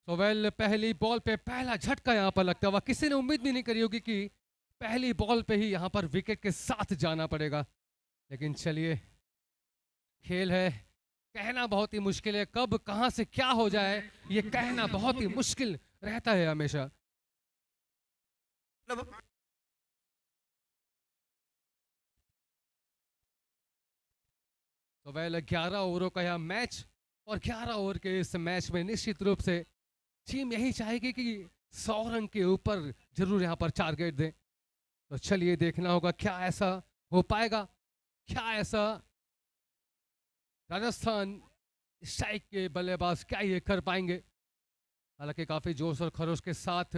तो वेल पहली बॉल पे पहला झटका यहाँ पर लगता हुआ, किसी ने उम्मीद भी नहीं करी होगी कि पहली बॉल पे ही यहाँ पर विकेट के साथ जाना पड़ेगा। लेकिन चलिए, खेल है, कहना बहुत ही मुश्किल है, कब कहां से क्या हो जाए ये कहना बहुत ही मुश्किल रहता है हमेशा। तो वेल 11 ओवरों का यह मैच, और 11 ओवर के इस मैच में निश्चित रूप से टीम यही चाहेगी कि 100 रन के ऊपर जरूर यहाँ पर टारगेट दें। तो चलिए देखना होगा क्या ऐसा हो पाएगा, क्या ऐसा राजस्थान स्ट्राइक के बल्लेबाज क्या ये कर पाएंगे। हालांकि काफी जोश और खरोश के साथ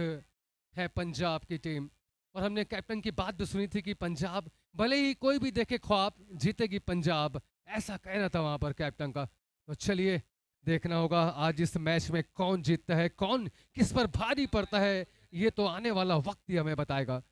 है पंजाब की टीम, और हमने कैप्टन की बात भी सुनी थी कि पंजाब भले ही कोई भी देखे ख्वाब जीतेगी पंजाब, ऐसा कहना था वहां पर कैप्टन का। तो चलिए देखना होगा आज इस मैच में कौन जीतता है, कौन किस पर भारी पड़ता है, ये तो आने वाला वक्त ही हमें बताएगा।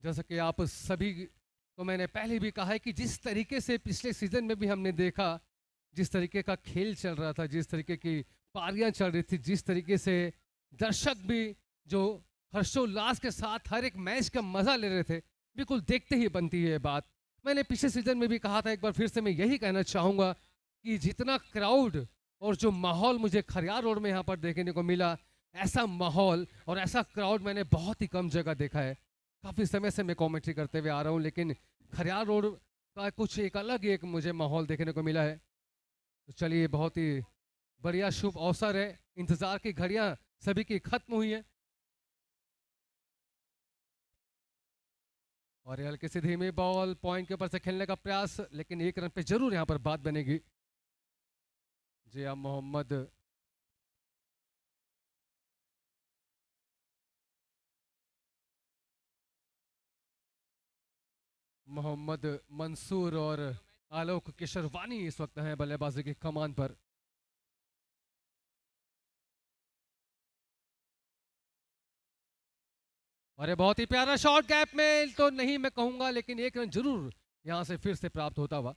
जैसा कि आप सभी को मैंने पहले भी कहा है कि जिस तरीके से पिछले सीजन में भी हमने देखा, जिस तरीके का खेल चल रहा था, जिस तरीके की पारियां चल रही थी, जिस तरीके से दर्शक भी जो हर्षोल्लास के साथ हर एक मैच का मजा ले रहे थे, बिल्कुल देखते ही बनती है बात। मैंने पिछले सीजन में भी कहा था, एक बार फिर से मैं यही कहना चाहूंगा कि जितना क्राउड और जो माहौल मुझे खरियार रोड में यहाँ पर देखने को मिला, ऐसा माहौल और ऐसा क्राउड मैंने बहुत ही कम जगह देखा है। काफ़ी समय से मैं कमेंट्री करते हुए आ रहा हूँ, लेकिन खरियार रोड का कुछ एक अलग ही एक मुझे माहौल देखने को मिला है। तो चलिए, बहुत ही बढ़िया शुभ अवसर है, इंतजार की घड़ियां सभी की खत्म हुई है, और ये हल्की सी धीमी बॉल पॉइंट के ऊपर से खेलने का प्रयास, लेकिन एक रन पे जरूर यहाँ पर बात बनेगी। जी हाँ, मोहम्मद मंसूर और आलोक किशरवानी इस वक्त हैं बल्लेबाजी की कमान पर। अरे बहुत ही प्यारा शॉट, गैप में तो नहीं मैं कहूंगा, लेकिन एक रन जरूर यहां से फिर से प्राप्त होता हुआ।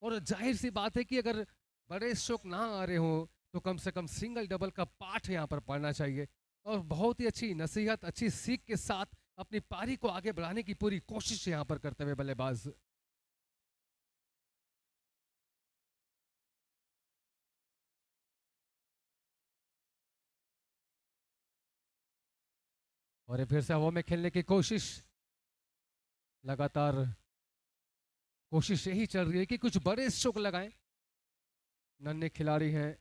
और जाहिर सी बात है कि अगर बड़े स्ट्रोक ना आ रहे हो तो कम से कम सिंगल डबल का पाठ यहाँ पर पढ़ना चाहिए, और बहुत ही अच्छी नसीहत, अच्छी सीख के साथ अपनी पारी को आगे बढ़ाने की पूरी कोशिश यहाँ पर करते हुए बल्लेबाज। और ये फिर से हवा में खेलने की कोशिश, लगातार कोशिश यही चल रही है कि कुछ बड़े स्ट्रोक लगाएं। नन्हे खिलाड़ी हैं,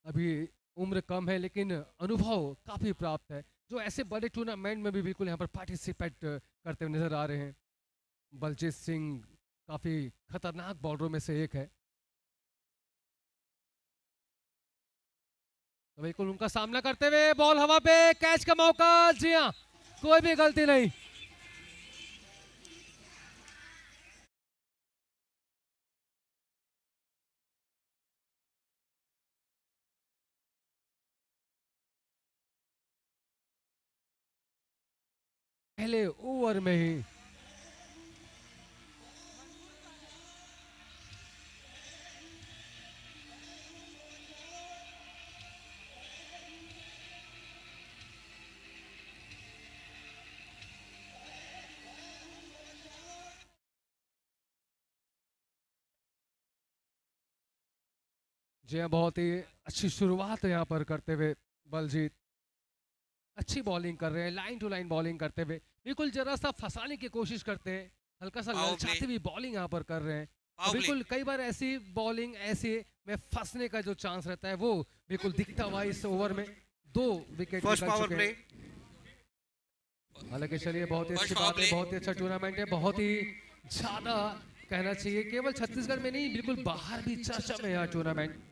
अभी उम्र कम है, लेकिन अनुभव काफ़ी प्राप्त है, जो ऐसे बड़े टूर्नामेंट में भी बिल्कुल यहाँ पर पार्टिसिपेट करते हुए नजर आ रहे हैं। बलजीत सिंह काफ़ी खतरनाक बॉलरों में से एक है, तो बिल्कुल उनका सामना करते हुए बॉल हवा पे, कैच का मौका। जी हाँ, कोई भी गलती नहीं। पहले ओवर में ही जी हाँ, बहुत ही अच्छी शुरुआत यहाँ पर करते हुए बलजीत, अच्छी बॉलिंग कर रहे हैं, लाइन टू लाइन बॉलिंग करते हुए, बिल्कुल जरा सा फंसाने की कोशिश करते हैं, हल्का सा ललचाती हुई बॉलिंग यहाँ पर कर रहे हैं। बिल्कुल कई बार ऐसी बॉलिंग ऐसे में फंसने का जो चांस रहता है वो बिल्कुल दिखता हुआ इस ओवर में 2 विकेट निकल चुके हैं। हालांकि चलिए, बहुत ही अच्छी बात है, बहुत ही अच्छा टूर्नामेंट है, बहुत ही ज्यादा कहना चाहिए, केवल छत्तीसगढ़ में नहीं बिल्कुल बाहर भी चर्चा में है टूर्नामेंट।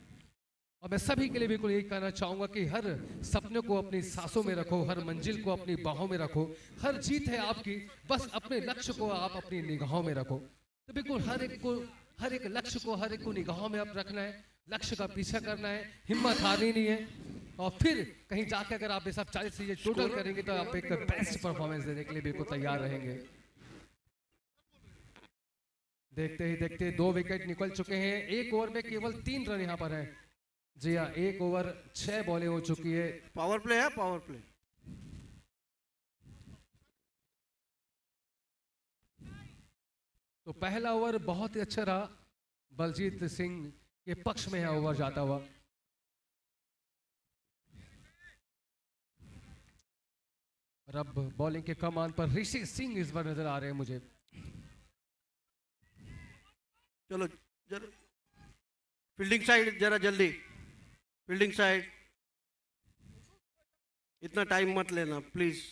और मैं सभी के लिए बिल्कुल यही कहना चाहूंगा कि हर सपने को अपनी सांसों में रखो, हर मंजिल को अपनी बाहों में रखो, हर जीत है आपकी, बस अपने लक्ष्य को आप अपनी निगाहों में रखो। तो बिल्कुल हर एक लक्ष्य को, हर एक को निगाहों में आप रखना है, लक्ष्य का पीछा करना है, हिम्मत हारनी नहीं है, और फिर कहीं जाकर अगर आप ये सब 40 चीजें टोटल करेंगे तो आप एक बेस्ट परफॉर्मेंस देने के लिए बिल्कुल तैयार रहेंगे। देखते ही देखते 2 विकेट निकल चुके हैं, एक ओवर में केवल 3 रन यहाँ पर है। जी हाँ, एक ओवर 6 बॉलें हो चुकी है। पावर प्ले है, पावर प्ले। तो पहला ओवर बहुत ही अच्छा रहा, बलजीत सिंह के पक्ष में यहाँ ओवर जाता हुआ। और अब बॉलिंग के कमान पर ऋषि सिंह इस बार नजर आ रहे हैं मुझे। चलो जरा फील्डिंग साइड, जरा जल्दी फील्डिंग साइड, इतना टाइम मत लेना please.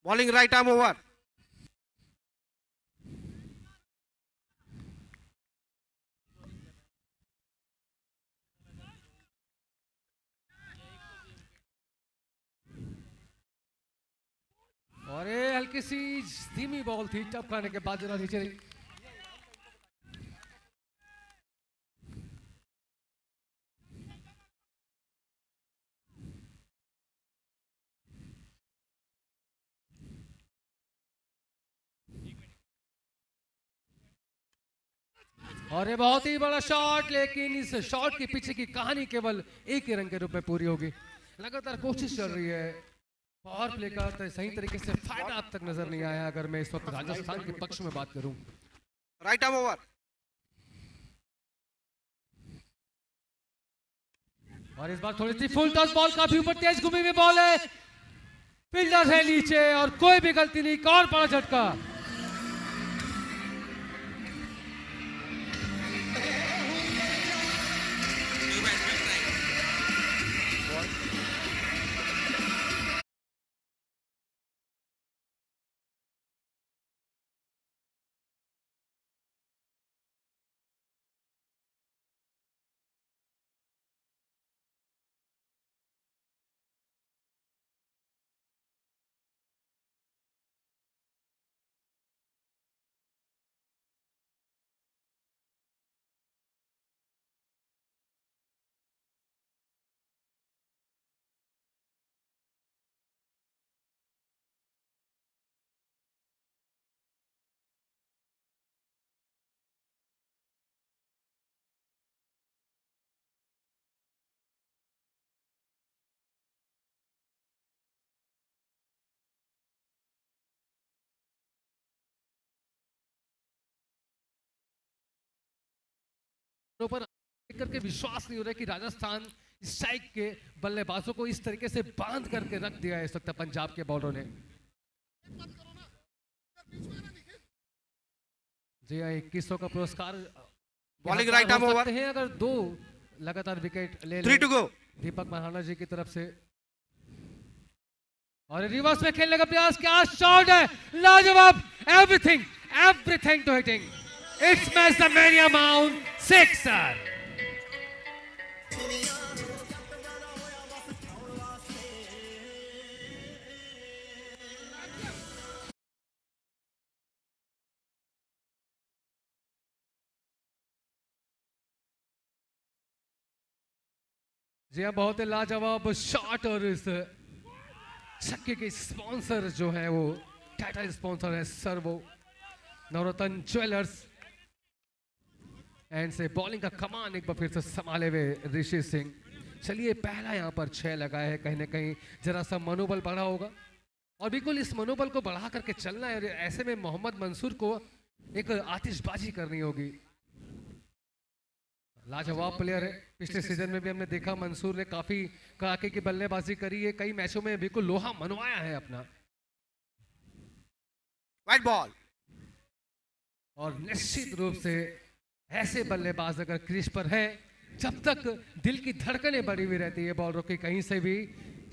Bowling right arm over. और ये हल्की सी धीमी बॉल थी, टपकाने के बाद जरा नीचे रही। और ये बहुत ही बड़ा शॉट, लेकिन इस शॉट के पीछे की कहानी केवल एक ही रन के रूप में पूरी होगी। लगातार कोशिश चल रही है, पावर प्ले का तो सही तरीके से फायदा अब तक नजर नहीं आया अगर मैं इस वक्त राजस्थान के पक्ष में बात करूं। Right arm over. और इस बार थोड़ी सी फुल टॉस बॉल, काफी ऊपर तेज घूमी हुई बॉल है, फील्डर है नीचे और कोई भी गलती नहीं, एक और बड़ा झटका। पर करके विश्वास नहीं हो रहा है कि राजस्थान स्ट्राइक के बल्लेबाजों को इस तरीके से बांध करके रख दिया है इस वक्त पंजाब के बॉलरों ने। जी हाँ, 2100 का पुरस्कार बॉलिंग राइट आर्म ओवर हैं अगर 2 लगातार विकेट ले 3 टू गो दीपक महाराणा जी की तरफ से। और रिवर्स में खेलने का प्रयास, क्या शॉट है, लाजवाब, everything everything to hitting, it's match the mania mount 6 जी हाँ, बहुत ही लाजवाब शॉट। और इस छक्के के स्पॉन्सर जो है वो टाइटल स्पॉन्सर है सर्वो नवरत्न ज्वेलर्स। एंड से बॉलिंग का कमान एक बार फिर से संभाले हुए ऋषि सिंह। चलिए, पहला यहाँ पर 6 लगाए है, कहीं ना कहीं जरा सा मनोबल बढ़ा होगा और बिल्कुल इस मनोबल को बढ़ा करके चलना है। और ऐसे में मोहम्मद मंसूर को एक आतिशबाजी करनी होगी। लाजवाब प्लेयर है, पिछले सीजन में भी हमने देखा मंसूर ने काफी कड़ाके की बल्लेबाजी करी है, कई मैचों में बिल्कुल लोहा मनवाया है अपना। Wide ball. और निश्चित रूप से ऐसे बल्लेबाज अगर क्रीज पर है, जब तक दिल की धड़कनें बढ़ी हुई रहती है बॉलरों की, कहीं से भी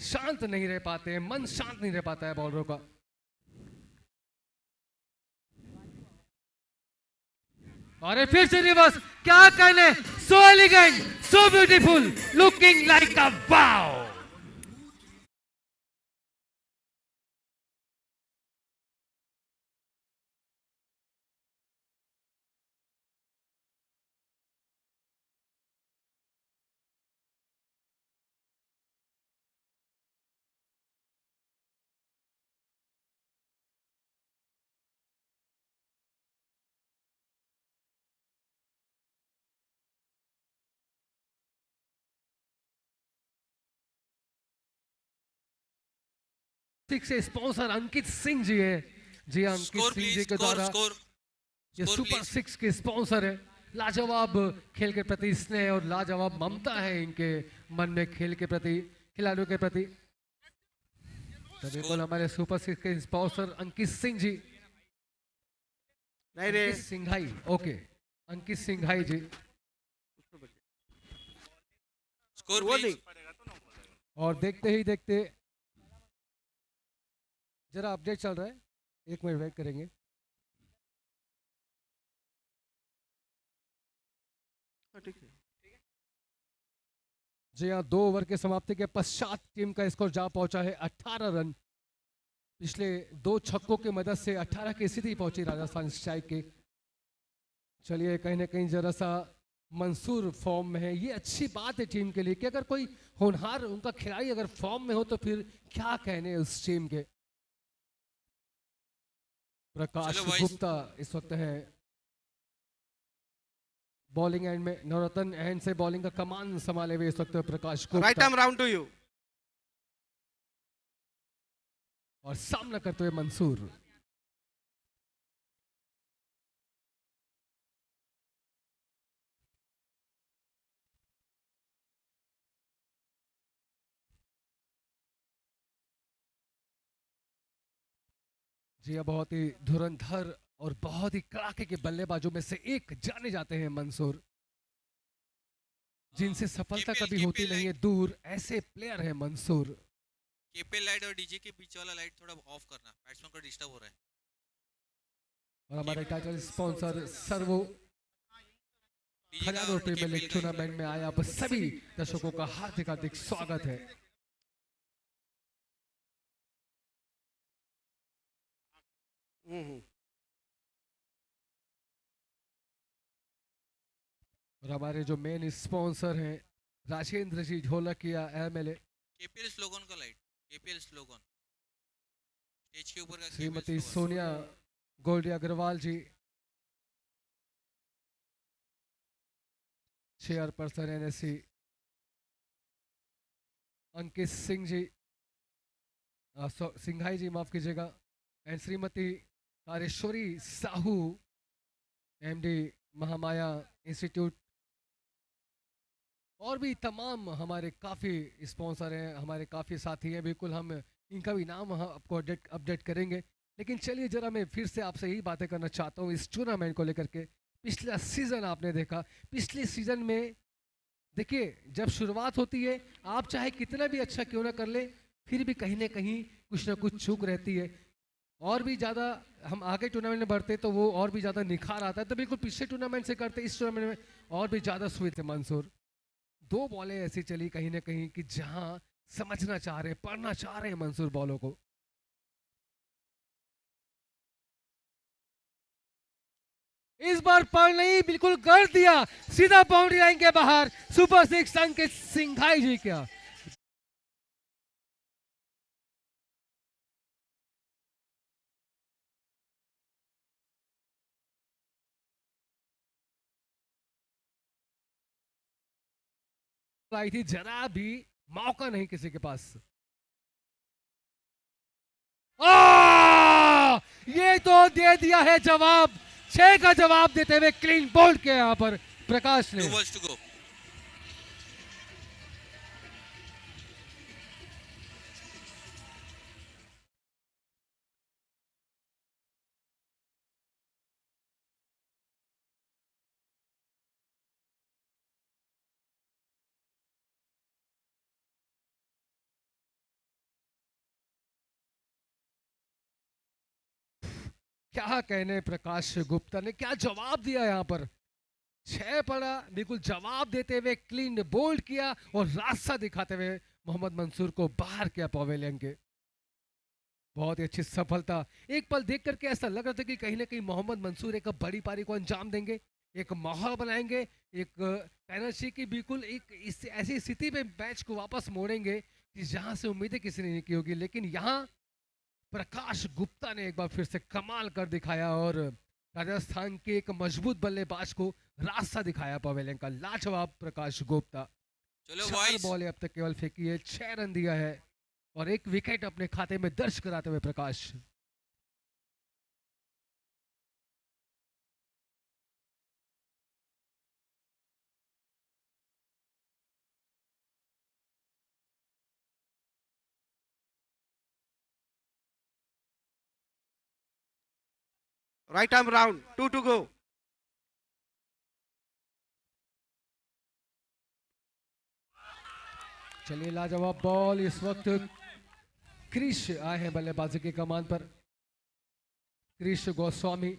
शांत नहीं रह पाते हैं, मन शांत नहीं रह पाता है बॉलरों का। और फिर से रिवर्स, क्या कहने, सो elegant, so beautiful, looking like अ वाव। सिक्स से स्पॉन्सर अंकित सिंह जी है। जी हाँ, अंकित स्कोर सिंह जी प्लीज, के स्कोर द्वारा स्कोर ये स्कोर सुपर प्लीज। सिक्स के स्पॉन्सर है। लाजवाब खेल के प्रति स्नेह और लाजवाब ममता है इनके मन में खेल के प्रति, खिलाड़ियों के प्रति। तो बिल्कुल हमारे सुपर सिक्स के स्पॉन्सर अंकित सिंह जी, नहीं रे, अंकित सिंघाई, ओके, अंकित सिंघाई जी। स्कोर वो प्लीज। नहीं, और देखते ही देखते जरा अपडेट चल रहा है, 1 मिनट वेट करेंगे। ठीक है। जी हाँ, 2 ओवर के समाप्ति के पश्चात टीम का स्कोर जा पहुंचा है 18 रन। पिछले 2 छक्कों की मदद से 18 की स्थिति पहुंची राजस्थान स्ट्राइक की। चलिए, कहीं ना कहीं जरा सा मंसूर फॉर्म में है, ये अच्छी बात है टीम के लिए कि अगर कोई होनहार उनका खिलाड़ी अगर फॉर्म में हो तो फिर क्या कहने उस टीम के। प्रकाश चलो boys। गुप्ता इस वक्त है बॉलिंग एंड में, नवरत्न एंड से बॉलिंग का कमान संभाले हुए इस वक्त Prakash right Gupta, arm round to you. और सामना करते हुए मंसूर। जी हाँ, बहुत ही धुरंधर और बहुत ही कड़ाके के बल्लेबाजों में से एक जाने जाते हैं मंसूर, जिनसे सफलता KPL कभी होती नहीं है दूर, ऐसे प्लेयर है मंसूर। केपीएल लाइट और डीजे के बीच वाला लाइट थोड़ा ऑफ करना, बैट्समैन को डिस्टर्ब हो रहा है। और हमारे टाइटल स्पॉन्सर सर्वो डीजे का खजानो और प्रीमियर लीग KPL का। टूर्नामेंट में आए आप सभी दर्शकों का हार्दिक हार्दिक स्वागत है। और हमारे जो मेन स्पॉन्सर हैं Rajendra ji Dholakia MLA, KPL slogan का लाइट, केपीएल स्लोगन स्टेज के ऊपर का KPL Shrimati slogan. Sonia Goldie Agarwal ji, chairperson NSC, Ankit Singh ji, Singhai ji माफ कीजिएगा, and Shrimati Tareshwari Sahu MD Mahamaya institute, और भी तमाम हमारे काफ़ी स्पॉन्सर हैं, हमारे काफ़ी साथी हैं। बिल्कुल हम इनका भी नाम आपको अपडेट करेंगे, लेकिन चलिए जरा मैं फिर से आपसे यही बातें करना चाहता हूँ इस टूर्नामेंट को लेकर के। पिछला सीज़न आपने देखा, पिछले सीज़न में देखिए जब शुरुआत होती है आप चाहे कितना भी अच्छा क्यों ना कर ले, फिर भी कहीं ना कहीं कुछ ना कुछ चूक रहती है, और भी ज़्यादा हम आगे टूर्नामेंट में बढ़ते तो वो और भी ज़्यादा निखार आता है। तो बिल्कुल पिछले टूर्नामेंट से करते इस टूर्नामेंट में और भी ज़्यादा सुविध थे मंसूर। 2 बॉलें ऐसी चली कहीं ना कहीं कि जहां समझना चाह रहे, पढ़ना चाह रहे हैं मंसूर बॉलों को। इस बार पढ़ नहीं, बिल्कुल कर दिया, सीधा बाउंड्री लाइन के बाहर। सुपर सिक्स अंकित सिंघाई जी क्या आई थी, जरा भी मौका नहीं किसी के पास। ये तो दे दिया है जवाब, 6 का जवाब देते हुए क्लीन बोल्ड के यहां पर प्रकाश ने। 2 balls to go। क्या कहने प्रकाश गुप्ता ने, क्या जवाब दिया यहाँ पर। 6 पड़ा, बिल्कुल जवाब देते हुए क्लीन बोल्ड किया और रास्ता दिखाते हुए मोहम्मद मंसूर को बाहर किया पवेलियन के। बहुत ही अच्छी सफलता। एक पल देख करके ऐसा लग रहा था कि कहीं ना कहीं मोहम्मद मंसूर एक बड़ी पारी को अंजाम देंगे, एक माहौल बनाएंगे, एक एनर्जी की बिल्कुल एक ऐसी स्थिति में मैच को वापस मोड़ेंगे कि जहां से उम्मीदें किसी ने नहीं की होगी। लेकिन यहाँ प्रकाश गुप्ता ने एक बार फिर से कमाल कर दिखाया और राजस्थान के एक मजबूत बल्लेबाज को रास्ता दिखाया पवेलियन का। लाजवाब प्रकाश गुप्ता। चलो 4 बॉयज, बॉलें अब तक केवल फेंकी है, 6 रन दिया है। और एक विकेट अपने खाते में दर्ज कराते हुए प्रकाश। Right arm round. 2 to go. चलिए लाजवाब बॉल इस वक्त क्रिश आए हैं बल्लेबाजी के कमान पर, क्रिश गोस्वामी।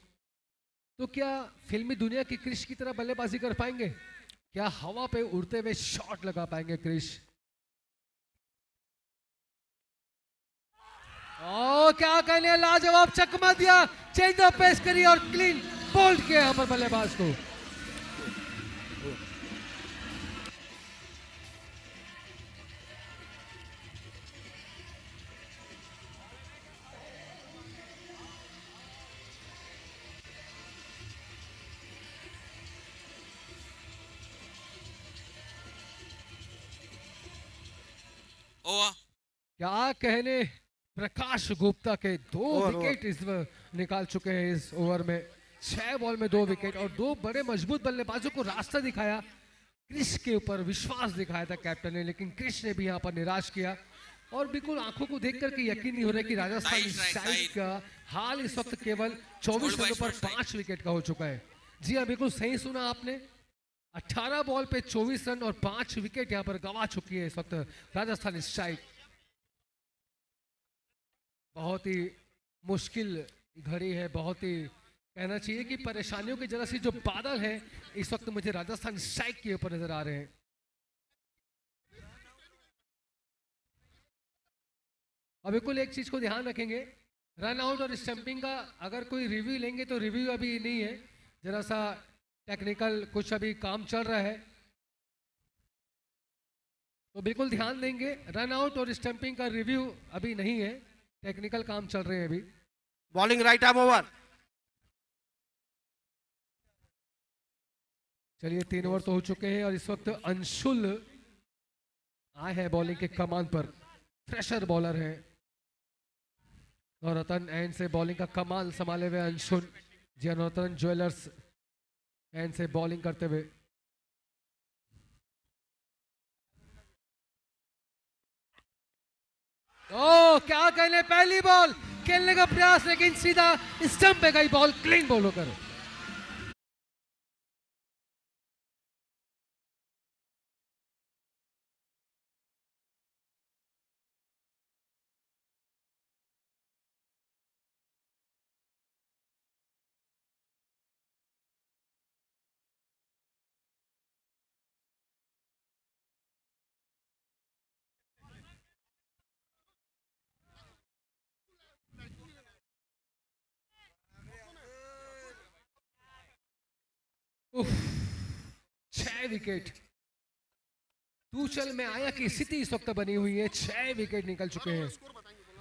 तो क्या फिल्मी दुनिया की क्रिश की तरह बल्लेबाजी कर पाएंगे? क्या हवा पे उड़ते हुए शॉट लगा पाएंगे क्रिश? ओ क्या कहने, लाजवाब चकमा दिया, चेंज ऑफ पेस करी और क्लीन बोल्ड किया यहां पर बल्लेबाज को। ओवर। क्या कहने, प्रकाश गुप्ता के 2 ओवर, विकेट इस निकाल चुके हैं इस ओवर में। 6 बॉल में 2 विकेट और 2 बड़े मजबूत बल्लेबाजों को रास्ता दिखाया। क्रिश के ऊपर विश्वास दिखाया था कैप्टन ने, लेकिन क्रिश ने भी यहाँ पर निराश किया और बिल्कुल आंखों को देख करके यकीन नहीं हो रहा कि राजस्थान शाइट का हाल इस वक्त केवल 24 रनों पर 5 विकेट का हो चुका है। जी हाँ, बिल्कुल सही सुना आपने। 18 बॉल पे 24 रन और 5 विकेट यहाँ पर गंवा चुकी है इस वक्त राजस्थान शाइट। बहुत ही मुश्किल घड़ी है, बहुत ही कहना चाहिए कि परेशानियों की जरा सी जो बादल है इस वक्त मुझे राजस्थान शाइट के ऊपर नजर आ रहे हैं। और बिल्कुल एक चीज को ध्यान रखेंगे, रन आउट और स्टंपिंग का अगर कोई रिव्यू लेंगे तो रिव्यू अभी नहीं है, जरा सा टेक्निकल कुछ अभी काम चल रहा है, तो बिल्कुल ध्यान देंगे। रन आउट और स्टंपिंग का रिव्यू अभी नहीं है, टेक्निकल काम चल रहे हैं अभी। Bowling right arm over. चलिए 3 ओवर तो हो चुके हैं और इस वक्त अंशुल आए हैं बॉलिंग के कमान पर। फ्रेशर बॉलर है नवरत्न एंड से बॉलिंग का कमाल संभाले हुए अंशुल, जी नवरत्न ज्वेलर्स एंड से बॉलिंग करते हुए। ओ क्या कहने, पहली बॉल खेलने का प्रयास लेकिन सीधा स्टंप पे गई बॉल, क्लीन बॉल होकर। उफ, 6 विकेट। टूचल में आया की स्थिति इस वक्त बनी हुई है, 6 विकेट निकल चुके हैं।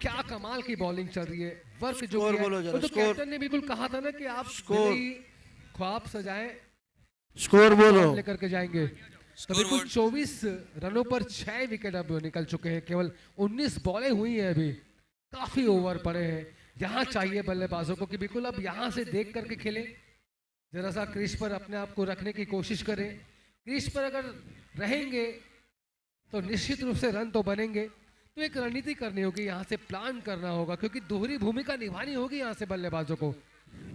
क्या कमाल की बॉलिंग चल रही है, वर्क जो स्कोर किया है। बोलो जरा, वो तो स्कोर। कैप्टन ने बिल्कुल कहा था ना कि आप स्कोर। भले ही ख्वाब सजाएं, Score बोलो. लेकर के जाएंगे। तो बिल्कुल 24 रनों पर 6 विकेट अब निकल चुके हैं, केवल 19 बॉलें हुई हैं अभी, काफी ओवर पड़े हैं। यहाँ चाहिए बल्लेबाजों को कि बिल्कुल अब यहाँ से देख करके खेलें, जरा सा क्रीज पर अपने आप को रखने की कोशिश करें। क्रीज पर अगर रहेंगे तो निश्चित रूप से रन तो बनेंगे, तो एक रणनीति करनी होगी, यहाँ से प्लान करना होगा, क्योंकि दोहरी भूमिका निभानी होगी यहाँ से बल्लेबाजों को।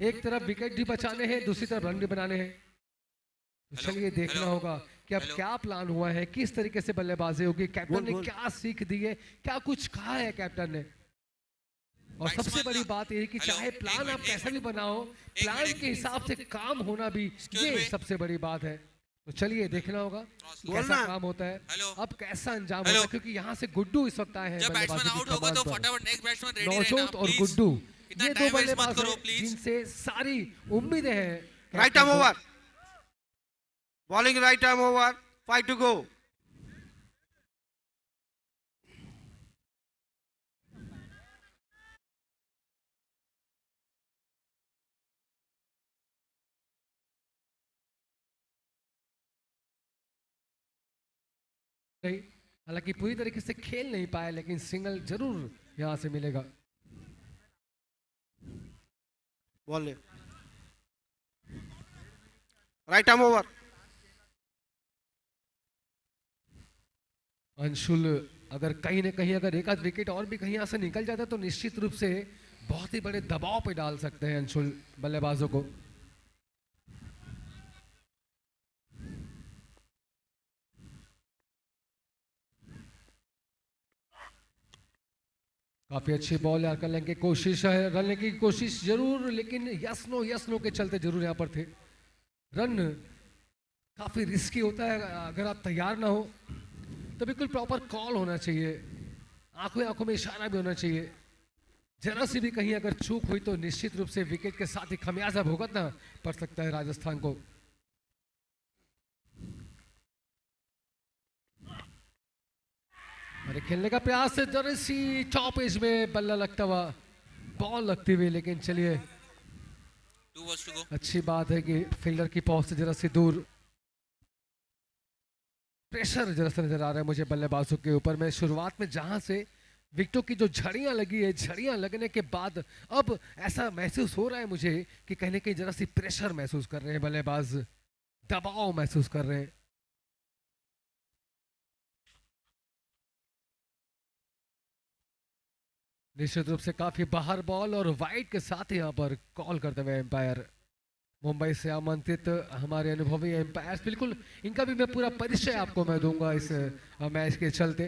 एक तरफ विकेट भी बचाने हैं, दूसरी तरफ रन भी बनाने हैं। तो चलिए देखना होगा कि अब क्या प्लान हुआ है, किस तरीके से बल्लेबाजी होगी, कैप्टन ने क्या सीख दी है, क्या कुछ कहा है कैप्टन ने। और सबसे बड़ी बात यह है कि चाहे प्लान आप कैसा भी बनाओ, प्लान के हिसाब से काम होना भी ये सबसे बड़ी बात है। तो चलिए देखना होगा कैसा काम होता है, अब कैसा अंजाम होता है, क्योंकि यहाँ से गुड्डू इस वक्त आए हैं जब बैट्समैन बल्लेबाजी आउट की होगा तो कमान पर। फटाफट नेक्स्ट बैट्समैन रेडी रहना नौजोत और प्लीज। गुड्डू इतना ये दो टाइम वेस्ट मत बल्लेबाज करो हैं प्लीज। जिनसे सारी उम्मीदें हैं। Right arm over. Bowling right arm over. 5 to go. हालांकि पूरी तरीके से खेल नहीं पाए, लेकिन सिंगल जरूर यहां से मिलेगा। बॉल ले, राइट आर्म ओवर। अंशुल अगर कहीं ना कहीं अगर एक आध विकेट और भी कहीं यहाँ से निकल जाता है तो निश्चित रूप से बहुत ही बड़े दबाव पे डाल सकते हैं अंशुल बल्लेबाजों को। काफी अच्छी बॉल यार करने की कोशिश है, रन की कोशिश जरूर, लेकिन यस नो के चलते जरूर यहाँ पर थे। रन काफी रिस्की होता है, अगर आप तैयार ना हो तो बिल्कुल प्रॉपर कॉल होना चाहिए, आंखों आंखों में इशारा भी होना चाहिए। जरा सी भी कहीं अगर चूक हुई तो निश्चित रूप से विकेट के साथ ही खमियाजा भुगतना पड़ सकता है राजस्थान को। अरे खेलने का प्रयास है, जरा सी टॉप एज में बल्ला लगता हुआ, बॉल लगती हुई, लेकिन चलिए 2 balls to go. अच्छी बात है कि फील्डर की पहुंच से जरा सी दूर। प्रेशर जरा सा नजर आ रहा है मुझे बल्लेबाजों के ऊपर में। शुरुआत में जहां से विकेटों की जो झड़ियां लगी है, झड़ियां लगने के बाद अब ऐसा महसूस हो रहा है मुझे कि कहीं ना कहीं जरा सी प्रेशर महसूस कर रहे हैं बल्लेबाज, दबाव महसूस कर रहे हैं। निश्चित रूप से काफी बाहर बॉल और वाइड के साथ यहाँ पर कॉल करते हुए एम्पायर। मुंबई से आमंत्रित हमारे अनुभवी एम्पायर्स, बिल्कुल इनका भी मैं पूरा परिचय आपको मैं दूंगा इस मैच के चलते,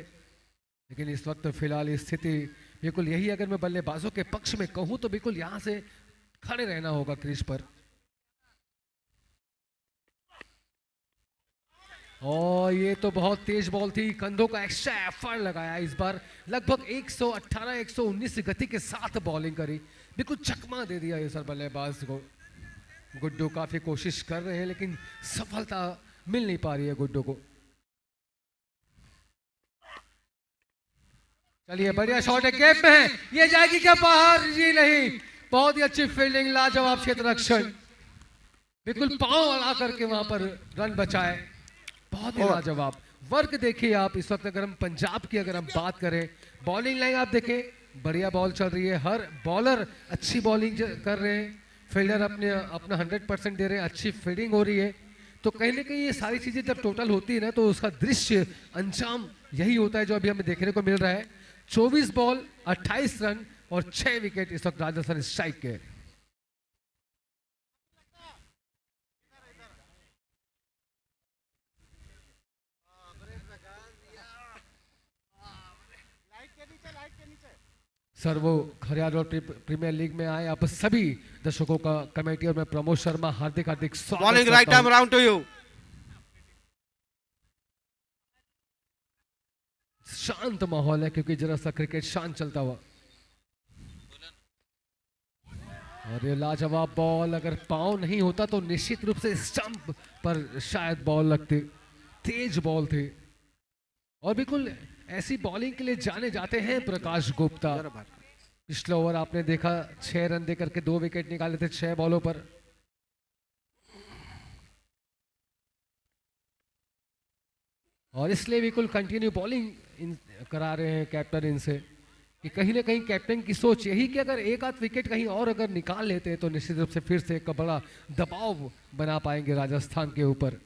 लेकिन इस वक्त फिलहाल स्थिति बिल्कुल यही, अगर मैं बल्लेबाजों के पक्ष में कहूं तो बिल्कुल यहां से खड़े रहना होगा क्रीज पर। और ये तो बहुत तेज बॉल थी, कंधों का एक्स्ट्रा एफर्ट लगाया इस बार, लगभग 118-119 गति के साथ बॉलिंग करी, बिल्कुल चकमा दे दिया ये सर बल्लेबाज को। गुड्डू काफी कोशिश कर रहे हैं लेकिन सफलता मिल नहीं पा रही है गुड्डू को। चलिए बढ़िया शॉट है, गेप में है, ये जाएगी क्या बाहर? जी नहीं, बहुत ही अच्छी फील्डिंग, लाजवाब क्षेत्र रक्षण, बिल्कुल पांव अड़ा करके वहां पर रन बचाए, बहुत ही लाजवाब वर्क। देखिए आप इस वक्त अगर हम पंजाब की अगर हम बात करें, बॉलिंग लाइन आप देखें, बढ़िया बॉल चल रही है, हर बॉलर अच्छी बॉलिंग कर रहे हैं, फील्डर अपना 100% दे रहे हैं, अच्छी फील्डिंग हो रही है। तो कहीं ना कहीं ये सारी चीजें जब टोटल होती है ना तो उसका दृश्य अंजाम यही होता है जो अभी हमें देखने को मिल रहा है। 24 बॉल 28 रन और 6 विकेट इस वक्त राजस्थान स्ट्राइक के। सर वो खरियार और प्रीमियर लीग में आए आप सभी दर्शकों का कमेटी और मैं प्रमोद शर्मा हार्दिक हार्दिक स्वागत बॉलिंग करता राइट आर्म हूं। Round to you. शांत माहौल है क्योंकि जरा सा क्रिकेट शांत चलता हुआ। और ये लाजवाब बॉल, अगर पांव नहीं होता तो निश्चित रूप से स्टंप पर शायद बॉल लगती, तेज बॉल थी। और बिल्कुल ऐसी बॉलिंग के लिए जाने जाते हैं प्रकाश गुप्ता। पिछले ओवर आपने देखा 6 रन देकर के 2 विकेट निकाले थे 6 बॉलों पर। और इसलिए बिल्कुल कंटिन्यू बॉलिंग करा रहे हैं कैप्टन इनसे कि कहीं ना कहीं कैप्टन की सोच यही कि अगर एक आध विकेट कहीं और अगर निकाल लेते हैं तो निश्चित रूप से फिर से एक बड़ा दबाव बना पाएंगे राजस्थान के ऊपर।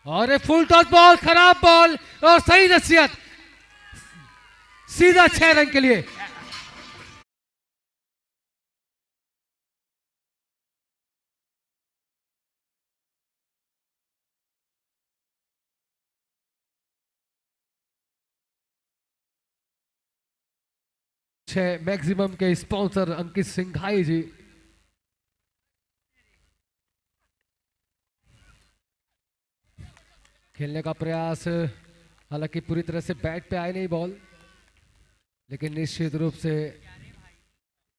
और फुल टॉस बॉल, खराब बॉल और सही नसीहत, सीधा 6 रन के लिए। मैक्सिमम के स्पॉन्सर अंकित सिंघाई जी। खेलने का प्रयास, हालांकि पूरी तरह से बैट पे आए नहीं बॉल, लेकिन निश्चित रूप से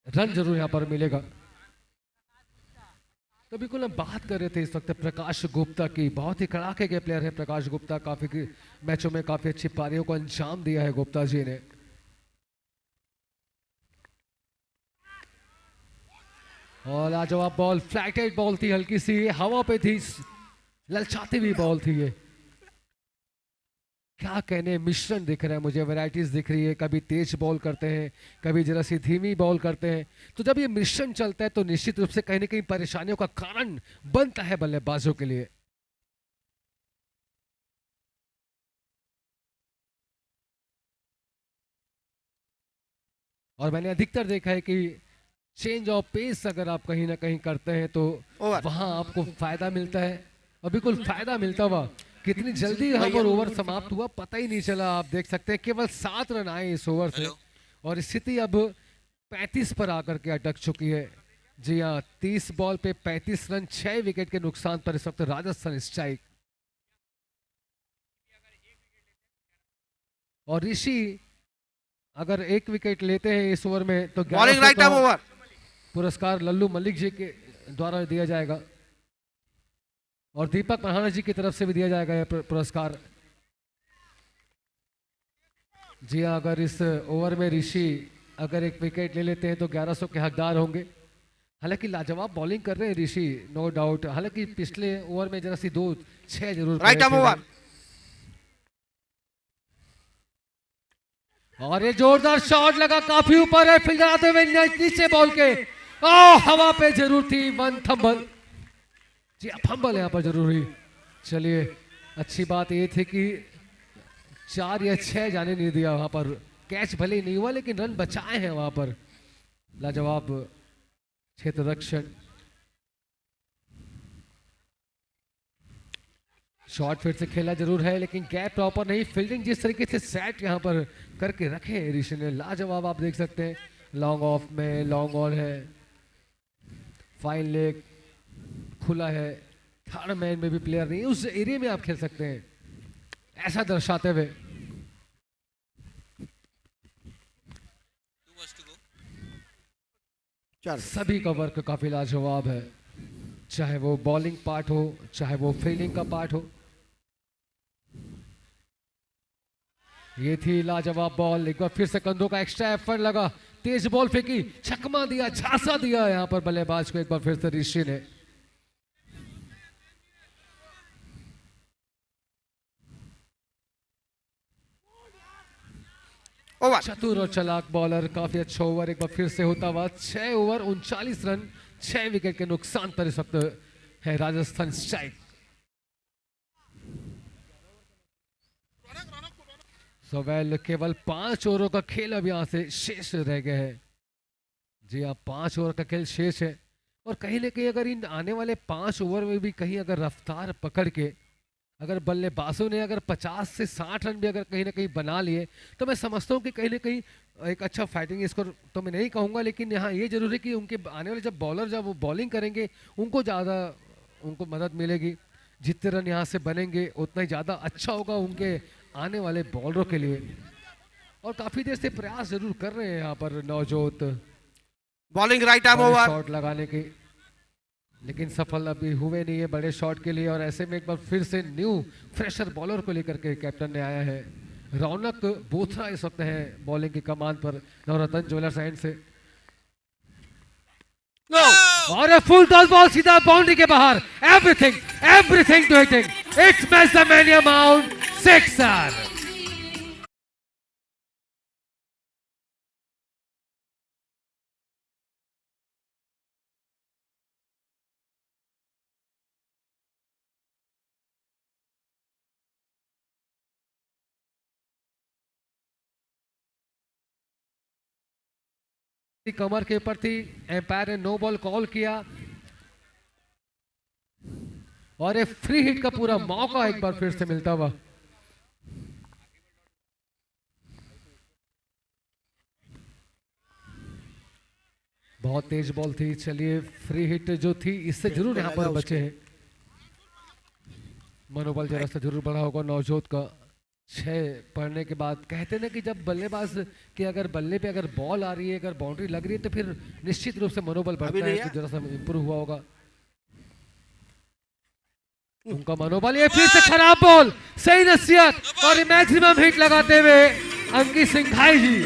रन जरूर यहां पर मिलेगा। तो बिल्कुल हम बात कर रहे थे इस वक्त प्रकाश गुप्ता की, बहुत ही कड़ाके के प्लेयर है प्रकाश गुप्ता, काफी मैचों में काफी अच्छी पारियों को अंजाम दिया है गुप्ता जी ने। और लाजवाब बॉल, फ्लैटेड बॉल थी, हल्की सी हवा पे थी, ललचाती हुई बॉल थी ये। क्या कहने, मिश्रण दिख रहा है मुझे, वैरायटीज दिख रही है, कभी तेज बॉल करते हैं, कभी जरा सी धीमी बॉल करते हैं। तो जब ये मिश्रण चलता है तो निश्चित रूप से कहीं ना कहीं परेशानियों का कारण बनता है बल्लेबाजों के लिए। और मैंने अधिकतर देखा है कि चेंज ऑफ पेस अगर आप कहीं ना कहीं करते हैं तो Over. वहां आपको फायदा मिलता है, और बिल्कुल फायदा मिलता हुआ। कितनी जल्दी यहाँ पर ओवर समाप्त हुआ पता ही नहीं चला। आप देख सकते हैं केवल 7 रन आए इस ओवर से, हेलो। और स्थिति अब 35 पर आकर के अटक चुकी है। जी हाँ, 30 बॉल पे 35 रन, 6 विकेट के नुकसान पर इस वक्त राजस्थान स्ट्राइक। और ऋषि अगर 1 विकेट लेते हैं इस ओवर में तो Bowling right arm over. पुरस्कार लल्लू मलिक जी के द्वारा दिया जाएगा, और दीपक पढ़ाना जी की तरफ से भी दिया जाएगा यह पुरस्कार। जी हाँ, अगर इस ओवर में ऋषि अगर 1 विकेट ले लेते हैं तो 1100 के हकदार होंगे। हालांकि लाजवाब बॉलिंग कर रहे हैं ऋषि, नो डाउट। हालांकि पिछले ओवर में जरा सी 2-6 जरूर Right पड़े arm थे। over. और ये जोरदार शॉट लगा, काफी ऊपर है, फील्डर आते हुए नीचे बॉल के, ओ हवा पे जरूर थी, 1 फंबल। जी फंबल यहाँ पर जरूर हुई। चलिए, अच्छी बात ये थी कि 4 या 6 जाने नहीं दिया वहां पर। कैच भले ही नहीं हुआ लेकिन रन बचाए हैं वहां पर लाजवाब क्षेत्र रक्षण। शॉट फिर से खेला जरूर है लेकिन गैप प्रॉपर नहीं। फील्डिंग जिस तरीके से सेट यहाँ पर करके रखे ऋषि ने, लाजवाब। आप देख सकते हैं लॉन्ग ऑफ में लॉन्ग ऑन है, फाइन लेग खुला है, थर्ड मैन में भी प्लेयर नहीं, उस एरिया में आप खेल सकते हैं, ऐसा दर्शाते हुए। 2 balls to go. चल सभी का वर्क काफी लाजवाब है, चाहे वो बॉलिंग पार्ट हो चाहे वो फील्डिंग का पार्ट हो। ये थी लाजवाब बॉल। एक बार फिर से कंधों का एक्स्ट्रा एफर्ट लगा, तेज बॉल फेंकी, छक्मा दिया, झांसा दिया यहाँ पर बल्लेबाज को एक बार फिर से ऋषि ने। over. चतुर और चालाक बॉलर, काफी अच्छा ओवर एक बार फिर से होता हुआ। 6 ओवर 39 रन, 6 विकेट के नुकसान पर इस वक्त है राजस्थान स्ट्राइक। वेल केवल 5 ओवरों का खेल अब यहाँ से शेष रह गया है। जी हाँ, 5 ओवर का खेल शेष है, और कहीं ना कहीं अगर इन आने वाले 5 ओवर में भी कहीं अगर रफ्तार पकड़ के अगर बल्लेबाजों ने अगर 50 से 60 रन भी अगर कहीं ना कहीं बना लिए तो मैं समझता हूँ कि कहीं ना कहीं एक अच्छा फाइटिंग स्कोर तो मैं नहीं कहूँगा, लेकिन यहाँ ये जरूर है कि उनके आने वाले जब बॉलर जब वो बॉलिंग करेंगे उनको ज़्यादा उनको मदद मिलेगी। जितने रन यहाँ से बनेंगे उतना ही ज़्यादा अच्छा होगा उनके आने वाले बॉलरों के लिए। और काफ़ी देर से प्रयास जरूर कर रहे हैं यहाँ पर Navjot Bowling right arm over. Shot लगाने के, लेकिन सफल अभी हुए नहीं है बड़े शॉट के लिए। और ऐसे में एक बार फिर से न्यू फ्रेशर बॉलर को लेकर के कैप्टन ने आया है। रौनक बोथरा इस वक्त है बॉलिंग की कमान पर नवरत्न ज्वेलर्स एंड से। No. और फुल टॉस बॉल सीधा बाउंड्री के बाहर। Everything to hitting, it's match the mania mount, 6 run. कमर के ऊपर थी, एम्पायर ने नो बॉल कॉल किया, और एक फ्री हिट का पूरा मौका एक बार फिर से मिलता हुआ। बहुत तेज बॉल थी। चलिए, फ्री हिट जो थी इससे जरूर यहाँ पर बचे हैं। मनोबल जरा सा जरूर बढ़ा होगा नवजोत का। 6 पढ़ने के बाद कहते ना कि जब बल्लेबाज के अगर बल्ले पे अगर बॉल आ रही है, अगर बाउंड्री लग रही है तो फिर निश्चित रूप से मनोबल बढ़ता है, तो जरा सा इंप्रूव हुआ होगा उनका मनोबल। ये फिर से खराब बॉल, सही नसीहत और मैक्सिमम हिट लगाते हुए अंकित सिंह घाई जी।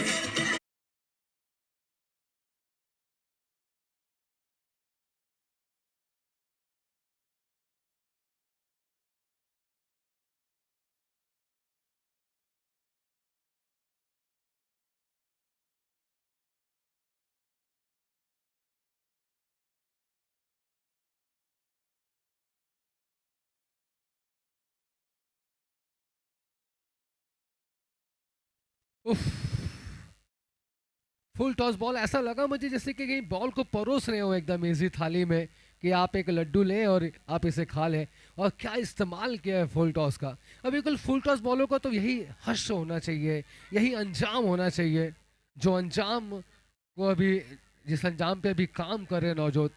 उफ, फुल टॉस बॉल, ऐसा लगा मुझे जैसे कि कहीं बॉल को परोस रहे हो एकदम इजी थाली में, कि आप एक लड्डू लें और आप इसे खा लें। और क्या इस्तेमाल किया है फुल टॉस का। अब बिल्कुल फुल टॉस बॉलों का तो यही हश्र होना चाहिए, यही अंजाम होना चाहिए, जो अंजाम को अभी, जिस अंजाम पे अभी काम कर रहे हैं नवजोत।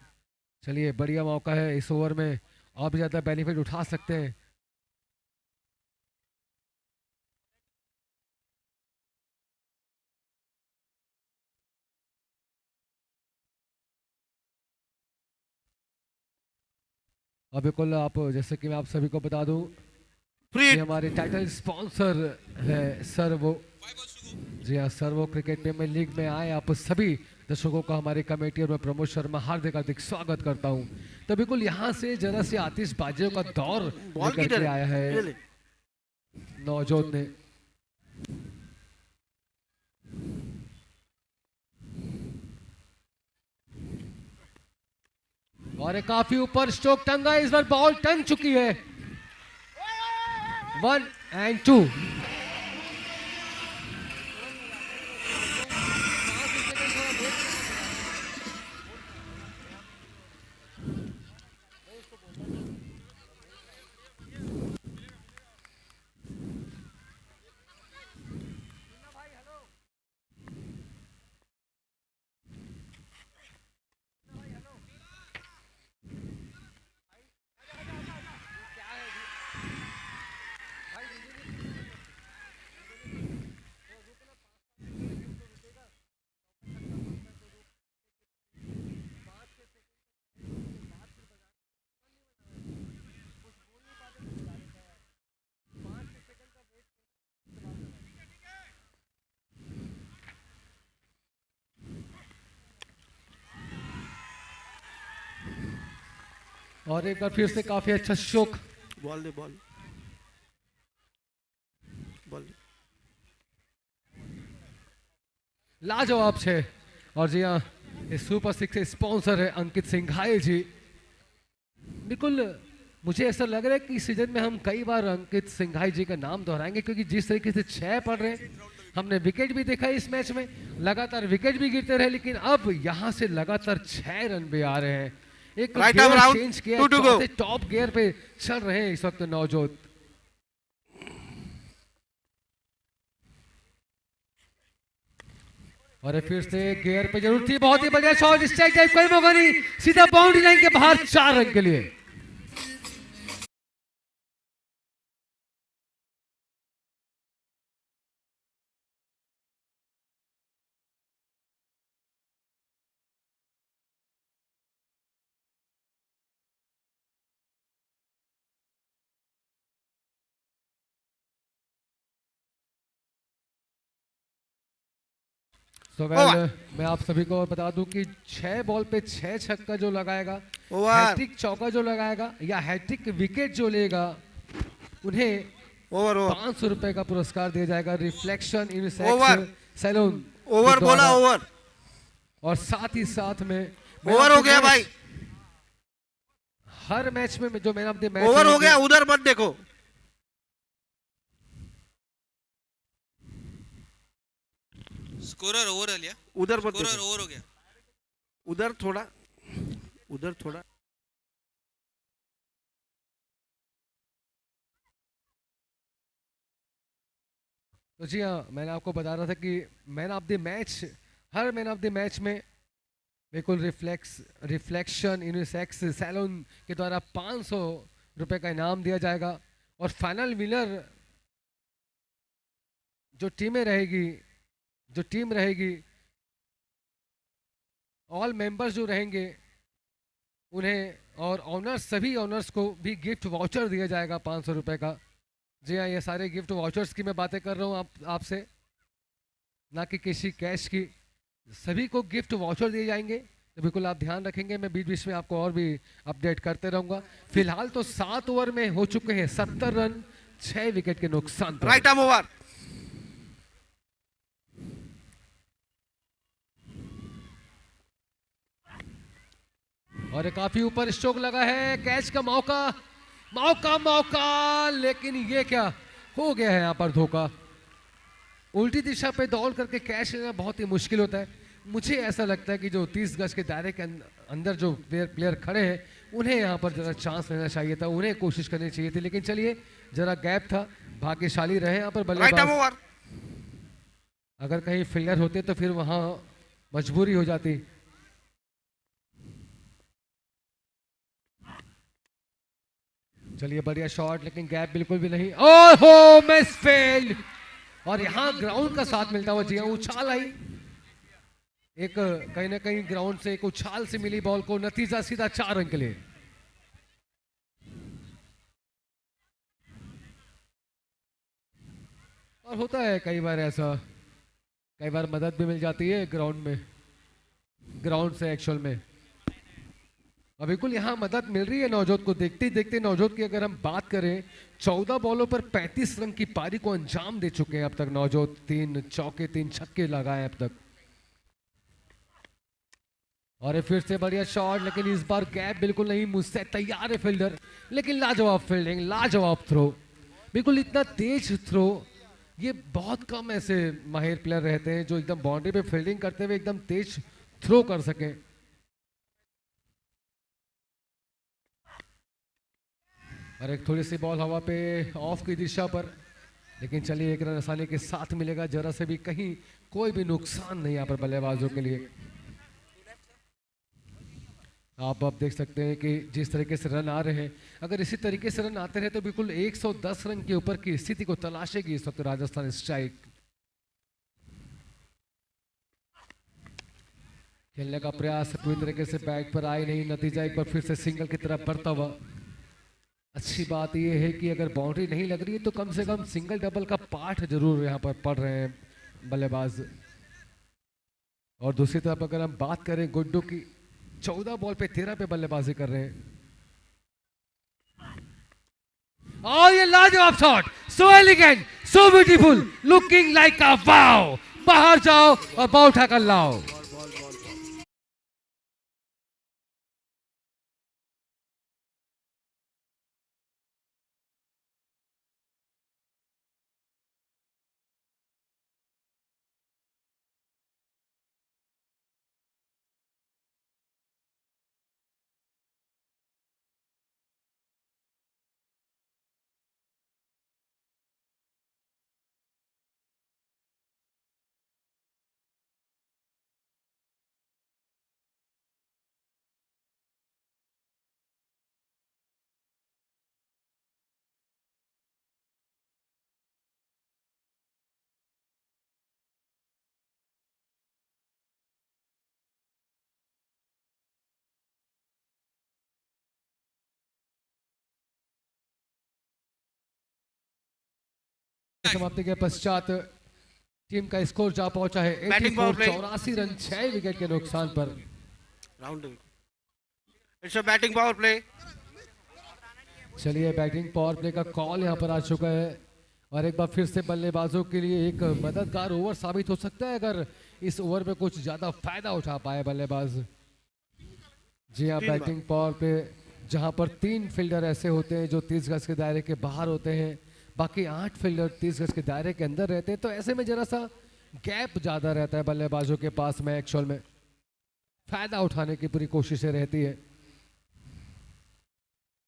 चलिए, बढ़िया मौका है इस ओवर में, और भी ज़्यादा बेनिफिट उठा सकते हैं। और बिल्कुल आप, जैसे कि मैं आप सभी को बता दूं Free कि hit. हमारे टाइटल स्पॉन्सर है सर्वो। 5 balls to go. जी हाँ, सर्वो क्रिकेट प्रीमियर लीग में आए आप सभी दर्शकों का हमारी कमेटी और मैं प्रमोद शर्मा हार्दिक हार्दिक स्वागत करता हूं। तो बिल्कुल यहाँ से जरा सी आतिशबाजियों का दौर बॉल लेकर किधर के आया है Really? नवजोत ने। और एक काफी ऊपर स्ट्रोक टंगा, इस बार बॉल टंग चुकी है। 1 and 2। और एक बार फिर से काफी अच्छा स्ट्रोक। बॉल दे बॉल बॉल। लाजवाब छे। और जी हाँ, इस सुपर 6 के स्पॉन्सर है अंकित सिंघाई जी। बिल्कुल मुझे ऐसा लग रहा है कि इस सीजन में हम कई बार अंकित सिंघाई जी का नाम दोहराएंगे, क्योंकि जिस तरीके से 6 पड़ रहे हैं, हमने विकेट भी देखा इस मैच में, लगातार विकेट भी गिरते रहे, लेकिन अब यहाँ से लगातार 6 रन भी आ रहे हैं। एक Right gear arm round, change किया, 2 to go. चौथे टॉप गियर पे चल रहे हैं इस वक्त नवजोत। और फिर से गियर पे जरूर थी, बहुत ही बढ़िया शॉट, स्ट्राइक टाइप, कोई मौका नहीं, सीधा बाउंड्री लाइन के बाहर 4 रन के लिए। तो मैं आप सभी को बता दूं कि 6 बॉल पे 6 छक्का जो लगाएगा, Over. हैट्रिक चौका जो लगाएगा या हैट्रिक विकेट जो लेगा, उन्हें ओवर ओवर 500 रुपए का पुरस्कार दिया जाएगा reflection Over. Unisex salon over के बोला द्वारा। ओवर और साथ ही साथ में ओवर हो गया भाई। हर मैच में जो man of the match over हो गया, उधर मत देखो। स्कोरर ओवर लिया, उधर मत स्कोरर देखो, ओवर हो गया। उधर थोड़ा, उधर थोड़ा। तो जी हाँ, मैंने आपको बता रहा था कि man of the match, her man of the match में बिल्कुल रिफ्लेक्शन यूनिसेक्स सैलून के द्वारा 500 रुपए का इनाम दिया जाएगा। और फाइनल विनर जो टीम रहेगी, ऑल मेंबर्स जो रहेंगे उन्हें, और ऑनर्स, सभी ऑनर्स को भी गिफ्ट वाउचर दिया जाएगा 500 रुपए का। जी हाँ, ये सारे गिफ्ट वाउचर्स की मैं बातें कर रहा हूँ आपसे, ना कि किसी कैश की। सभी को गिफ्ट वाउचर दिए जाएंगे, तो बिल्कुल आप ध्यान रखेंगे। मैं बीच बीच में आपको और भी अपडेट करते रहूंगा। फिलहाल तो 7 ओवर में हो चुके हैं 70 रन 6 विकेट के नुकसान पर। Right arm over. और काफी ऊपर स्ट्रोक लगा है, कैच का मौका, लेकिन ये क्या हो गया है यहाँ पर धोखा। उल्टी दिशा पे दौड़ करके कैच लेना बहुत ही मुश्किल होता है। मुझे ऐसा लगता है कि जो 30 गज के दायरे के अंदर जो प्लेयर खड़े हैं उन्हें यहाँ पर जरा चांस लेना चाहिए था, उन्हें कोशिश करनी चाहिए थी, लेकिन चलिए जरा गैप था, भाग्यशाली रहे यहाँ पर Right arm बल्लेबाज। over. अगर कहीं फील्डर होते तो फिर वहां मजबूरी हो जाती। चलिए बढ़िया शॉट, लेकिन गैप बिल्कुल भी नहीं। ओहो मिस फील्ड, और यहाँ ग्राउंड का साथ मिलता हुआ जी हाँ, उछाल आई एक, कहीं ना कहीं ग्राउंड से एक उछाल से मिली बॉल को, नतीजा सीधा 4 रन के लिए। और होता है कई बार ऐसा, कई बार मदद भी मिल जाती है ग्राउंड में, ग्राउंड से एक्चुअल में। और बिल्कुल यहाँ मदद मिल रही है नवजोत को। देखते ही देखते नवजोत की अगर हम बात करें, 14 बॉलों पर 35 रन की पारी को अंजाम दे चुके हैं अब तक नवजोत। 3 चौके 3 छक्के लगाए अब तक। और ये फिर से बढ़िया शॉट, लेकिन इस बार गैप बिल्कुल नहीं, मुझसे तैयार है फील्डर, लेकिन लाजवाब फील्डिंग, लाजवाब थ्रो, बिल्कुल इतना तेज थ्रो। ये बहुत कम ऐसे माहिर प्लेयर रहते हैं जो एकदम बाउंड्री पे फील्डिंग करते हुए एकदम तेज थ्रो कर सके। और एक थोड़ी सी बॉल हवा पे ऑफ की दिशा पर, लेकिन चलिए एक रन आसानी के साथ मिलेगा, जरा से भी कहीं कोई भी नुकसान नहीं यहाँ पर बल्लेबाजों के लिए। आप अब देख सकते हैं कि जिस तरीके से रन आ रहे हैं, अगर इसी तरीके से रन आते रहे तो बिल्कुल 110 रन के ऊपर की स्थिति को तलाशेगी इस वक्त राजस्थान स्ट्राइक। खेलने का प्रयास पूरी तरीके से बैट पर आए नहीं, नतीजा एक बार फिर से सिंगल की तरफ बढ़ता हुआ। अच्छी बात यह है कि अगर बाउंड्री नहीं लग रही है तो कम से कम सिंगल डबल का पाठ जरूर यहाँ पर पढ़ रहे हैं बल्लेबाज। और दूसरी तरफ अगर हम बात करें गुड्डू की, 14 बॉल पे 13 पे बल्लेबाजी कर रहे हैं। और ये लाजवाब shot, so elegant, so beautiful, looking like a wow. बाहर जाओ और बॉल उठाकर लाओ। समाप्ति के पश्चात टीम का स्कोर जा पहुंचा है 84 रन 6 विकेट के नुकसान पर। Rounding. It's a batting power play. चलिए बैटिंग पावर प्ले का कॉल यहां पर आ चुका है, और एक बार फिर से बल्लेबाजों के लिए एक मददगार ओवर साबित हो सकता है अगर इस ओवर में कुछ ज्यादा फायदा उठा पाए बल्लेबाज। जी हाँ, बैटिंग पावर पे जहां पर 3 फील्डर ऐसे होते हैं जो 30 गज के दायरे के बाहर होते हैं, बाकी 8 फील्डर 30 गज के दायरे के अंदर रहते हैं, तो ऐसे में जरा सा गैप ज्यादा रहता है बल्लेबाजों के पास में, एक्चुअल में फायदा उठाने की पूरी कोशिशें रहती है।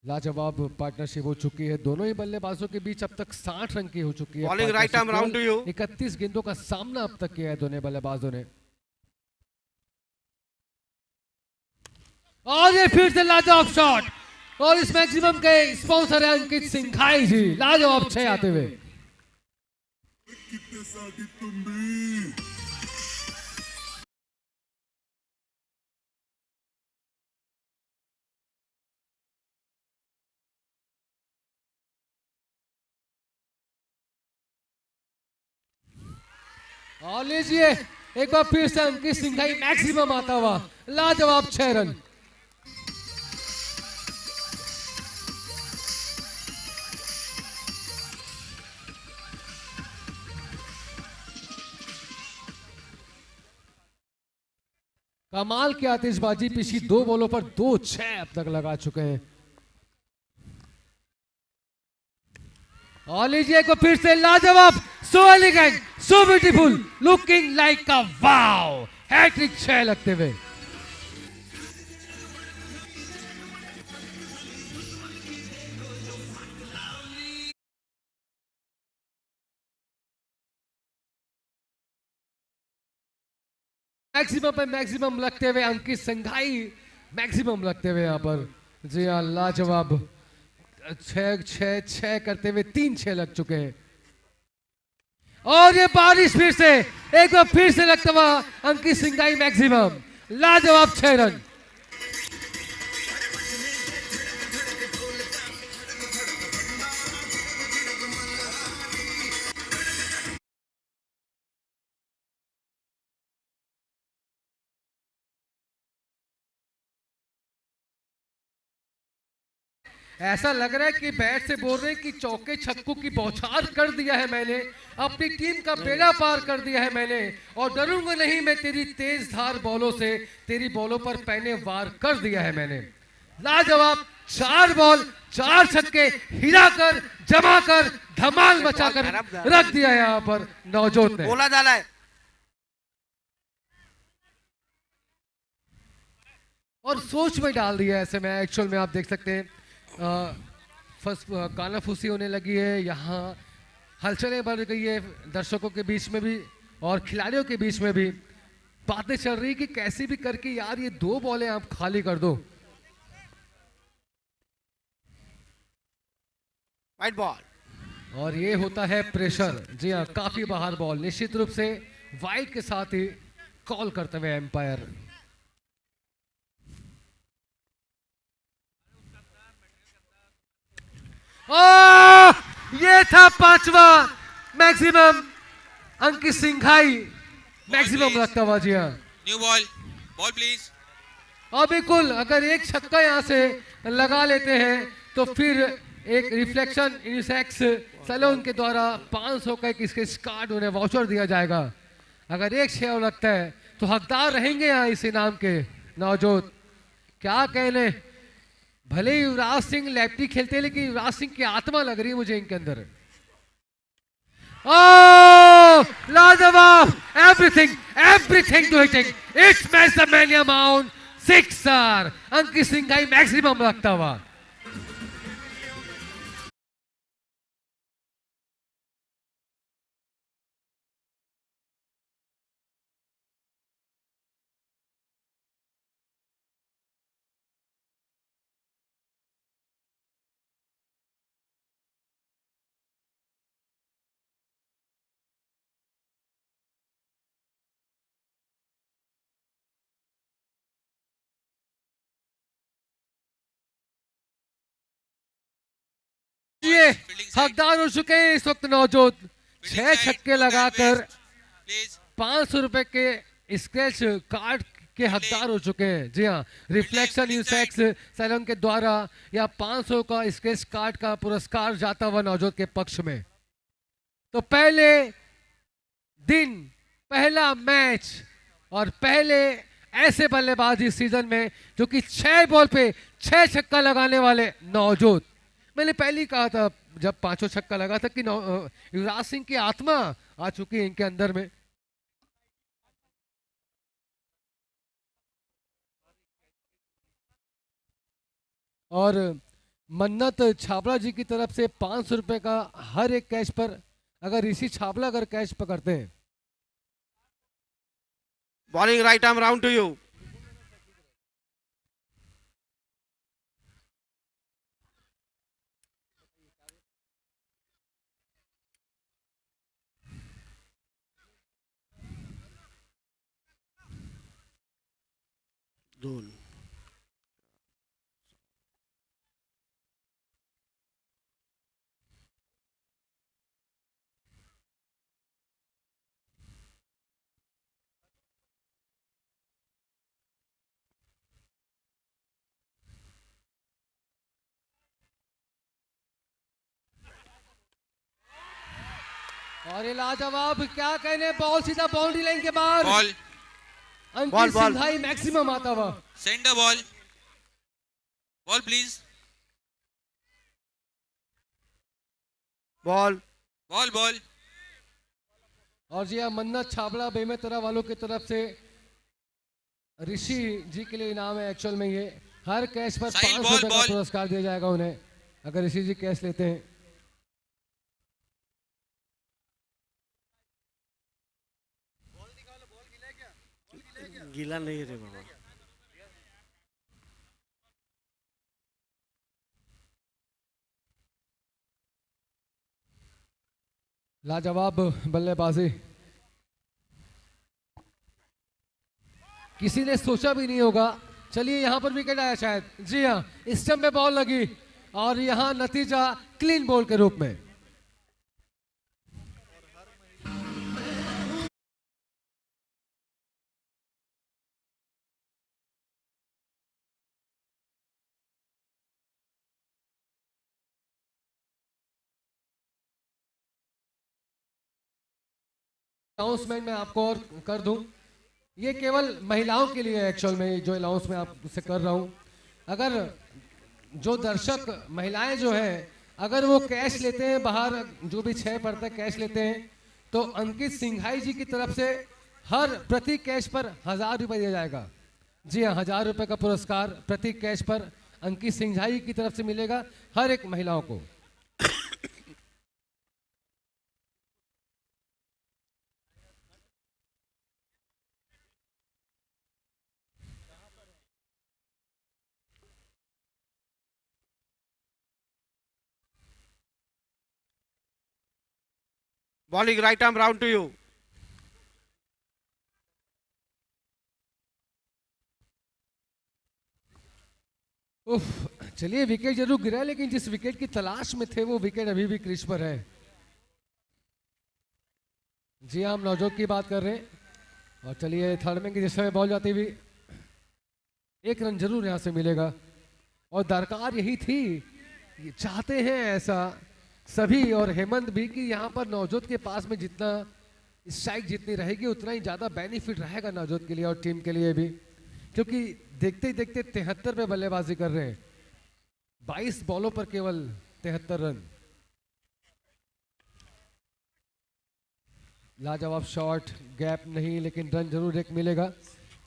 लाजवाब पार्टनरशिप हो चुकी है दोनों ही बल्लेबाजों के बीच, अब तक 60 रन की हो चुकी है। Bowling right arm round to you. 31 गेंदों का सामना अब तक किया है दोनों बल्लेबाजों ने। और ये फिर से लाजवाब शॉट, और इस मैक्सिमम के स्पॉन्सर है अंकित सिंघाई जी, लाजवाब 6 आते हुए। और लीजिए एक बार फिर से अंकित सिंघाई मैक्सिमम आता हुआ, लाजवाब 6 रन। कमाल की आतिशबाजी, पिछली 2 बॉलों पर 2 6 अब तक लगा चुके हैं। और लीजिए को फिर से लाजवाब, so elegant, so beautiful, looking like a wow, hat trick 6 लगते हुए। मैक्सिमम पे मैक्सिमम लगते हुए अंकित संघाई, मैक्सिमम लगते हुए यहाँ पर। जी हाँ, लाजवाब, 6 करते हुए 3 6 लग चुके हैं। और ये बारिश फिर से एक बार फिर से लगता हुआ अंकित सिंघाई मैक्सिमम, लाजवाब 6 रन। ऐसा लग रहा है कि बैट से बोल रहे हैं कि चौके छक्कों की बौछार कर दिया है मैंने, अपनी टीम का बेड़ा पार कर दिया है मैंने, और डरूंगा नहीं मैं तेरी तेज धार बॉलों से, तेरी बॉलों पर पैने वार कर दिया है मैंने। लाजवाब 4 बॉल 4 छक्के हिलाकर, जमाकर, धमाल मचाकर रख दिया है यहाँ पर नवजोत ने। बोला जाला है और सोच में डाल दिया ऐसे में। एक्चुअल में आप देख सकते हैं फर्स्ट कानाफूसी होने लगी है, यहाँ हलचलें बढ़ गई है दर्शकों के बीच में भी और खिलाड़ियों के बीच में भी। बातें चल रही कि कैसी भी करके यार ये 2 बॉलें आप खाली कर दो। वाइट बॉल और ये होता है प्रेशर। जी हाँ, काफी बाहर बॉल, निश्चित रूप से वाइड के साथ ही कॉल करते हुए एम्पायर। ये था 5वां मैक्सिमम, अंकित सिंघाई मैक्सिमम लगता हुआ। जी हाँ, न्यू बॉल, बॉल प्लीज। और बिल्कुल अगर एक छक्का यहाँ से लगा लेते हैं तो फिर एक रिफ्लेक्शन यूनिसेक्स सैलून के द्वारा 500 का एक स्केच कार्ड उन्हें वाउचर दिया जाएगा। अगर एक 6 लगता है तो हकदार रहेंगे यहाँ इस इनाम के नवजोत। क्या कहने, भले ही युवराज सिंह लेफ्टी खेलते हैं लेकिन युवराज सिंह की आत्मा लग रही है मुझे इनके अंदर। लाजवाब, everything to hitting, it's match the mania mount, 6 Ankit Singhai maximum लगता हुआ। ये हकदार हो चुके हैं इस वक्त नवजोत, 6 छक्के लगाकर 500 रुपए के स्क्रैच कार्ड के हकदार हो चुके हैं। जी हाँ, रिफ्लेक्शन यूसेक्स सैलून के द्वारा या 500 का स्क्रैच कार्ड का पुरस्कार जाता हुआ नवजोत के पक्ष में। तो पहले दिन, पहला मैच और पहले ऐसे बल्लेबाज इस सीजन में जो कि 6 बॉल पे 6 छक्का लगाने वाले नवजोत। मैंने पहले ही कहा था जब 5 छक्का लगा था कि युवराज सिंह की आत्मा आ चुकी है इनके अंदर में। और मन्नत छाबड़ा जी की तरफ से 500 रुपए का हर एक कैच पर, अगर ऋषि छाबड़ा अगर कैच पकड़ते हैं। Bowling right arm round to you. दोन और ये लाजवाब, क्या कहने, बॉल सीधा बाउंड्री लाइन के बाहर। बॉल, अंकित सिंघाई मैक्सिमम आता हुआ। Send the ball, ball please. Ball. Ball, ball. और जी हाँ, मन्नत छाबड़ा बेमेतरा वालों की तरफ से ऋषि जी के लिए इनाम है। एक्चुअल में ये हर कैच पर साहिल, 500 बॉल, रुपए का बॉल। पुरस्कार दिया जाएगा उन्हें, अगर ऋषि जी कैच लेते हैं। गीला नहीं रे बाबा। लाजवाब बल्लेबाजी, किसी ने सोचा भी नहीं होगा। चलिए यहाँ पर विकेट आया शायद, जी हाँ, स्टंप में बॉल लगी और यहाँ नतीजा क्लीन बॉल के रूप में। अनाउंसमेंट मैं आपको और कर दूं, ये केवल महिलाओं के लिए एक्चुअल में जो अनाउंस मैं आपसे कर रहा हूं। अगर जो दर्शक महिलाएं जो हैं, अगर वो कैश लेते हैं बाहर, जो भी 6 पड़ता है कैश लेते हैं, तो अंकित सिंघाई जी की तरफ से हर प्रति कैश पर 1000 रुपये दिया जाएगा। जी हाँ, 1000 रुपये का पुरस्कार प्रति कैश पर अंकित सिंघाई की तरफ से मिलेगा हर एक महिलाओं को। Bowling right arm round to you. उफ, चलिए विकेट जरूर गिरा, लेकिन जिस विकेट की तलाश में थे वो विकेट अभी भी क्रीज पर है। जी हाँ, हम नवजोत की बात कर रहे हैं। और चलिए थर्ड में की जिस समय बॉल जाती हुई 1 रन जरूर यहाँ से मिलेगा, और दरकार यही थी, चाहते हैं ऐसा सभी और हेमंत भी कि यहाँ पर नवजोत के पास में जितना स्ट्राइक जितनी रहेगी उतना ही ज़्यादा बेनिफिट रहेगा नवजोत के लिए और टीम के लिए भी, क्योंकि देखते ही देखते 73 पे बल्लेबाजी कर रहे हैं, 22 बॉलों पर केवल 73 रन। लाजवाब शॉट, गैप नहीं, लेकिन रन जरूर एक मिलेगा।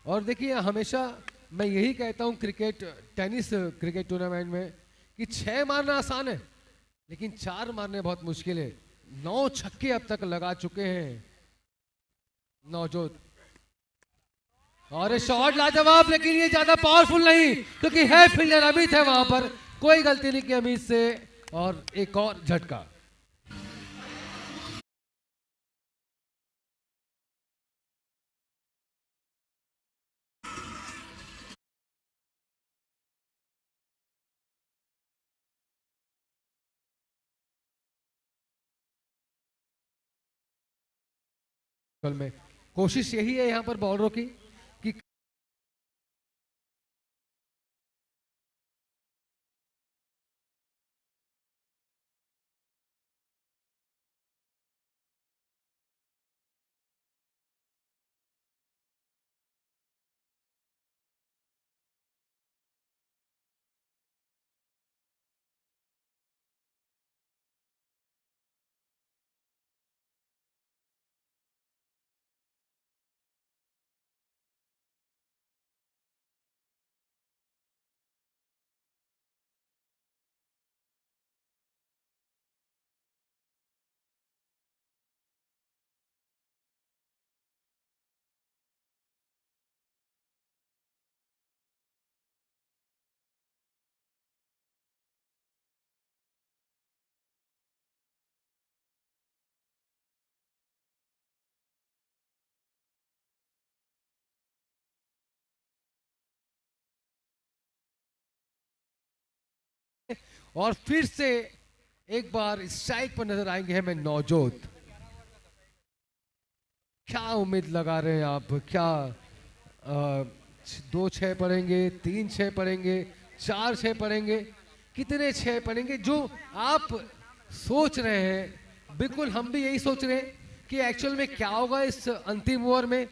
और देखिए, हमेशा मैं यही कहता हूँ टेनिस क्रिकेट टूर्नामेंट में कि 6 मारना आसान है, लेकिन 4 मारने बहुत मुश्किल है। 9 छक्के अब तक लगा चुके हैं नवजोत, और ये शॉट लाजवाब, लेकिन ये ज्यादा पावरफुल नहीं, क्योंकि है फील्डर अमित है वहां पर, कोई गलती नहीं की अमित से, और एक और झटका। में कोशिश यही है यहाँ पर बॉलरों की कि और फिर से एक बार स्ट्राइक पर नजर आएंगे हमें नवजोत। क्या उम्मीद लगा रहे हैं आप? क्या 2 6 पढ़ेंगे, 3 6 पढ़ेंगे, 4 6 पढ़ेंगे, कितने 6 पढ़ेंगे? जो आप सोच रहे हैं, बिल्कुल हम भी यही सोच रहे हैं कि एक्चुअल में क्या होगा इस अंतिम ओवर में।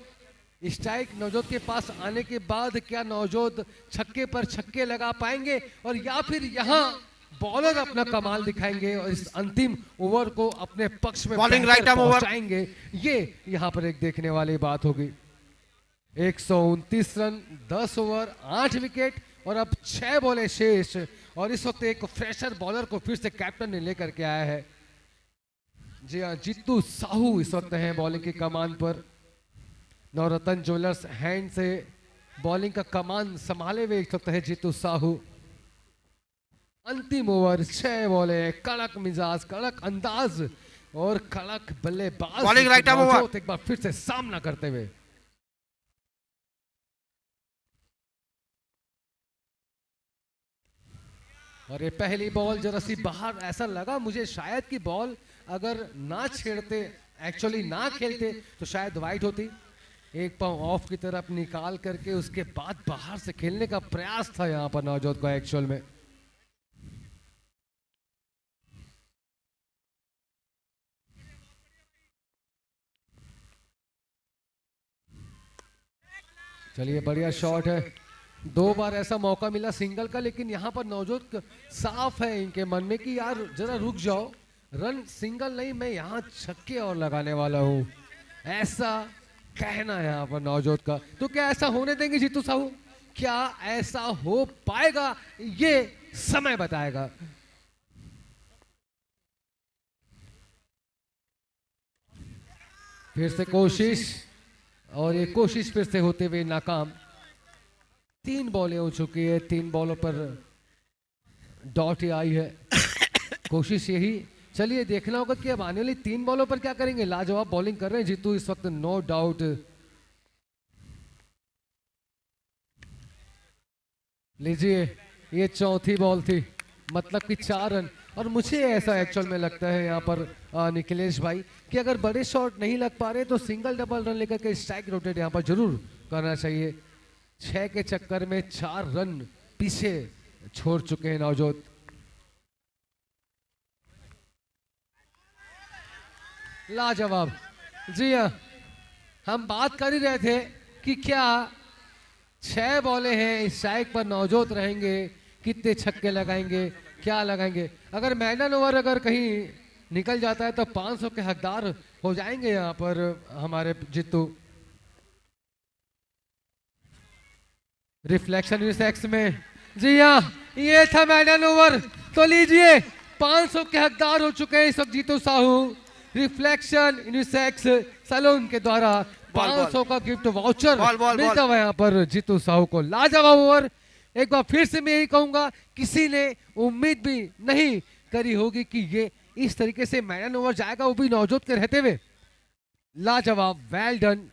स्ट्राइक नवजोत के पास आने के बाद क्या नवजोत छक्के पर छक्के लगा पाएंगे, और या फिर यहाँ बॉलर अपना कमाल दिखाएंगे और इस अंतिम ओवर को अपने पक्ष में Bowling बेहतर right arm over. पहुंचाएंगे। ये यहाँ पर एक देखने वाली बात होगी। 129 रन, 10 ओवर, 8 विकेट और अब 6 बॉलें शेष। और इस वक्त एक फ्रेशर बॉलर को फिर से कैप्टन ने लेकर के आया है। जी हाँ, जीतू साहू इस वक्त हैं बॉलिंग की कमान पर। नवरत्न ज्वेलर्स हैंड से बॉलिंग का कमान संभाले हुए इस वक्त है जीतू साहू। अंतिम ओवर, 6 बॉलें, कड़क मिजाज, कड़क अंदाज और कड़क बल्लेबाज Bowling right arm over. मौजूद एक बार फिर से सामना करते हुए। और ये पहली बॉल जरा सी बाहर, ऐसा लगा मुझे शायद कि बॉल अगर ना छेड़ते, एक्चुअली ना खेलते तो शायद वाइड होती। एक पांव ऑफ की तरफ निकाल करके उसके बाद बाहर से खेलने का प्रयास था यहाँ पर नवजोत का एक्चुअल में। चलिए, बढ़िया शॉट है। 2 बार ऐसा मौका मिला सिंगल का, लेकिन यहाँ पर नवजोत साफ है इनके मन में कि यार जरा रुक जाओ, रन सिंगल नहीं, मैं यहाँ छक्के और लगाने वाला हूँ, ऐसा कहना है यहाँ पर नवजोत का। तो क्या ऐसा होने देंगे जीतू साहू? क्या ऐसा हो पाएगा? ये समय बताएगा। फिर से कोशिश, और ये कोशिश फिर से होते हुए नाकाम। 3 बॉलें हो चुकी है, 3 बॉलों पर डॉट ही आई है। कोशिश यही, चलिए देखना होगा कि अब आने वाली 3 बॉलों पर क्या करेंगे। लाजवाब बॉलिंग कर रहे हैं जीतू इस वक्त, नो डाउट। लीजिए, ये चौथी बॉल थी, मतलब कि 4 रन। और मुझे ऐसा एक्चुअल में लगता है यहाँ पर निखिलेश भाई कि अगर बड़े शॉट नहीं लग पा रहे तो सिंगल डबल रन लेकर के स्ट्राइक रोटेट यहाँ पर जरूर करना चाहिए। 6 के चक्कर में 4 रन पीछे छोड़ चुके हैं नवजोत। लाजवाब। जी हाँ, हम बात कर ही रहे थे कि क्या 6 बॉलें हैं, स्ट्राइक पर नवजोत रहेंगे, कितने छक्के लगाएंगे, क्या लगाएंगे। अगर मैडन ओवर अगर कहीं निकल जाता है तो 500 के हकदार हो जाएंगे यहाँ पर हमारे जीतू। रिफ्लेक्शन यूनिसेक्स में, जी हाँ, ये था मैडन ओवर। तो लीजिए, 500 के हकदार हो चुके हैं इस वक्त Jeetu Sahu. Reflection unisex salon के द्वारा 500 का गिफ्ट वाउचर मिलता हुआ यहाँ पर जीतू साहू को। लाजवाब ओवर। एक बार फिर से मैं यही कहूंगा, किसी ने उम्मीद भी नहीं करी होगी कि ये इस तरीके से मैडन ओवर जाएगा, वो भी नवजोत के रहते हुए। लाजवाब, वेल डन।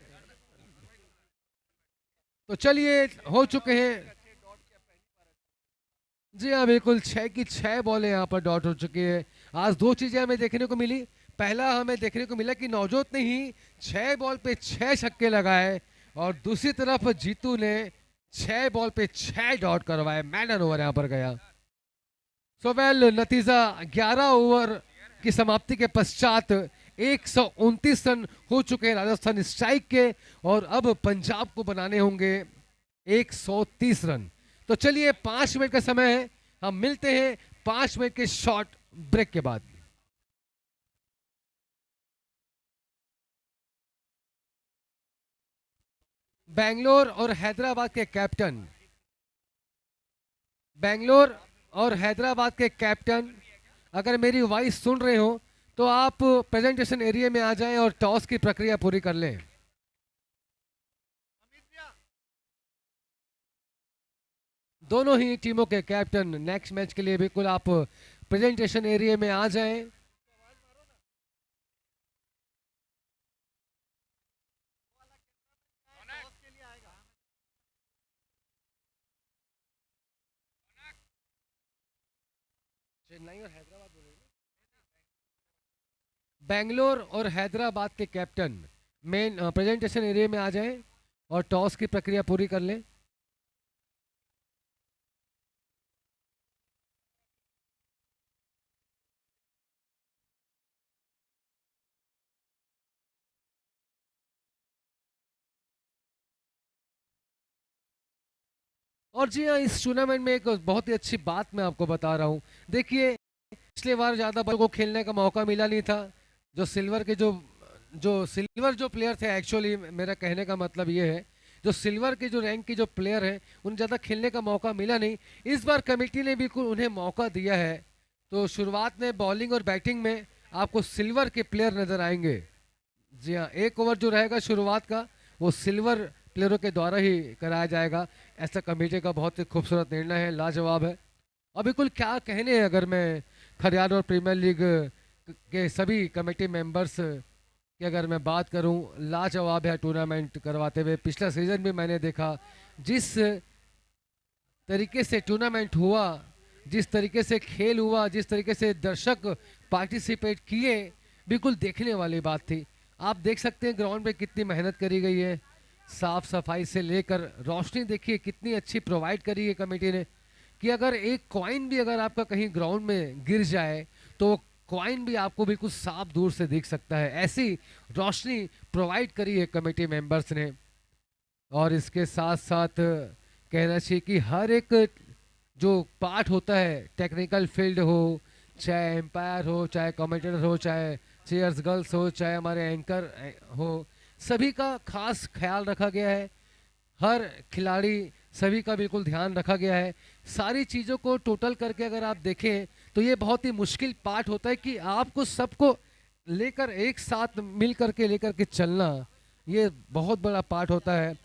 तो चलिए, हो चुके हैं, जी हाँ बिल्कुल, 6 की 6 बॉलें यहाँ पर डॉट हो चुकी है। आज 2 चीजें हमें देखने को मिली। पहला, हमें देखने को मिला कि नवजोत ने ही 6 बॉल पे 6 छक्के लगाए, और दूसरी तरफ जीतू ने 6 बॉल पे 6 डॉट करवाए, मैडन ओवर यहाँ पर गया। सो वेल, नतीजा 11 ओवर की समाप्ति के पश्चात 129 रन हो चुके हैं राजस्थान स्ट्राइक के, और अब पंजाब को बनाने होंगे 130 रन। तो चलिए, 5 मिनट का समय है, हम मिलते हैं 5 मिनट के शॉर्ट ब्रेक के बाद। बेंगलोर और हैदराबाद के कैप्टन, बेंगलोर और हैदराबाद के कैप्टन, अगर मेरी वॉइस सुन रहे हो तो आप प्रेजेंटेशन एरिया में आ जाएं और टॉस की प्रक्रिया पूरी कर लें। दोनों ही टीमों के कैप्टन नेक्स्ट मैच के लिए बिल्कुल आप प्रेजेंटेशन एरिया में आ जाएं। चेन्नई और हैदराबाद बोलेंगे। बेंगलोर और हैदराबाद के कैप्टन मेन प्रेजेंटेशन एरिया में आ जाएं और टॉस की प्रक्रिया पूरी कर लें। और जी हाँ, इस टूर्नामेंट में एक बहुत ही अच्छी बात मैं आपको बता रहा हूँ। देखिए, पिछले बार ज़्यादा बच्चों को खेलने का मौका मिला नहीं था। जो सिल्वर के जो प्लेयर थे, एक्चुअली मेरा कहने का मतलब ये है, जो सिल्वर के जो रैंक के जो प्लेयर हैं, उन्हें ज़्यादा खेलने का मौका मिला नहीं। इस बार कमेटी ने बिल्कुल उन्हें मौका दिया है। तो शुरुआत में बॉलिंग और बैटिंग में आपको सिल्वर के प्लेयर नजर आएंगे। जी हाँ, एक ओवर जो रहेगा शुरुआत का, वो सिल्वर प्लेयरों के द्वारा ही कराया जाएगा। ऐसा कमेटी का बहुत ही खूबसूरत निर्णय है, लाजवाब है। और बिल्कुल क्या कहने हैं, अगर मैं खरियार और प्रीमियर लीग के सभी कमेटी मेंबर्स की अगर मैं बात करूं, लाजवाब है टूर्नामेंट करवाते हुए। पिछला सीजन भी मैंने देखा, जिस तरीके से टूर्नामेंट हुआ, जिस तरीके से खेल हुआ, जिस तरीके से दर्शक पार्टिसिपेट किए, बिल्कुल देखने वाली बात थी। आप देख सकते हैं ग्राउंड पे कितनी मेहनत करी गई है, साफ सफाई से लेकर रोशनी देखिए कितनी अच्छी प्रोवाइड करी है कमेटी ने, कि अगर एक कॉइन भी अगर आपका कहीं ग्राउंड में गिर जाए तो कॉइन भी आपको बिल्कुल साफ दूर से दिख सकता है। ऐसी रोशनी प्रोवाइड करी है कमेटी मेंबर्स ने। और इसके साथ साथ कहना चाहिए कि हर एक जो पार्ट होता है, टेक्निकल फील्ड हो, चाहे एम्पायर हो, चाहे कमेंटेटर हो, चाहे चेयर्स गर्ल्स हो, चाहे हमारे एंकर हो, सभी का खास ख्याल रखा गया है। हर खिलाड़ी, सभी का बिल्कुल ध्यान रखा गया है। सारी चीज़ों को टोटल करके अगर आप देखें तो ये बहुत ही मुश्किल पार्ट होता है कि आपको सबको लेकर एक साथ मिल करके लेकर के चलना, ये बहुत बड़ा पार्ट होता है।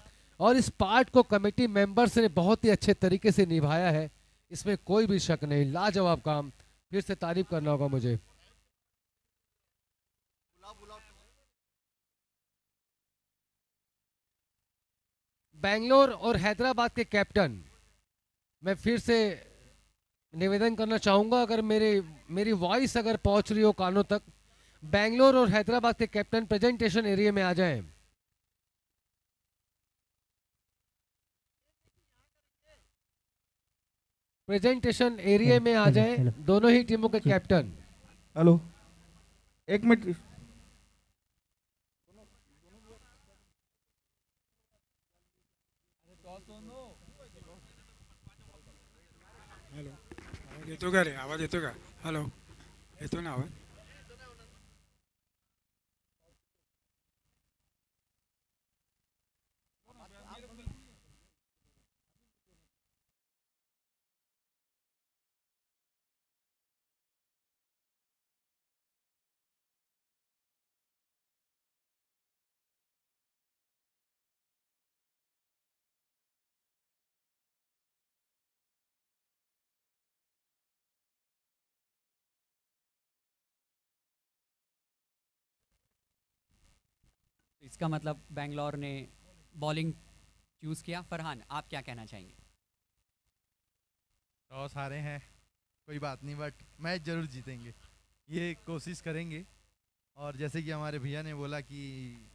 और इस पार्ट को कमेटी मेंबर्स ने बहुत ही अच्छे तरीके से निभाया है, इसमें कोई भी शक नहीं। लाजवाब काम, फिर से तारीफ करना होगा मुझे। बेंगलोर और हैदराबाद के कैप्टन, मैं फिर से निवेदन करना चाहूंगा, अगर मेरी वॉइस अगर पहुंच रही हो कानों तक, बेंगलोर और हैदराबाद के कैप्टन प्रेजेंटेशन एरिया में आ जाएं। प्रेजेंटेशन एरिया में आ जाएं दोनों ही टीमों के कैप्टन। हेलो, एक मिनट। हॅलो, आवाज येतो का रे? आवाज येतो का? हॅलो, येतो ना आवाज? इसका मतलब बेंगलोर ने बॉलिंग चूज़ किया। फरहान, आप क्या कहना चाहेंगे? टॉस हारे हैं, कोई बात नहीं, बट मैच जरूर जीतेंगे, ये कोशिश करेंगे। और जैसे कि हमारे भैया ने बोला कि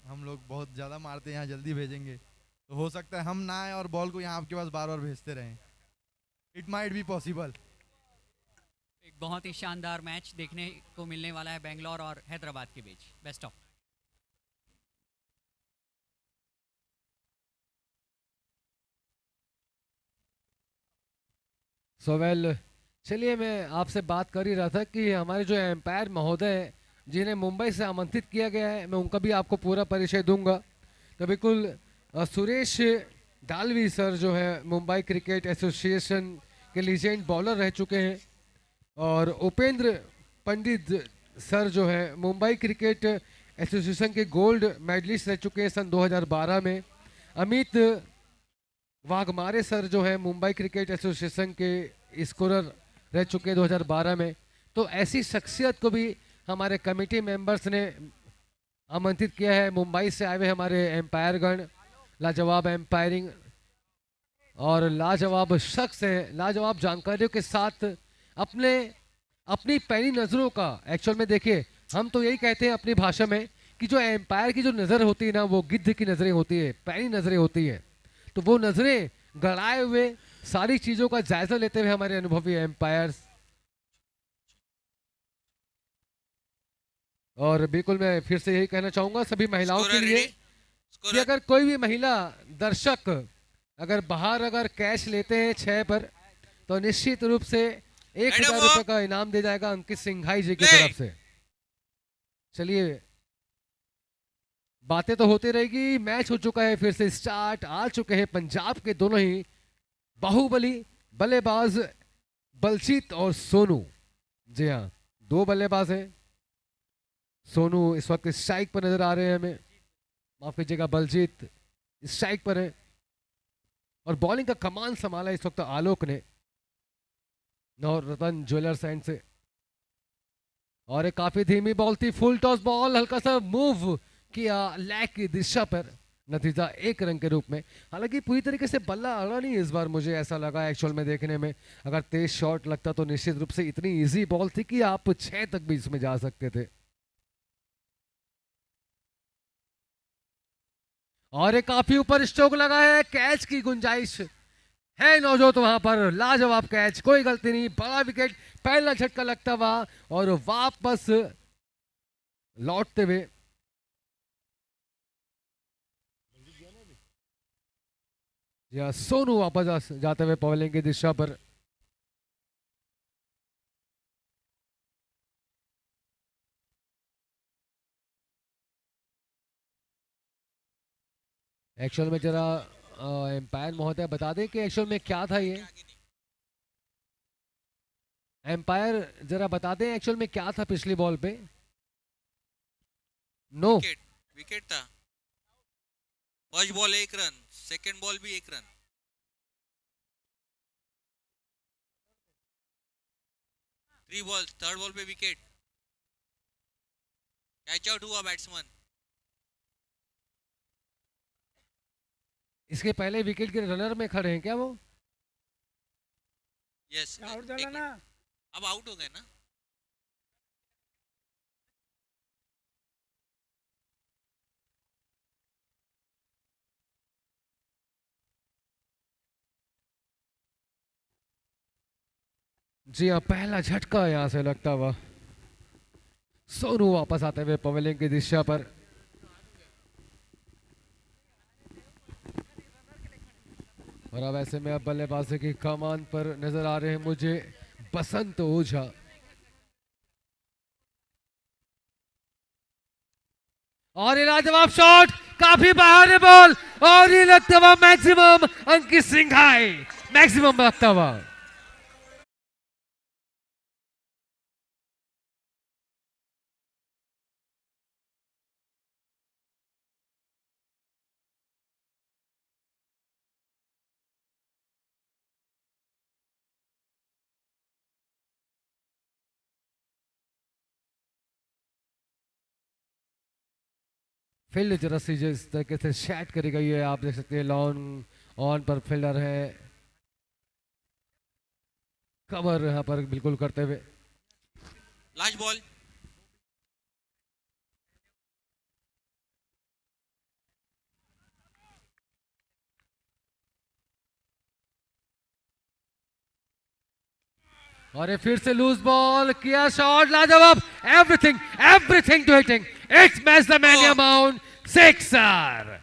हम लोग बहुत ज़्यादा मारते हैं, यहाँ जल्दी भेजेंगे, तो हो सकता है हम ना आए और बॉल को यहाँ आपके पास बार बार भेजते रहें। It might be possible. एक बहुत ही शानदार मैच देखने को मिलने वाला है बेंगलोर और हैदराबाद के बीच। Best of. वेल, चलिए, मैं आपसे बात कर ही रहा था कि हमारे जो एम्पायर महोदय हैं, जिन्हें मुंबई से आमंत्रित किया गया है, मैं उनका भी आपको पूरा परिचय दूंगा। तो बिल्कुल सुरेश डालवी सर जो है मुंबई क्रिकेट एसोसिएशन के लीजेंड बॉलर रह चुके हैं, और उपेंद्र पंडित सर जो है मुंबई क्रिकेट एसोसिएशन के गोल्ड मेडलिस्ट रह चुके हैं सन 2012 में। अमित वाघमारे सर जो है मुंबई क्रिकेट एसोसिएशन के स्कोरर रह चुके हैं 2012 में। तो ऐसी शख्सियत को भी हमारे कमेटी मेंबर्स ने आमंत्रित किया है। मुंबई से आए हुए हमारे एम्पायरगण, लाजवाब एम्पायरिंग और लाजवाब शख्स है, लाजवाब जानकारियों के साथ अपनी पैनी नज़रों का, एक्चुअल में देखिए, हम तो यही कहते हैं अपनी भाषा में कि जो एम्पायर की जो नज़र होती है ना, वो गिद्ध की नज़रें होती है, पैनी नज़रें होती है। तो वो नज़रें गड़ाए हुए सारी चीज़ों का जायजा लेते हुए हमारे अनुभवी एम्पायर्स। और बिल्कुल मैं फिर से यही कहना चाहूंगा सभी महिलाओं के लिए कि अगर कोई भी महिला दर्शक अगर बाहर अगर कैच लेते हैं 6 पर तो निश्चित रूप से 1,000 मैडम, रुपए का इनाम दिया जाएगा अंकित सिंघाई जी की ले। तरफ से। चलिए, बातें तो होती रहेगी। मैच हो चुका है फिर से स्टार्ट। आ चुके हैं पंजाब के दोनों ही बाहुबली बल्लेबाज बलजीत और सोनू। जी हाँ, 2 बल्लेबाज हैं। सोनू इस वक्त स्ट्राइक पर नजर आ रहे हैं हमें, माफ कीजिएगा, बलजीत स्ट्राइक पर है। और बॉलिंग का कमान संभाला इस वक्त आलोक ने नवरत्न ज्वेलर्स एंड से। और एक काफी धीमी बॉल थी, फुल टॉस बॉल, हल्का सा मूव किया लैग की दिशा पर, नतीजा 1 रन के रूप में। हालांकि पूरी तरीके से बल्ला अड़ा नहीं इस बार, मुझे ऐसा लगा एक्चुअल में देखने में। अगर तेज शॉट लगता तो निश्चित रूप से इतनी इजी बॉल थी कि आप 6 तक भी इसमें जा सकते थे। और एक काफी ऊपर स्ट्रोक लगा है, कैच की गुंजाइश है नौजोत वहां पर। लाजवाब कैच, कोई गलती नहीं, बड़ा विकेट, पहला झटका लगता हुआ और वापस लौटते हुए या सोनू वापस जाते हुए बॉलिंग की दिशा पर। एक्चुअल में जरा एम्पायर महोदय बता दें कि एक्चुअल में क्या था ये। एम्पायर जरा बता दें एक्चुअल में क्या था पिछली बॉल पे। नो, विकेट विकेट था। First ball 1 run, second ball भी 1 रन। 3 बॉल, थर्ड बॉल पे विकेट। कैच आउट हुआ बैट्समैन। इसके पहले विकेट के रनर में खड़े हैं क्या वो? यस, आउट झाला ना. अब आउट हो गए ना। जी हाँ, पहला झटका यहां से लगता हुआ सोनू वापस आते हुए पवेलियन की दिशा पर। और अब ऐसे में अब बल्लेबाजी की कमान पर नजर आ रहे हैं मुझे बसंत ओझा। और ये लाजवाब शॉट, काफी बाहर है बॉल, और ये लगता हुआ मैक्सिमम अंकित सिंघाई, मैक्सिमम लगता हुआ। फील्ड जरा सी जिस तरीके से सेट करी गई है, आप देख सकते हैं लॉन ऑन पर फील्डर है, कवर यहां पर बिल्कुल करते हुए। Last ball. और ये फिर से लूज बॉल किया, शॉट लाजवाब, everything everything to hitting, it's match the man amount, sixer.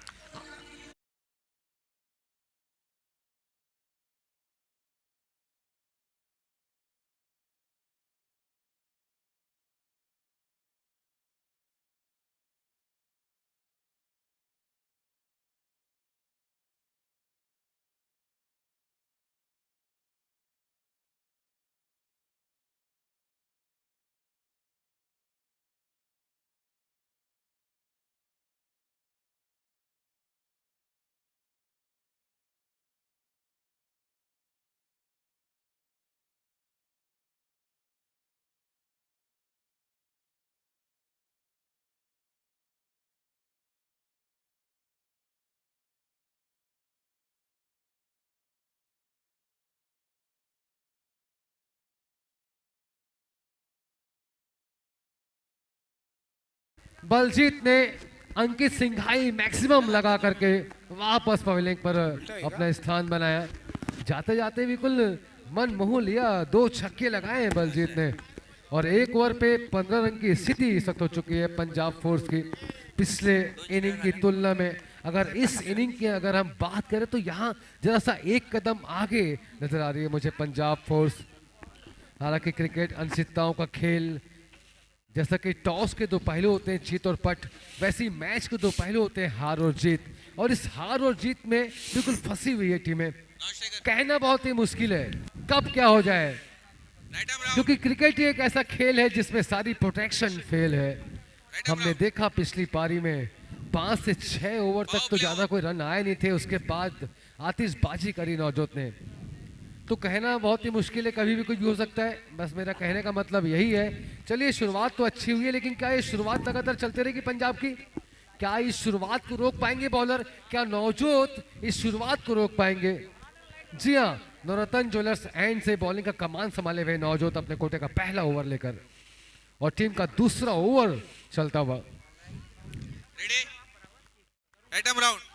Baljeet ने अंकित सिंघाई मैक्सिमम लगा करके वापस पवेलियन पर अपना स्थान बनाया। जाते जाते बिल्कुल मन मोह लिया, 2 छक्के लगाए हैं बलजीत ने, और 1 ओवर पे 15 रन की स्थिति इस वक्त हो चुकी है पंजाब फोर्स की पिछले इनिंग की तुलना में। अगर इस इनिंग की अगर हम बात करें तो यहाँ जरा सा एक कदम आगे नजर आ रही है मुझे पंजाब फोर्स। हालांकि क्रिकेट अनिश्चितताओं का खेल, जैसा कि टॉस के दो पहलू होते हैं जीत और पट, वैसे ही मैच के दो पहलू होते हैं हार और जीत, और इस हार और जीत में बिल्कुल फंसी हुई है टीमें। कहना बहुत ही मुश्किल है कब क्या हो जाए, क्योंकि क्रिकेट ही एक ऐसा खेल है जिसमें सारी प्रोटेक्शन फेल है। हमने देखा पिछली पारी में 5 से 6 ओवर तक तो ज्यादा कोई रन आए नहीं थे, उसके बाद आतिशबाजी करी नवजोत ने। तो कहना बहुत ही मुश्किल है, कभी भी कुछ भी हो सकता है, बस मेरा कहने का मतलब यही है। चलिए शुरुआत तो अच्छी हुई है, लेकिन क्या ये शुरुआत लगातार चलती रहेगी पंजाब की? क्या इस शुरुआत को रोक पाएंगे बॉलर? क्या नवजोत इस शुरुआत को रोक पाएंगे? जी हाँ, नवरत्न ज्वेलर्स एंड से बॉलिंग का कमान संभाले हुए नवजोत अपने कोटे का पहला ओवर लेकर, और टीम का दूसरा ओवर चलता हुआ। Ready, item round.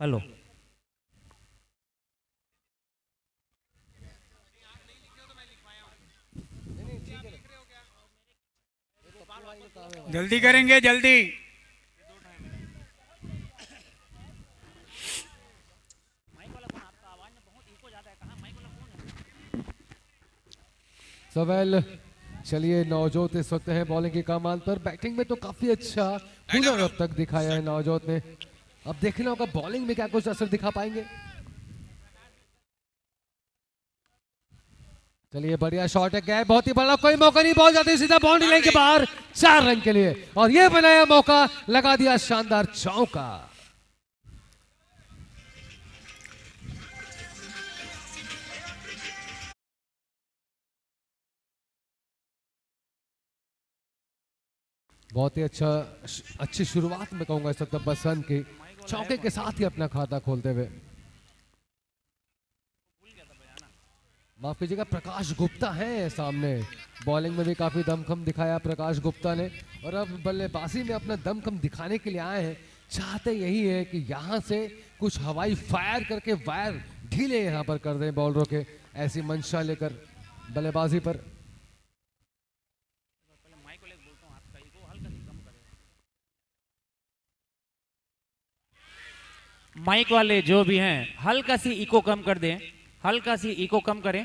हेलो, जल्दी करेंगे, जल्दी। सवेल, चलिए नवजोत इस वक्त है बॉलिंग की कमान पर। बैटिंग में तो काफी अच्छा हुनर अब तक दिखाया है नवजोत ने, अब देखना होगा बॉलिंग में क्या कुछ असर दिखा पाएंगे। चलिए बढ़िया शॉट है, गैप बहुत ही बड़ा, कोई मौका नहीं, बॉल जाती है सीधा बाउंड्री लाइन के बाहर 4 रन के लिए, और ये बनाया मौका, लगा दिया शानदार चौका। बहुत ही अच्छी शुरुआत में कहूंगा इस वक्त बसंत की, चौके के साथ ही अपना खाता खोलते हुए। माफ कीजिएगा, प्रकाश गुप्ता है सामने, बॉलिंग में भी काफी दमखम दिखाया प्रकाश गुप्ता ने, और अब बल्लेबाजी में अपना दमखम दिखाने के लिए आए हैं। चाहते यही है कि यहां से कुछ हवाई फायर करके वायर ढीले यहां पर कर दें बॉलरों के, ऐसी मंशा लेकर बल्लेबाजी पर। माइक वाले जो भी हैं हल्का सी इको कम कर दें, हल्का सी इको कम करें।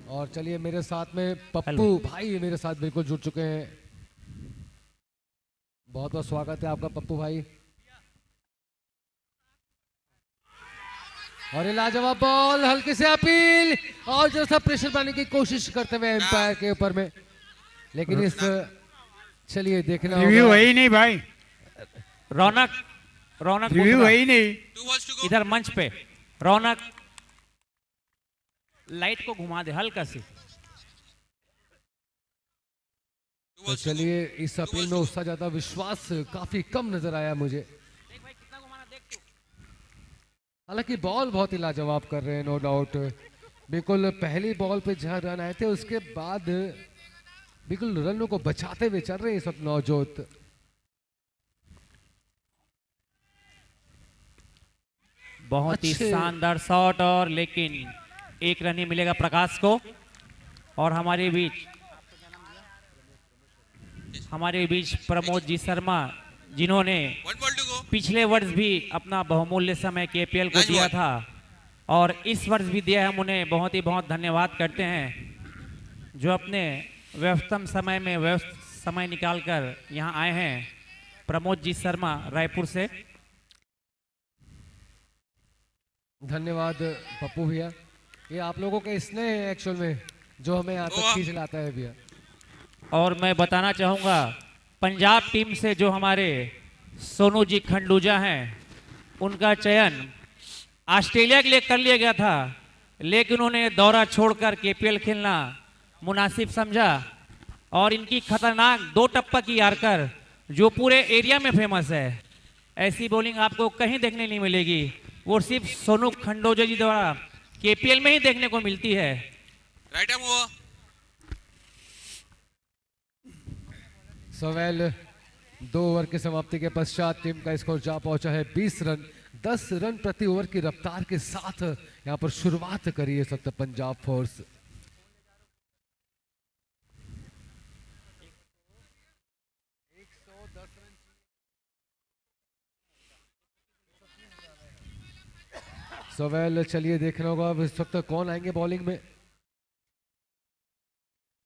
और चलिए मेरे साथ में पप्पू भाई मेरे साथ बिल्कुल जुड़ चुके हैं, बहुत बहुत स्वागत है आपका पप्पू भाई। और ये लाजवाब बॉल, हल्के से अपील और जो सा प्रेशर बनाने की कोशिश करते हुए एम्पायर के ऊपर में, लेकिन इस चलिए देखना रिव्यू है ही नहीं भाई, रौनक, रौनक रिव्यू है ही नहीं। इधर मंच पे रौनक लाइट को घुमा दे हल्का सी। तो चलिए इस अपील में उसका ज्यादा विश्वास काफी कम नजर आया मुझे, हालांकि बॉल बहुत ही लाजवाब कर रहे हैं नो डाउट। बिल्कुल पहली बॉल पे जहां रन आए थे उसके बाद बिल्कुल रनों को बचाते हुए चल रहे हैं इस वक्त नवजोत। बहुत ही शानदार शॉट, और लेकिन 1 रन ही मिलेगा प्रकाश को। और हमारे बीच प्रमोद जी शर्मा, जिन्होंने पिछले वर्ष भी अपना बहुमूल्य समय केपीएल को दिया था और इस वर्ष भी दिया है, हम उन्हें बहुत ही बहुत धन्यवाद करते हैं, जो अपने व्यस्तम समय में व्यस्त समय निकालकर यहाँ आए हैं। प्रमोद जी शर्मा रायपुर से धन्यवाद पप्पू भैया, ये आप लोगों के स्नेह है एक्चुअल में जो हमें यहाँ तक खींच लाता है भैया। और मैं बताना चाहूँगा पंजाब टीम से जो हमारे सोनू जी खंडूजा हैं, उनका चयन ऑस्ट्रेलिया के लिए कर लिया गया था, लेकिन उन्होंने दौरा छोड़कर केपीएल खेलना मुनासिब समझा और इनकी खतरनाक 2 टप्पा की यार्कर जो पूरे एरिया में फेमस है, ऐसी बॉलिंग आपको कहीं देखने नहीं मिलेगी, वो सिर्फ सोनू खंडूजा जी द्वारा केपीएल में ही देखने को मिलती है। Right arm over. सवेल 2 ओवर की समाप्ति के पश्चात टीम का स्कोर जा पहुंचा है 20 रन। 10 रन प्रति ओवर की रफ्तार के साथ यहां पर शुरुआत करी है इस वक्त पंजाब फोर्स। सवेल चलिए देखना होगा अब इस वक्त कौन आएंगे बॉलिंग में।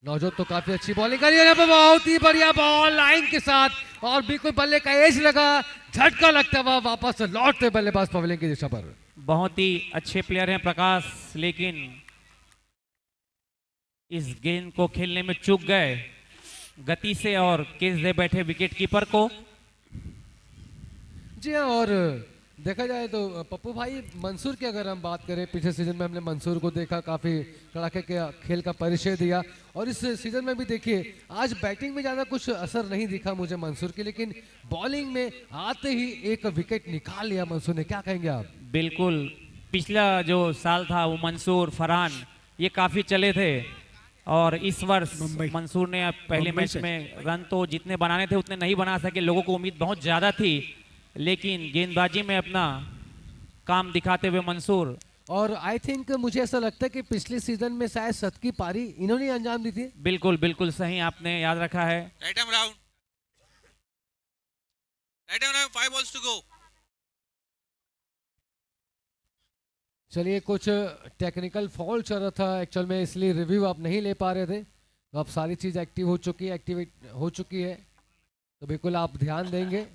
नवजोत तो काफी अच्छी बॉलिंग करी है, यहाँ पे बहुत ही बढ़िया बॉल लाइन के साथ और बिल्कुल बल्ले का एज लगा, झटका लगता हुआ वापस लौटते बल्लेबाज पवेलियन की दिशा पर। बहुत ही अच्छे प्लेयर हैं प्रकाश, लेकिन इस गेंद को खेलने में चूक गए गति से और केस दे बैठे विकेट कीपर को। जी हाँ, और देखा जाए तो पप्पू भाई मंसूर की अगर हम बात करें, पिछले सीजन में हमने मंसूर को देखा, काफ़ी कड़ाके के खेल का परिचय दिया और इस सीजन में भी देखिए आज बैटिंग में ज़्यादा कुछ असर नहीं दिखा मुझे मंसूर की, लेकिन बॉलिंग में आते ही एक विकेट निकाल लिया मंसूर ने। क्या कहेंगे आप? बिल्कुल, पिछला जो साल था वो मंसूर फरहान ये काफ़ी चले थे और इस वर्ष मंसूर ने पहले मैच में रन तो जितने बनाने थे उतने नहीं बना सके। लोगों को उम्मीद बहुत ज़्यादा थी, लेकिन गेंदबाजी में अपना काम दिखाते हुए मंसूर। और आई थिंक मुझे ऐसा लगता है कि पिछले सीजन में शायद 7 की पारी इन्होंने अंजाम दी थी। बिल्कुल बिल्कुल सही आपने याद रखा है। Right arm round, right arm round, 5 balls to go. चलिए, कुछ टेक्निकल फॉल्ट चल रहा था एक्चुअल में, इसलिए रिव्यू आप नहीं ले पा रहे थे। तो अब सारी चीज़ एक्टिव हो चुकी है, एक्टिवेट हो चुकी है, तो बिल्कुल आप ध्यान देंगे।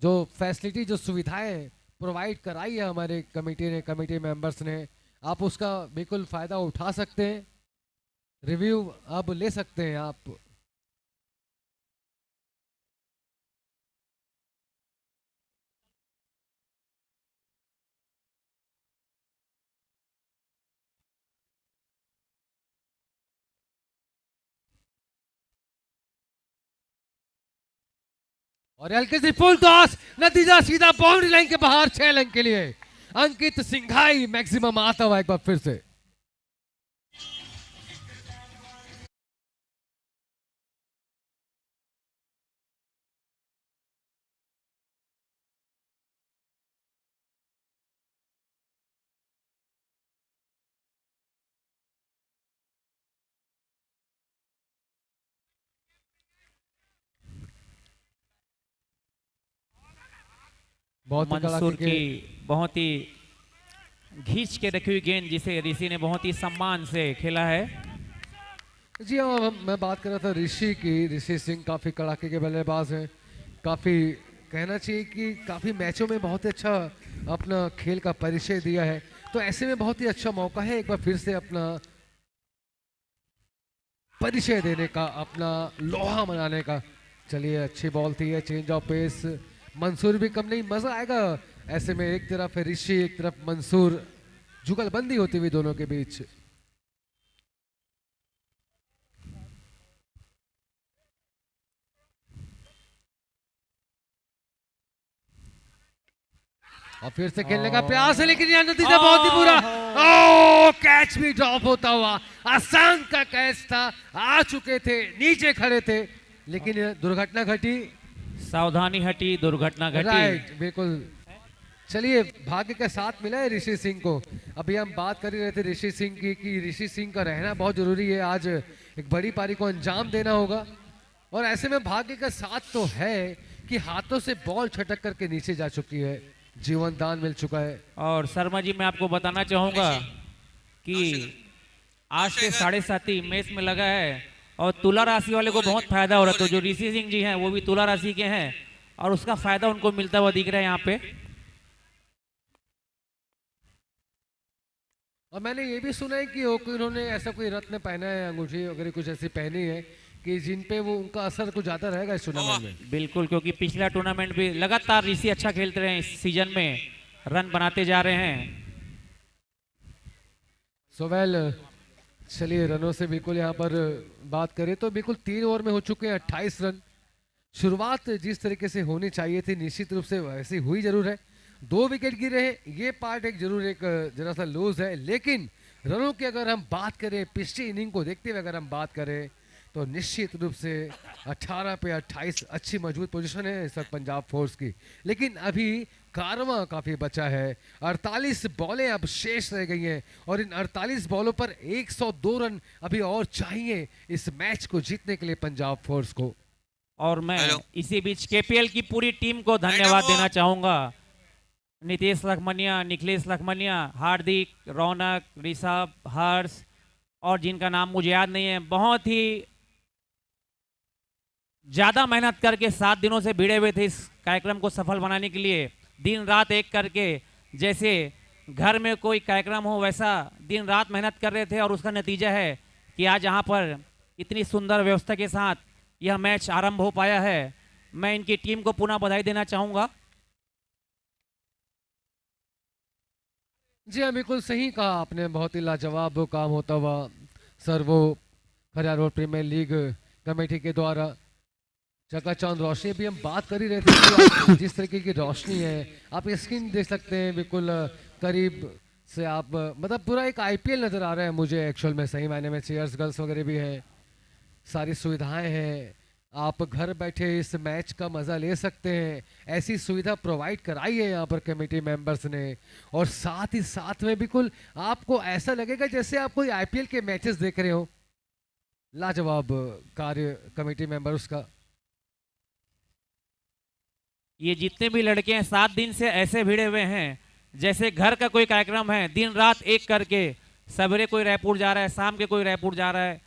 जो फैसिलिटी, जो सुविधाएं प्रोवाइड कराई है हमारे कमेटी ने, कमेटी मेंबर्स ने, आप उसका बिल्कुल फ़ायदा उठा सकते हैं। रिव्यू अब ले सकते हैं आप। और हल्के से फुल टॉस, नतीजा सीधा बाउंड्री लाइन के बाहर 6 रन के लिए। अंकित सिंघाई मैक्सिमम आता हुआ एक बार फिर से। मंसूर की बहुत ही घींच के रखी हुई गेंद जिसे ऋषि ने बहुत ही सम्मान से खेला है। जी हाँ, मैं बात कर रहा था ऋषि की। ऋषि सिंह काफ़ी कड़ाके के बल्लेबाज हैं, काफ़ी कहना चाहिए कि काफ़ी मैचों में बहुत ही अच्छा अपना खेल का परिचय दिया है। तो ऐसे में बहुत ही अच्छा मौका है एक बार फिर से अपना परिचय देने का, अपना लोहा मनाने का। चलिए, अच्छी बॉल थी, चेंज ऑफ पेस। मंसूर भी कम नहीं, मजा आएगा ऐसे में। एक तरफ है ऋषि, एक तरफ मंसूर, जुगलबंदी होती हुई दोनों के बीच। और फिर से खेलने का प्रयास है, लेकिन यह नतीजा बहुत ही बुरा। ओ, कैच भी ड्रॉप होता हुआ। आसान का कैच था, आ चुके थे, नीचे खड़े थे, लेकिन दुर्घटना घटी। सावधानी हटी, दुर्घटना घटी। राइट, बिल्कुल। चलिए, भाग्य का साथ मिला है ऋषि सिंह को। अभी हम बात कर ही रहे थे ऋषि सिंह की कि ऋषि सिंह का रहना बहुत जरूरी है। आज एक बड़ी पारी को अंजाम देना होगा और ऐसे में भाग्य का साथ तो है कि हाथों से बॉल छटक करके नीचे जा चुकी है, जीवन दान मिल चुका है। और शर्मा जी, मैं आपको बताना चाहूंगा कि आज से 7:30 मैच में लगा है और तुला राशि वाले को बहुत फायदा हो रहा है। तो जो ऋषि सिंह जी हैं वो भी तुला राशि के हैं और उसका फायदा उनको मिलता हुआ दिख रहा है यहाँ पे। और मैंने ये भी सुना है कि उन्होंने ऐसा कोई रत्न पहना है, अंगूठी वगैरह कुछ ऐसी पहनी है कि जिन पे वो उनका असर कुछ ज्यादा रहेगा इस टूर्नामेंट में। बिल्कुल, क्योंकि पिछला टूर्नामेंट भी लगातार ऋषि अच्छा खेलते रहे, इस सीजन में रन बनाते जा रहे हैं। सोवेल, चलिए रनों से बिल्कुल यहाँ पर बात करें तो बिल्कुल 3 ओवर में हो चुके हैं 28 रन। शुरुआत जिस तरीके से होनी चाहिए थी निश्चित रूप से वैसी हुई जरूर है, 2 विकेट गिरे हैं, ये पार्ट एक जरूर एक जरा सा लूज है, लेकिन रनों की अगर हम बात करें, पिछली इनिंग को देखते हुए अगर हम बात करें, तो निश्चित रूप से 18 पे 28 अच्छी मजबूत पोजीशन है इस वक्त पंजाब फोर्स की। लेकिन अभी कारवां काफी बचा है, 48 बॉलें अब शेष रह गई हैं और इन 48 बॉलों पर 102 रन अभी और चाहिए इस मैच को जीतने के लिए पंजाब फोर्स को। और मैं हेलो। इसी बीच केपीएल की पूरी टीम को धन्यवाद देना चाहूंगा। नीतीश लखमनिया, निखिलेश लखमनिया, हार्दिक, रौनक, ऋषभ, हर्ष और जिनका नाम मुझे याद नहीं है, बहुत ही ज्यादा मेहनत करके 7 दिनों से भिड़े हुए थे इस कार्यक्रम को सफल बनाने के लिए। दिन रात एक करके, जैसे घर में कोई कार्यक्रम हो वैसा दिन रात मेहनत कर रहे थे और उसका नतीजा है कि आज यहाँ पर इतनी सुंदर व्यवस्था के साथ यह मैच आरंभ हो पाया है। मैं इनकी टीम को पुनः बधाई देना चाहूंगा। जी हाँ, बिल्कुल सही कहा आपने, बहुत ही लाजवाब वो काम होता हुआ सर वो Khariar road premier league committee के द्वारा चकाचौंध रोशनी भी हम बात कर ही रहे थे कि जिस तरीके की रोशनी है आप स्क्रीन देख सकते हैं, बिल्कुल करीब से आप मतलब पूरा एक आईपीएल नज़र आ रहा है मुझे एक्चुअल में, सही मायने में चेयर्स गर्ल्स वगैरह भी हैं, सारी सुविधाएं हैं, आप घर बैठे इस मैच का मज़ा ले सकते हैं, ऐसी सुविधा प्रोवाइड कराई है यहाँ पर कमेटी मेंबर्स ने। और साथ ही साथ में बिल्कुल आपको ऐसा लगेगा जैसे आप कोई आईपीएल के मैचेस देख रहे हो। लाजवाब कार्य कमेटी मेंबर्स का। ये जितने भी लड़के हैं 7 दिन से ऐसे भिड़े हुए हैं जैसे घर का कोई कार्यक्रम है, दिन रात एक करके। सवेरे कोई रायपुर जा रहा है, शाम के कोई रायपुर जा रहा है,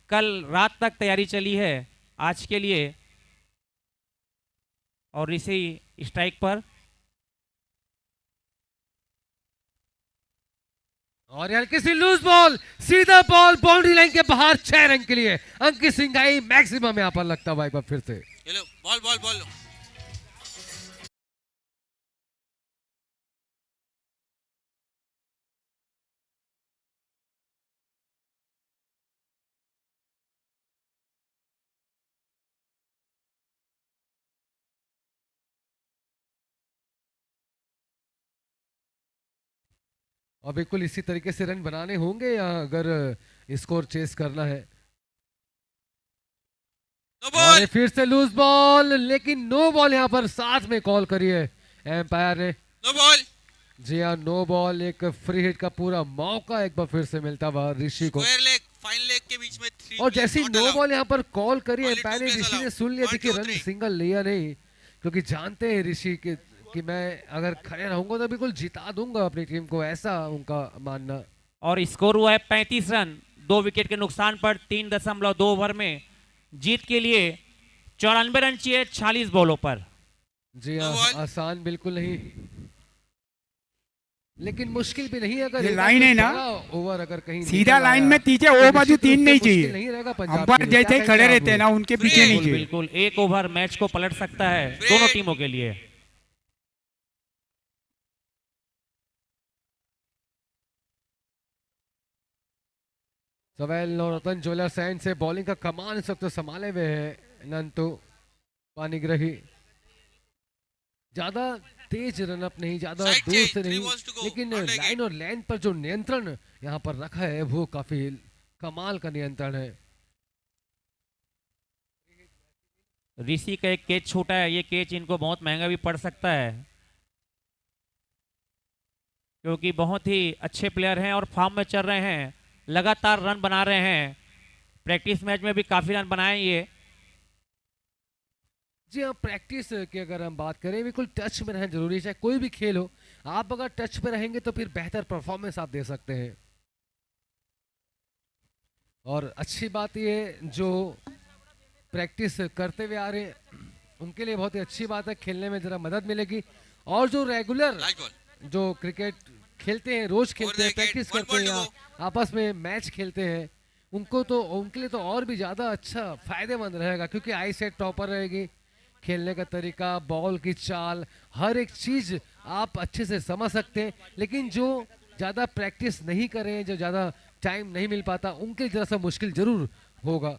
कल रात तक तैयारी चली है आज के लिए। और इसी स्ट्राइक पर और ये हल्की सी लूज बॉल, सीधा बॉल बाउंड्री लाइन के बाहर 6 रन के लिए अंकित सिंह आई मैक्सिमम यहाँ पर लगता हुआ एक बार फिर से। ये लो बॉल बॉल बॉल। और बिल्कुल इसी तरीके से रन बनाने होंगे या अगर स्कोर चेस करना है। नो और बॉल। ये फिर से लूज बॉल, लेकिन नो बॉल यहाँ पर साथ में कॉल करी है एम्पायर ने। No ball. जी हाँ, नो बॉल, एक फ्री हिट का पूरा मौका एक बार फिर से मिलता हुआ ऋषि को। स्क्वायर लेग, फाइन लेग के बीच में 3 और जैसी नो बॉल यहाँ पर कॉल करी Only एम्पायर ने, two plays ऋषि ने allowed. सुन लिया था 1, कि 2, रन 3. सिंगल लिया नहीं, क्योंकि जानते हैं ऋषि कि मैं अगर खड़े रहूंगा तो बिल्कुल जिता दूंगा अपनी टीम को, ऐसा उनका मानना। और स्कोर हुआ है 35 रन 2 विकेट के नुकसान पर 3.2 ओवर में। जीत के लिए 94 रन चाहिए 46 बॉलों पर। जी No हाँ, ball. आसान बिल्कुल नहीं, लेकिन मुश्किल भी नहीं। अगर ये एक लाइन है ना, ओवर अगर कहीं सीधा निकल लाइन आया, में पीछे तो ओ बाजू निश्चित 3 रूप से नहीं मुश्किल चाहिए। नहीं रहेगा पंजाब अंपायर के लिए। जैसे ही क्या खड़े कहेंगे रहते हैं आप? ना उनके पीछे नहीं बिल्कुल चाहिए। बिल्कुल, एक ओवर मैच को पलट सकता है Break. दोनों टीमों के लिए। सवेल नौरतन ज्वेलर्स एंड से बॉलिंग का कमान इस वक्त संभाले हुए है नंतु पानीग्रही। ज्यादा तेज रनअप नहीं, ज्यादा Side दूर change, से 3 नहीं, balls to go. लेकिन Not like लाइन it. और लेंथ पर जो नियंत्रण यहाँ पर रखा है वो काफी कमाल का नियंत्रण है। ऋषि का एक कैच छूटा है, ये कैच इनको बहुत महंगा भी पड़ सकता है, क्योंकि बहुत ही अच्छे प्लेयर हैं और फॉर्म में चल रहे हैं, लगातार रन बना रहे हैं। प्रैक्टिस मैच में भी काफी रन बनाए ये। जी हाँ, प्रैक्टिस की अगर हम बात करें, बिल्कुल टच में रहना जरूरी है, चाहे कोई भी खेल हो। आप अगर टच में रहेंगे तो फिर बेहतर परफॉर्मेंस आप दे सकते हैं। और अच्छी बात ये जो प्रैक्टिस करते हुए आ रहे हैं उनके लिए बहुत ही अच्छी बात है, खेलने में जरा मदद मिलेगी। और जो रेगुलर लास्ट बॉल। जो क्रिकेट खेलते हैं, रोज खेलते हैं, wicket, प्रैक्टिस 1 करते हैं ball या to आपस में मैच खेलते हैं, उनके लिए तो और भी ज्यादा अच्छा फायदेमंद रहेगा, क्योंकि आई सेट प्रॉपर रहेगी, खेलने का तरीका, बॉल की चाल, हर एक चीज आप अच्छे से समझ सकते हैं। लेकिन जो ज्यादा प्रैक्टिस नहीं करें, जो ज्यादा टाइम नहीं मिल पाता, उनके लिए जरा सा मुश्किल जरूर होगा।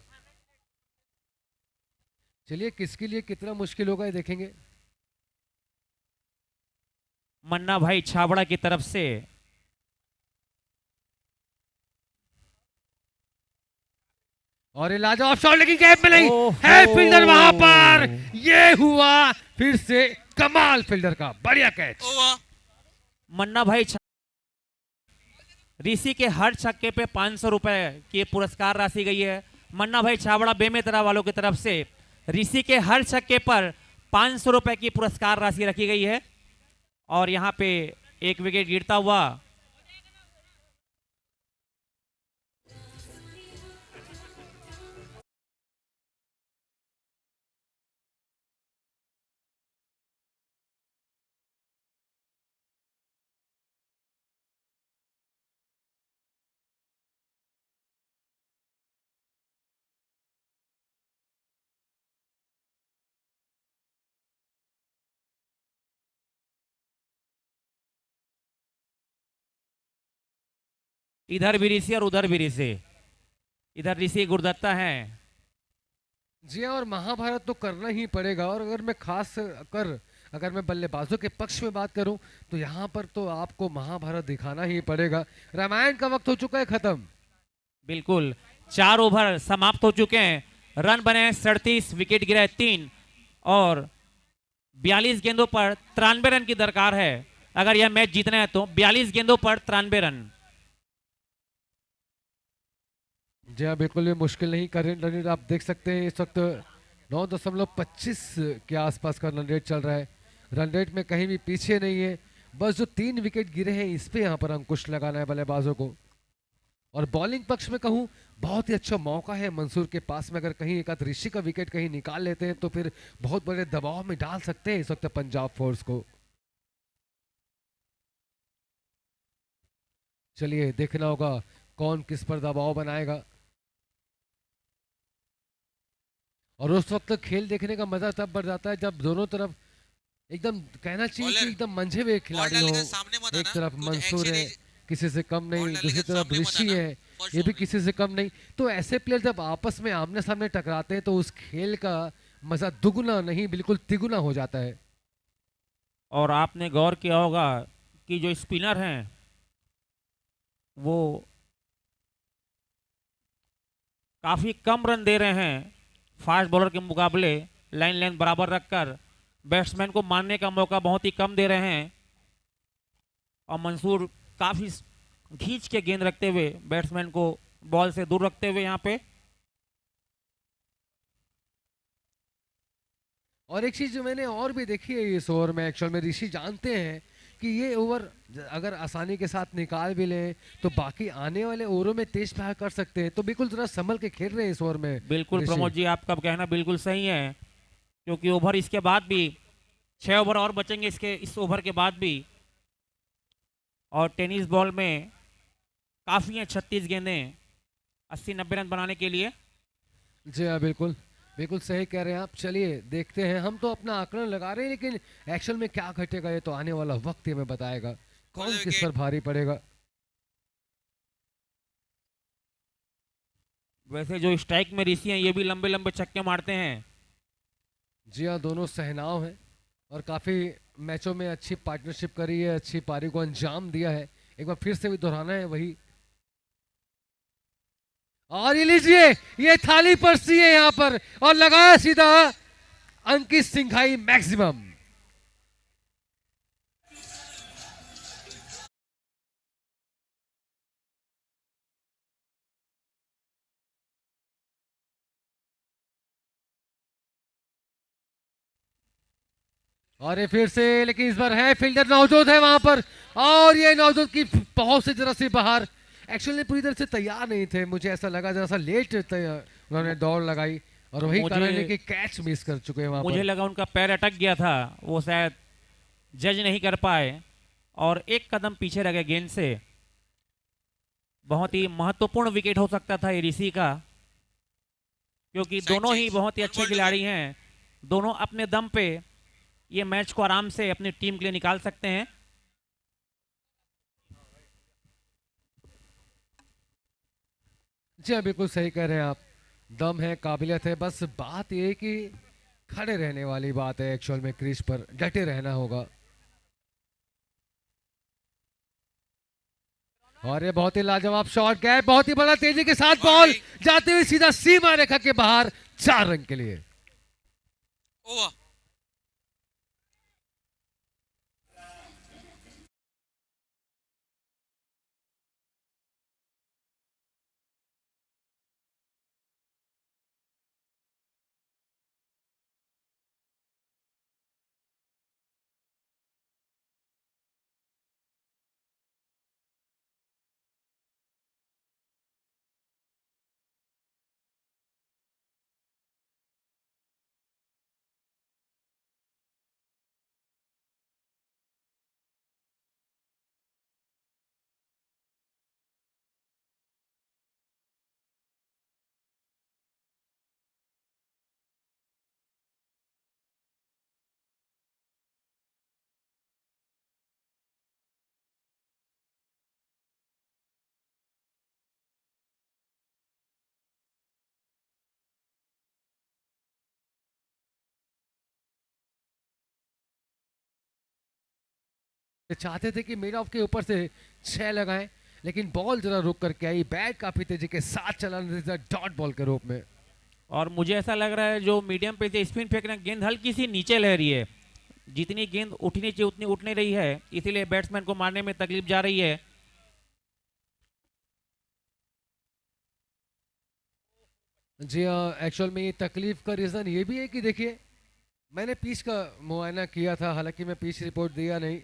चलिए किसके लिए कितना मुश्किल होगा ये देखेंगे। मन्ना भाई छाबड़ा की तरफ से। और ये लाजवाब शॉट लेकिन गैप में नहीं ओहो। है फील्डर वहां पर। ये हुआ फिर से कमाल फील्डर का, बढ़िया कैच। ओवर। मन्ना भाई ऋषि के हर छक्के पे 500 रुपए की पुरस्कार राशि गई है। मन्ना भाई छाबड़ा बेमेतरा वालों की तरफ से ऋषि के हर छक्के पर 500 रुपए की पुरस्कार राशि रखी गई है। और यहाँ पे एक विकेट गिरता हुआ इधर भी ऋषि और उधर भी ऋषि। इधर ऋषि गुरुदत्ता है। जी हाँ, और महाभारत तो करना ही पड़ेगा। और अगर मैं खास कर अगर मैं बल्लेबाजों के पक्ष में बात करूं तो यहाँ पर तो आपको महाभारत दिखाना ही पड़ेगा। रामायण का वक्त हो चुका है खत्म। बिल्कुल 4 ओवर समाप्त हो चुके हैं। रन बने 37, विकेट गिरे 3 और 42 गेंदों पर 93 रन की दरकार है। अगर यह मैच जीतना है तो 42 गेंदों पर 93 रन। जी हाँ, बिल्कुल भी मुश्किल नहीं। करेंट रन रेट आप देख सकते हैं इस वक्त 9.25 के आसपास का रन रेट चल रहा है। रन रेट में कहीं भी पीछे नहीं है। बस जो 3 विकेट गिरे हैं इस पे यहाँ पर अंकुश लगाना है बल्लेबाजों को। और बॉलिंग पक्ष में कहूँ बहुत ही अच्छा मौका है मंसूर के पास में। अगर कहीं एक आध ऋषि का विकेट कहीं निकाल लेते हैं तो फिर बहुत बड़े दबाव में डाल सकते हैं इस वक्त पंजाब फोर्स को। चलिए देखना होगा कौन किस पर दबाव बनाएगा। और उस वक्त खेल देखने का मजा तब बढ़ जाता है जब दोनों तरफ एकदम कहना चाहिए कि बॉलर, एकदम मंझे हुए खिलाड़ी हो। सामने मत एक आना, तरफ तुझे मंसूर है, एक्शन किसी से कम नहीं, बॉल दूसरी डालेगा, तरफ सामने मत ऋषि आना, है, फर्स्ट ये भी ओवर में। किसी से कम नहीं। तो ऐसे प्लेयर जब आपस में आमने सामने टकराते हैं तो उस खेल का मजा दुगुना नहीं बिल्कुल तिगुना हो जाता है। और आपने गौर किया होगा कि जो स्पिनर हैं वो काफी कम रन दे रहे हैं फास्ट बॉलर के मुकाबले। लाइन लाइन बराबर रखकर बैट्समैन को मारने का मौका बहुत ही कम दे रहे हैं। और मंसूर काफी खींच के गेंद रखते हुए बैट्समैन को बॉल से दूर रखते हुए यहाँ पे। और एक चीज जो मैंने और भी देखी है इस ओवर में, एक्चुअल में ऋषि जानते हैं कि ये ओवर अगर आसानी के साथ निकाल भी लें तो बाकी आने वाले ओवरों में तेज बहा कर सकते हैं। तो बिल्कुल जरा संभल के खेल रहे हैं इस ओवर में। बिल्कुल ऋषि। प्रमोद जी, आपका कहना बिल्कुल सही है, क्योंकि ओवर इसके बाद भी 6 ओवर और बचेंगे इस ओवर के बाद भी। और टेनिस बॉल में काफ़ी हैं 36 गेंदें 80-90 रन बनाने के लिए। जी हाँ, बिल्कुल बिल्कुल सही कह रहे हैं आप। चलिए देखते हैं, हम तो अपना आकलन लगा रहे हैं लेकिन एक्चुअल में क्या घटेगा ये तो आने वाला वक्त ही हमें बताएगा कौन Ball किस wicket। पर भारी पड़ेगा। वैसे जो स्ट्राइक में ऋषि हैं ये भी लंबे लंबे छक्के मारते हैं। जी हाँ, दोनों सहनाव हैं और काफ़ी मैचों में अच्छी पार्टनरशिप करी है, अच्छी पारी को अंजाम दिया है। एक बार फिर से भी दोहराना है वही। और ये लीजिए, ये थाली परसी है यहाँ पर और लगाया सीधा अंकित सिंघाई मैक्सिमम। और ये फिर से, लेकिन इस बार है फील्डर नवजोत है वहां पर। और ये नवजोत की बहुत से जरा सी बाहर, एक्चुअली पूरी तरह से तैयार नहीं थे। मुझे ऐसा लगा जरा सा लेट उन्होंने दौड़ लगाई और वही कारण है कि कैच मिस कर चुके हैं वहां मुझे पर। लगा उनका पैर अटक गया था, वो शायद जज नहीं कर पाए और एक कदम पीछे रह गए गेंद से। बहुत ही महत्वपूर्ण विकेट हो सकता था ये ऋषि का, क्योंकि Side दोनों ही change, बहुत ही one अच्छे ball to खिलाड़ी हैं। दोनों अपने दम पे ये मैच को आराम से अपनी टीम के लिए निकाल सकते हैं। जी हाँ, बिल्कुल सही कह रहे हैं आप। दम है, काबिलियत है, बस बात ये है कि खड़े रहने वाली बात है। एक्चुअल में क्रीज पर डटे रहना होगा। और ये बहुत ही लाजवाब शॉट गया, बहुत ही बड़ा तेजी के साथ बॉल जाते हुए सीधा सीमा रेखा के बाहर 4 रन के लिए। ओवर। चाहते थे कि मिड ऑफ के ऊपर से 6 लगाएं, लेकिन बॉल जरा रुक करके आई, बैट काफी तेजी के साथ चला डॉट बॉल के रूप में। और मुझे ऐसा लग रहा है जो मीडियम पे से स्पिन फेंकना, गेंद हल्की सी नीचे लह रही है, जितनी गेंद उठनी चाहिए उतनी उठ नहीं रही है, इसीलिए बैट्समैन को मारने में तकलीफ जा रही है। जी हाँ, एक्चुअल में ये तकलीफ का रीज़न ये भी है कि देखिए मैंने पिच का मुआयना किया था, हालांकि मैं पिच रिपोर्ट दिया नहीं,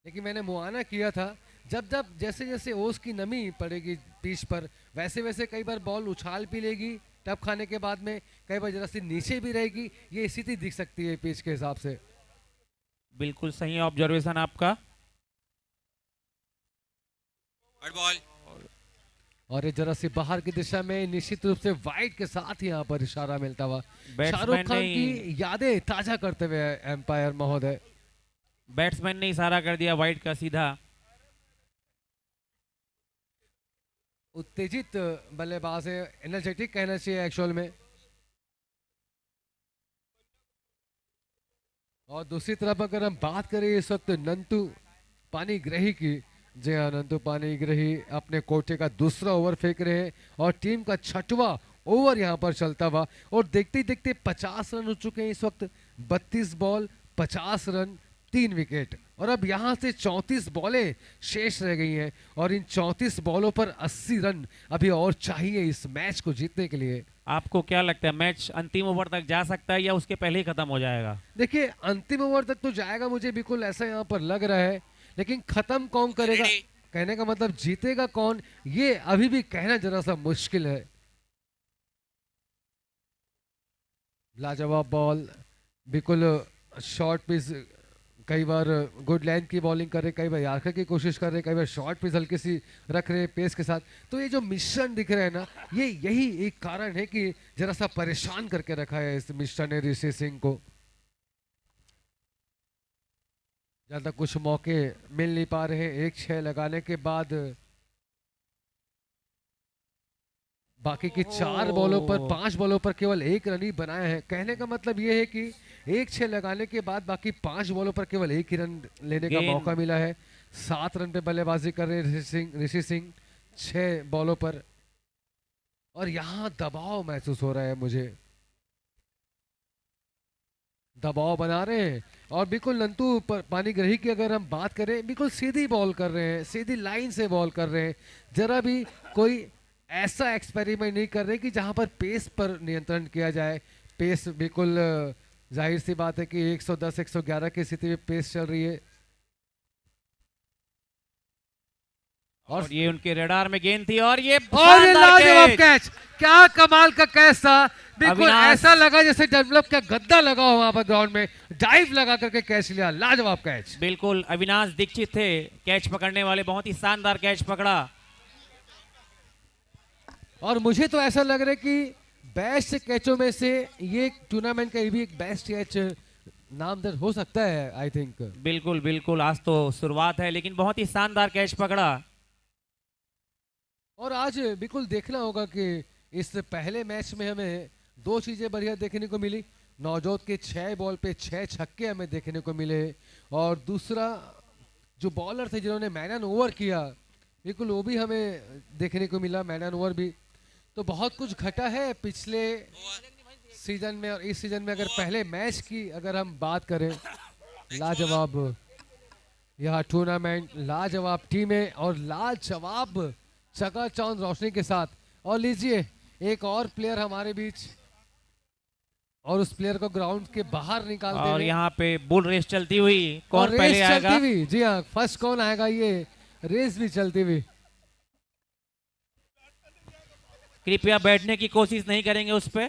लेकिन मैंने मुआयना किया था। जब जब जैसे जैसे ओस की नमी पड़ेगी पिच पर, वैसे वैसे कई बार बॉल उछाल भी लेगी टप खाने के बाद में, कई बार जरा सी नीचे भी रहेगी, ये स्थिति दिख सकती है पिच के हिसाब से। बिल्कुल सही ऑब्जर्वेशन आपका। Hot ball. और ये जरा सी बाहर की दिशा में, निश्चित रूप से वाइड के साथ यहाँ पर इशारा मिलता हुआ शाहरुख खान की यादें ताजा करते हुए एम्पायर महोदय। बैट्समैन ने इशारा कर दिया वाइड का सीधा। उत्तेजित बल्लेबाज है, एनर्जेटिक कहना चाहिए एक्चुअल में। और दूसरी तरफ अगर हम बात करें इस वक्त नंतू पानीग्राही की, जी हाँ, नंतू पानीग्राही अपने कोटे का दूसरा ओवर फेंक रहे हैं और टीम का 6वां ओवर यहाँ पर चलता हुआ, और देखते ही देखते 50 रन हो चुके हैं इस वक्त। 32 बॉल 50 रन 3 विकेट, और अब यहाँ से 34 बॉलें शेष रह गई हैं, और इन 34 बॉलों पर 80 रन अभी और चाहिए इस मैच को जीतने के लिए। आपको क्या लगता है मैच अंतिम ओवर तक जा सकता है या उसके पहले ही खत्म हो जाएगा? देखिए अंतिम ओवर तक तो जाएगा, मुझे बिल्कुल ऐसा यहाँ पर लग रहा है, लेकिन खत्म कौन करेगा, कहने का मतलब जीतेगा कौन, ये अभी भी कहना जरा सा मुश्किल है। लाजवाब बॉल, बिल्कुल शॉर्ट पिच, कई बार गुड लेंथ की बॉलिंग कर रहे, कई बार यार्कर की कोशिश कर रहे, कई बार शॉर्ट पिच हल्की सी रख रहे पेस के साथ। तो ये जो मिश्रण दिख रहा है ना, ये यही एक कारण है कि जरा सा परेशान करके रखा है इस मिश्रण ने ऋषि सिंह को। ज्यादा कुछ मौके मिल नहीं पा रहे। 1-6 लगाने के बाद बाकी की 4 बॉलों पर 5 बॉलों पर केवल 1 रन ही बनाया है। कहने का मतलब ये है कि 1-6 लगाने के बाद बाकी 5 बॉलों पर केवल 1 ही रन लेने का मौका मिला है। 7 रन पे बल्लेबाजी कर रहे हैं ऋषि सिंह 6 बॉलों पर, और यहाँ दबाव महसूस हो रहा है मुझे, दबाव बना रहे हैं। और बिल्कुल नंतू पानीग्राही की अगर हम बात करें, बिल्कुल सीधी बॉल कर रहे हैं, सीधी लाइन से बॉल कर रहे हैं, जरा भी कोई ऐसा एक्सपेरिमेंट नहीं कर रहे कि जहां पर पेस पर नियंत्रण किया जाए। पेस बिल्कुल जाहिर सी बात है कि 110-111 की स्थिति में पेस चल रही है, और ये उनके रडार में गेंद थी, और ये लाजवाब कैच, क्या कमाल का कैच था। बिल्कुल ऐसा लगा जैसे डेवलप का गद्दा लगा हो वहां पर ग्राउंड में, डाइव लगा करके कैच लिया, लाजवाब कैच। बिल्कुल अविनाश दीक्षित थे कैच पकड़ने वाले, बहुत ही शानदार कैच पकड़ा। और मुझे तो ऐसा लग रहा है कि बेस्ट कैचों में से ये टूर्नामेंट का भी एक बेस्ट कैच नामदर हो सकता है, आई थिंक। बिल्कुल बिल्कुल, आज तो शुरुआत है, लेकिन बहुत ही शानदार कैच पकड़ा। और आज बिल्कुल देखना होगा कि इस पहले मैच में हमें 2 चीजें बढ़िया देखने को मिली। नवजोत के 6 बॉल पे 6 छक्के हमें देखने को मिले, और दूसरा जो बॉलर थे जिन्होंने मैन एन ओवर किया, बिल्कुल वो भी हमें देखने को मिला, मैन एंड ओवर भी। तो बहुत कुछ घटा है पिछले सीजन में और इस सीजन में। अगर पहले मैच की अगर हम बात करें, लाजवाब यह टूर्नामेंट, लाजवाब टीमें और लाजवाब चकाचौंध रोशनी के साथ। और लीजिए एक और प्लेयर हमारे बीच, और उस प्लेयर को ग्राउंड के बाहर निकाल दे और रहे। यहाँ पे बुल रेस चलती हुई, और कौन रेस पहले चलती आएगा? हुई, जी हाँ, फर्स्ट कौन आएगा, ये रेस भी चलती हुई। कृपया बैठने की कोशिश नहीं करेंगे उस पे।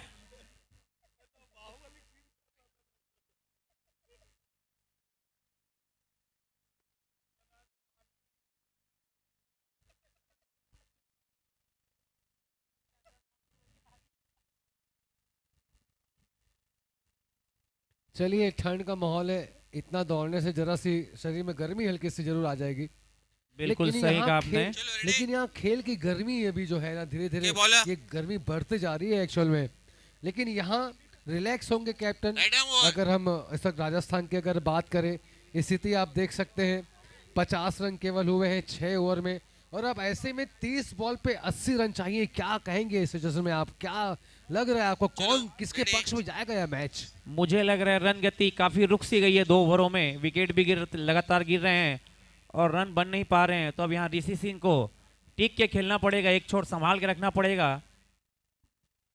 चलिए, ठंड का माहौल है, इतना दौड़ने से जरा सी शरीर में गर्मी हल्की सी जरूर आ जाएगी। बिल्कुल लेकिन सही यहाँ कहा आपने। लेकिन यहाँ खेल की गर्मी अभी जो है ना, धीरे धीरे ये बॉलर। ये गर्मी बढ़ते जा रही है एक्चुअल में। लेकिन यहाँ रिलैक्स होंगे कैप्टन। Right arm over. अगर हम इस वक्त राजस्थान की अगर बात करें, स्थिति आप देख सकते हैं, 50 रन केवल हुए हैं 6 ओवर में। और अब ऐसे में 30 बॉल पे 80 रन चाहिए। क्या कहेंगे इस सिचुएशन में आप? क्या लग रहा है आपको, कौन किसके ready? पक्ष में जाएगा यह मैच? मुझे लग रहा है रन गति काफी रुक सी गई है 2 ओवरों में। विकेट भी लगातार गिर रहे हैं और रन बन नहीं पा रहे हैं। तो अब यहाँ ऋषि सिंह को टिक के खेलना पड़ेगा, एक छोर संभाल के रखना पड़ेगा।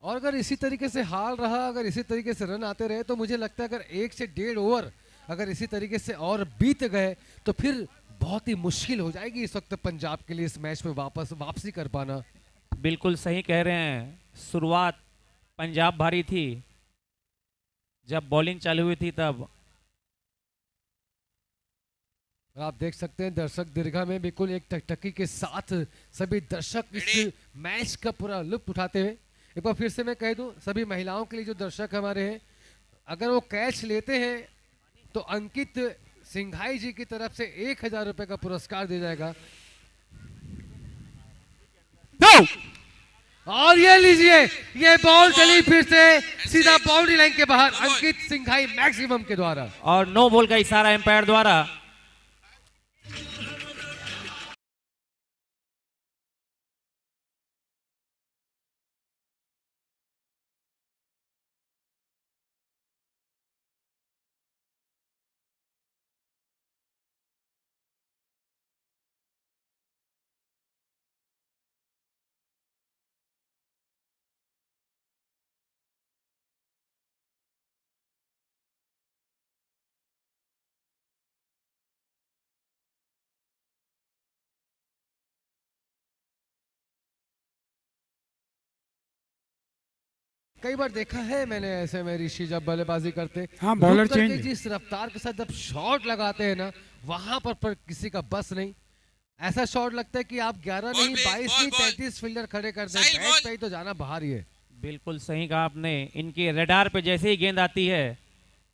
और अगर इसी तरीके से हाल रहा, अगर इसी तरीके से रन आते रहे, तो मुझे लगता है अगर 1 से 1.5 ओवर अगर इसी तरीके से और बीत गए तो फिर बहुत ही मुश्किल हो जाएगी इस वक्त पंजाब के लिए इस मैच में वापसी कर पाना। बिल्कुल सही कह रहे हैं। शुरुआत पंजाब भारी थी, जब बॉलिंग चालू हुई थी तब। और आप देख सकते हैं दर्शक दीर्घा में बिल्कुल एक टकटकी के साथ सभी दर्शक इस मैच का पूरा लुत्फ उठाते हुए। एक बार फिर से मैं कह दूं, सभी महिलाओं के लिए जो दर्शक हमारे हैं, अगर वो कैच लेते हैं तो अंकित सिंघाई जी की तरफ से 1000 रुपए का पुरस्कार दिया जाएगा। और ये लीजिए, ये बॉल चली फिर से सीधा बाउंड्री लाइन के बाहर, अंकित सिंघाई मैक्सिमम के द्वारा। और नो बॉल का इशारा एम्पायर द्वारा। कई बार देखा है मैंने ऐसे में ऋषि जब बल्लेबाजी करते, हाँ, बॉलर रुक करके चेंज। जिस रफ्तार के साथ जब शॉट लगाते हैं ना, वहां पर किसी का बस नहीं। ऐसा शॉट लगता है कि आप 11 बॉल नहीं, पे, 22 बॉल, नहीं, बॉल। 33 फील्डर खड़े कर दें, साइड बैट बॉल। पे ही तो जाना बाहर ही है। बिल्कुल सही कहा आपने। इनके रडार पे जैसे ही गेंद आती है,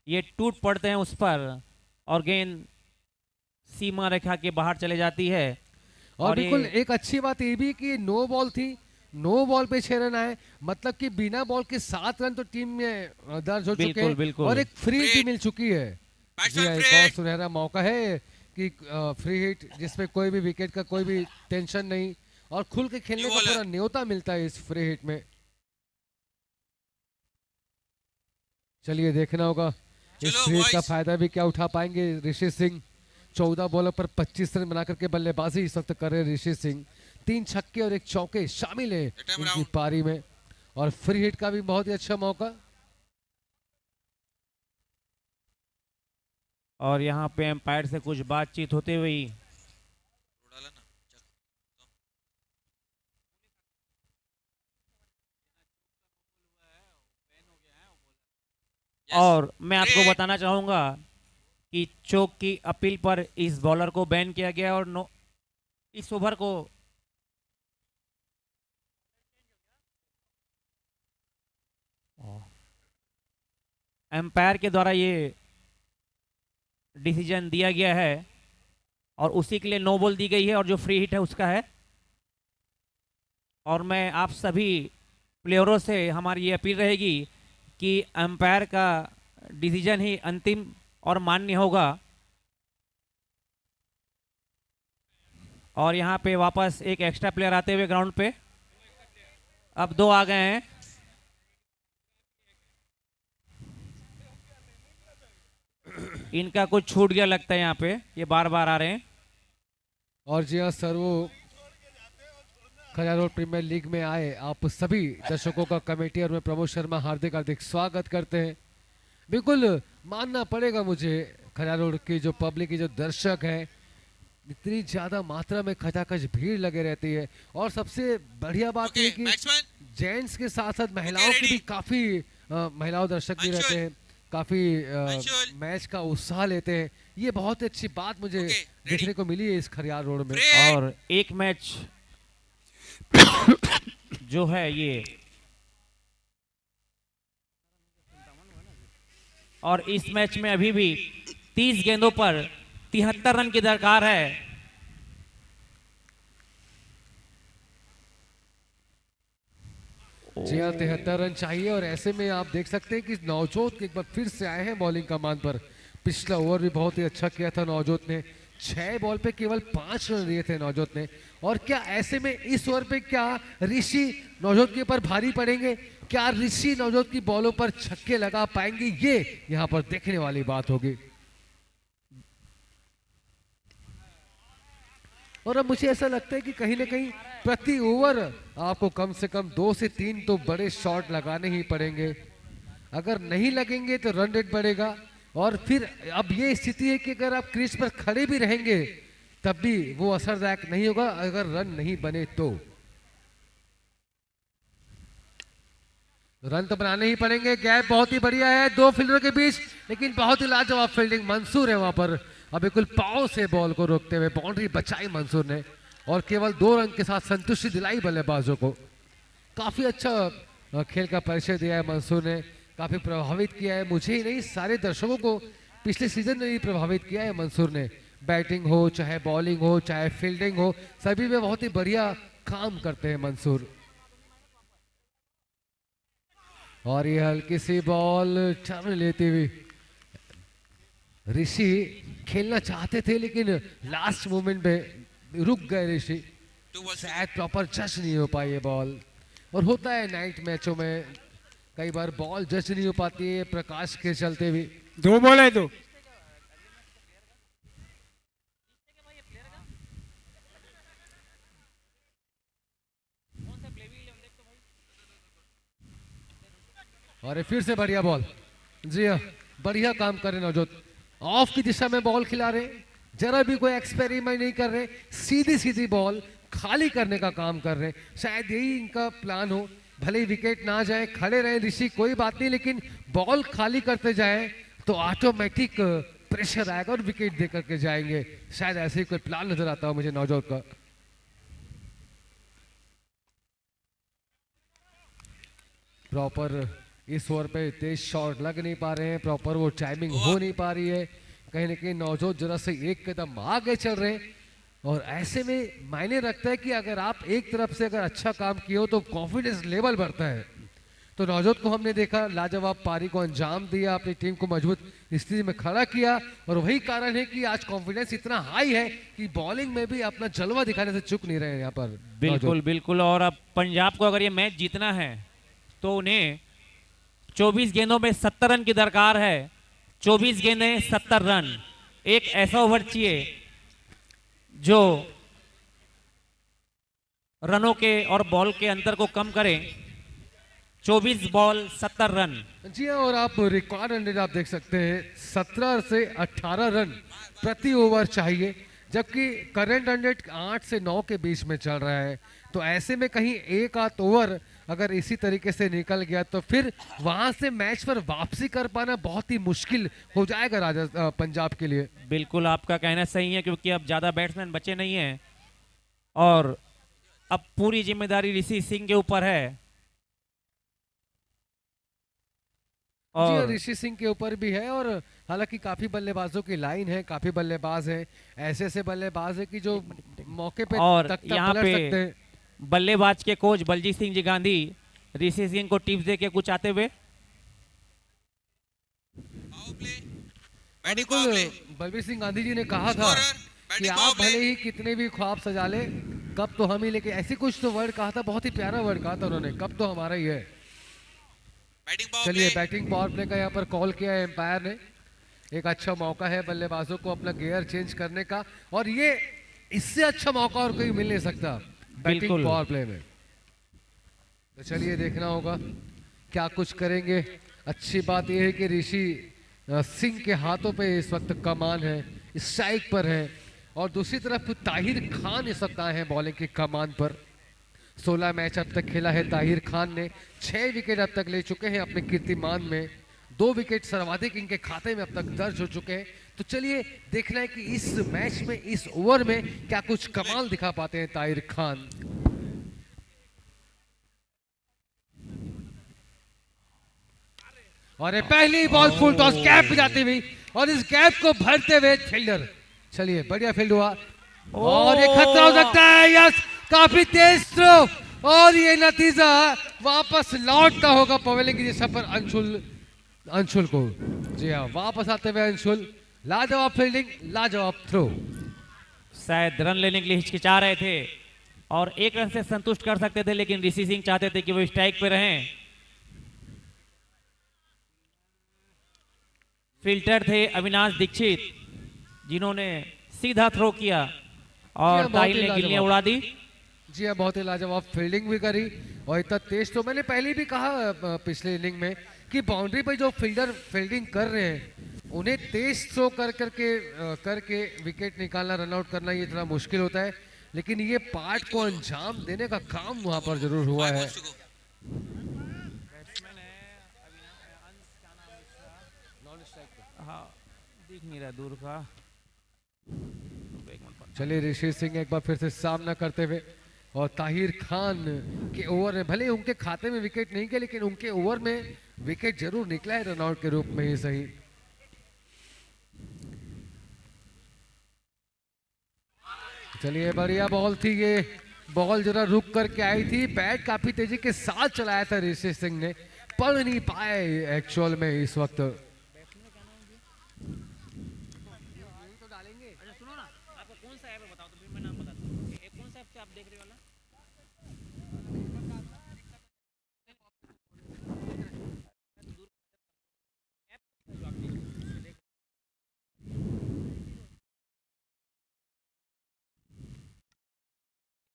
ये टूट पड़ते हैं उस पर और गेंद सीमा रेखा के बाहर चले जाती है। और और बिल्कुल ये- एक अच्छी बात ये भी कि नो बॉल थी, नो बॉल पे 6 रन आए, मतलब कि बिना बॉल के 7 रन तो टीम में दर्ज हो चुके बिल्कुल, हैं। बिल्कुल। और एक फ्री भी Free. मिल चुकी है। जी बैट्समैन हाँ, एक फ्री और हिट। सुनहरा मौका है कि फ्री हिट जिसमें कोई भी विकेट का कोई भी टेंशन नहीं और खुल के खेलने का बॉल है। पूरा न्योता मिलता है इस फ्री हिट में। चलिए देखना होगा इस चलो फ्री हिट का boys। फायदा भी क्या उठा पाएंगे ऋषि सिंह। 14 बॉलों पर 25 रन बना करके बल्लेबाजी इस वक्त कर रहे ऋषि सिंह। 3 छक्के और 1 चौके शामिल है time इनकी round। पारी में। और फ्री हिट का भी बहुत ही अच्छा मौका। और यहाँ पे एम्पायर से कुछ बातचीत होते हुए डाला ना। Yes। और मैं आपको Great। बताना चाहूंगा कि चोक की अपील पर इस बॉलर को बैन किया गया और नो इस ओवर को एम्पायर के द्वारा ये डिसीजन दिया गया है और उसी के लिए नो बॉल दी गई है और जो फ्री हिट है उसका है। और मैं आप सभी प्लेयरों से हमारी ये अपील रहेगी कि एम्पायर का डिसीजन ही अंतिम और मान्य होगा। और यहाँ पे वापस एक एक्स्ट्रा प्लेयर आते हुए ग्राउंड पे। अब 2 आ गए हैं। इनका कुछ छूट गया लगता है यहाँ पे, ये बार बार आ रहे हैं। और जी हाँ सर, वो खैरा रोड प्रीमियर लीग में आए आप सभी दर्शकों का कमेटी और मैं प्रमोद शर्मा हार्दिक हार्दिक स्वागत करते हैं। बिल्कुल मानना पड़ेगा मुझे, खैरा रोड की जो पब्लिक की जो दर्शक हैं, इतनी ज्यादा मात्रा में खचाखच भीड़ लगे रहती है। और सबसे बढ़िया बात ये कि जेंट्स के साथ साथ महिलाओं की भी काफी महिलाओं दर्शक भी रहते हैं, काफी मैच का उत्साह लेते हैं। ये बहुत अच्छी बात मुझे देखने को मिली है इस खरियार रोड में। और एक मैच जो है ये, और इस मैच में अभी भी 30 गेंदों पर 73 रन की दरकार है। जी हाँ, 73 रन चाहिए। और ऐसे में आप देख सकते हैं कि नवजोत एक बार फिर से आए हैं बॉलिंग कमान पर। पिछला ओवर भी बहुत ही अच्छा किया था नवजोत ने, 6 बॉल पे केवल 5 रन दिए थे नवजोत ने। और क्या ऐसे में इस ओवर पे क्या ऋषि नवजोत के ऊपर भारी पड़ेंगे? क्या ऋषि नवजोत की बॉलों पर छक्के लगा पाएंगे? ये यहाँ पर देखने वाली बात होगी। और अब मुझे ऐसा लगता है कि कहीं ना कहीं प्रति ओवर आपको कम से कम 2 से 3 तो बड़े शॉट लगाने ही पड़ेंगे। अगर नहीं लगेंगे तो रन रेट बढ़ेगा। और फिर अब ये स्थिति है कि अगर आप क्रीज पर खड़े भी रहेंगे तब भी वो असरदायक नहीं होगा अगर रन नहीं बने तो। रन तो बनाने ही पड़ेंगे। गैप बहुत ही बढ़िया है 2 फील्डरों के बीच, लेकिन बहुत ही लाजवाब फील्डिंग मंसूर है वहां पर। अब बिल्कुल पांव से बॉल को रोकते हुए बाउंड्री बचाई मंसूर ने और केवल 2 रन के साथ संतुष्टि दिलाई बल्लेबाजों को। काफी अच्छा खेल का परिचय दिया है मंसूर ने, काफी प्रभावित किया है, मुझे ही नहीं सारे दर्शकों को पिछले सीजन में भी प्रभावित किया है मंसूर ने। बैटिंग हो चाहे बॉलिंग हो चाहे फील्डिंग हो, सभी में बहुत ही बढ़िया काम करते हैं मंसूर। और ये हल्की सी बॉल टर्न लेती हुई, ऋषि खेलना चाहते थे लेकिन लास्ट मोमेंट में रुक गए ऋषि, शायद प्रॉपर जज नहीं हो पाई ये बॉल। और होता है नाइट मैचों में कई बार बॉल जज नहीं हो पाती है प्रकाश के चलते भी। 2 बॉल है तो और ये फिर से बढ़िया बॉल। जी हाँ, बढ़िया काम कर रहे नवजोत, ऑफ की दिशा में बॉल खिला रहे, जरा भी कोई एक्सपेरिमेंट नहीं कर रहे, सीधी सीधी बॉल खाली करने का काम कर रहे। शायद यही इनका प्लान हो, भले ही विकेट ना जाए, खड़े रहे ऋषि कोई बात नहीं, लेकिन बॉल खाली करते जाए तो ऑटोमेटिक प्रेशर आएगा और विकेट दे करके जाएंगे। शायद ऐसे ही कोई प्लान नजर आता हो मुझे नवजोत का। प्रॉपर इस ओवर पे तेज शॉट लग नहीं पा रहे हैं, प्रॉपर वो टाइमिंग हो नहीं पा रही है। कहीं ना कहीं नवजोत जरा से एक कदम आगे चल रहे हैं और ऐसे में मायने रखता है कि अगर आप एक तरफ से अगर अच्छा काम किए हो तो कॉन्फिडेंस लेवल बढ़ता है। तो नवजोत को हमने देखा लाजवाब पारी को अंजाम दिया, अपनी टीम को मजबूत स्थिति में खड़ा किया और वही कारण है कि आज कॉन्फिडेंस इतना हाई है कि बॉलिंग में भी अपना जलवा दिखाने से चूक नहीं रहे यहाँ पर। बिल्कुल बिल्कुल। और अब पंजाब को अगर ये मैच जीतना है तो उन्हें 24 गेंदों में 70 रन की दरकार है। 24 गेंदें 70 रन, एक ऐसा ओवर चाहिए जो रनों के और बॉल के अंतर को कम करे। 24 बॉल 70 रन। जी हाँ, और आप रिकॉर्ड रन रेट आप देख सकते हैं 17 से 18 रन प्रति ओवर चाहिए, जबकि करंट रन रेट 8 से 9 के बीच में चल रहा है। तो ऐसे में कहीं एक आध ओवर अगर इसी तरीके से निकल गया तो फिर वहां से मैच पर वापसी कर पाना बहुत ही मुश्किल हो जाएगा पंजाब के लिए। बिल्कुल आपका कहना सही है, क्योंकि अब ज्यादा बैट्समैन बचे नहीं हैं और अब पूरी जिम्मेदारी ऋषि सिंह के ऊपर है। और ऋषि सिंह के ऊपर भी है। और हालांकि काफी बल्लेबाजों की लाइन है, काफी बल्लेबाज हैं, ऐसे ऐसे बल्लेबाज है कि जो मौके पे और तख्ता यहाँ पलट पे सकते हैं। बल्लेबाज के कोच बलजीत सिंह जी गांधी ऋषि सिंह को टिप्स देके कुछ आते हुए। बिल्कुल बलबीर सिंह गांधी जी ने कहा था कि बैटिंग आप पावर भले प्ले ही कितने भी ख्वाब सजा ले, कब तो हम ही लेके, ऐसी कुछ तो वर्ड कहा था, बहुत ही प्यारा वर्ड कहा था उन्होंने, कब तो हमारा ही है। बैटिंग पावर चलिए प्ले बैटिंग पावर प्ले का यहाँ पर कॉल किया है एम्पायर ने। एक अच्छा मौका है बल्लेबाजों को अपना गियर चेंज करने का, और ये इससे अच्छा मौका और कोई मिल नहीं सकता बैटिंग बिल्कुल। पावर प्ले में। तो चलिए देखना होगा क्या कुछ करेंगे। अच्छी बात यह है कि ऋषि सिंह के हाथों पे इस वक्त कमान है, स्ट्राइक पर है, और दूसरी तरफ ताहिर खान इस वक्त आए हैं बॉलिंग की कमान पर। 16 मैच अब तक खेला है ताहिर खान ने, 6 विकेट अब तक ले चुके हैं अपने कीर्तिमान में, 2 विकेट सर्वाधिक इनके खाते में अब तक दर्ज हो चुके हैं। तो चलिए देखना है कि इस मैच में, इस ओवर में क्या कुछ कमाल दिखा पाते हैं ताहिर खान। और ये पहली बॉल फुल टॉस गैप पे जाती हुई, और इस गैप को भरते हुए फील्डर, चलिए बढ़िया फील्ड हुआ, और ये खतरा हो सकता है, यस काफी तेज थ्रो, और ये नतीजा वापस लौटता होगा पवेलियन की दिशा पर अंशुल को। जी हाँ, वापस आते हुए अंशुल, लाजवाब फील्डिंग, लाजवाब थ्रो। शायद रन लेने के लिए हिचकिचा रहे थे और 1 रन से संतुष्ट कर सकते थे, लेकिन ऋषि सिंह चाहते थे कि वो स्ट्राइक पे रहें। फिल्टर थे अविनाश दीक्षित, जिन्होंने सीधा थ्रो किया और बहुत ताहिर ही ने गिल्लियां लाजवाब। उड़ा दी। जी हाँ, बहुत ही लाजवाब फील्डिंग भी करी, और इतना तेज, तो मैंने पहले भी कहा पिछले इनिंग में कि बाउंड्री पर जो फील्डर फील्डिंग कर रहे हैं उन्हें तेज थ्रो करके विकेट निकालना, रन आउट करना ये थोड़ा मुश्किल होता है, लेकिन ये पार्ट को अंजाम देने का काम वहां पर जरूर हुआ है। हाँ, दिख नहीं रहा दूर का। चलिए ऋषि सिंह एक बार फिर से सामना करते हुए, और ताहिर खान के ओवर में भले उनके खाते में विकेट नहीं गए, लेकिन उनके ओवर में विकेट जरूर निकला है, रनआउट के रूप में ही सही। चलिए बढ़िया बॉल थी ये, बॉल जरा रुक करके आई थी, बैट काफी तेजी के साथ चलाया था ऋषि सिंह ने, पढ़ नहीं पाए एक्चुअल में इस वक्त। सुनो ना, आपका कौन सा ऐप है बताओ तो फिर मैं नाम बता दूं। कौन सा ऐप से आप देख रहे हो वाला?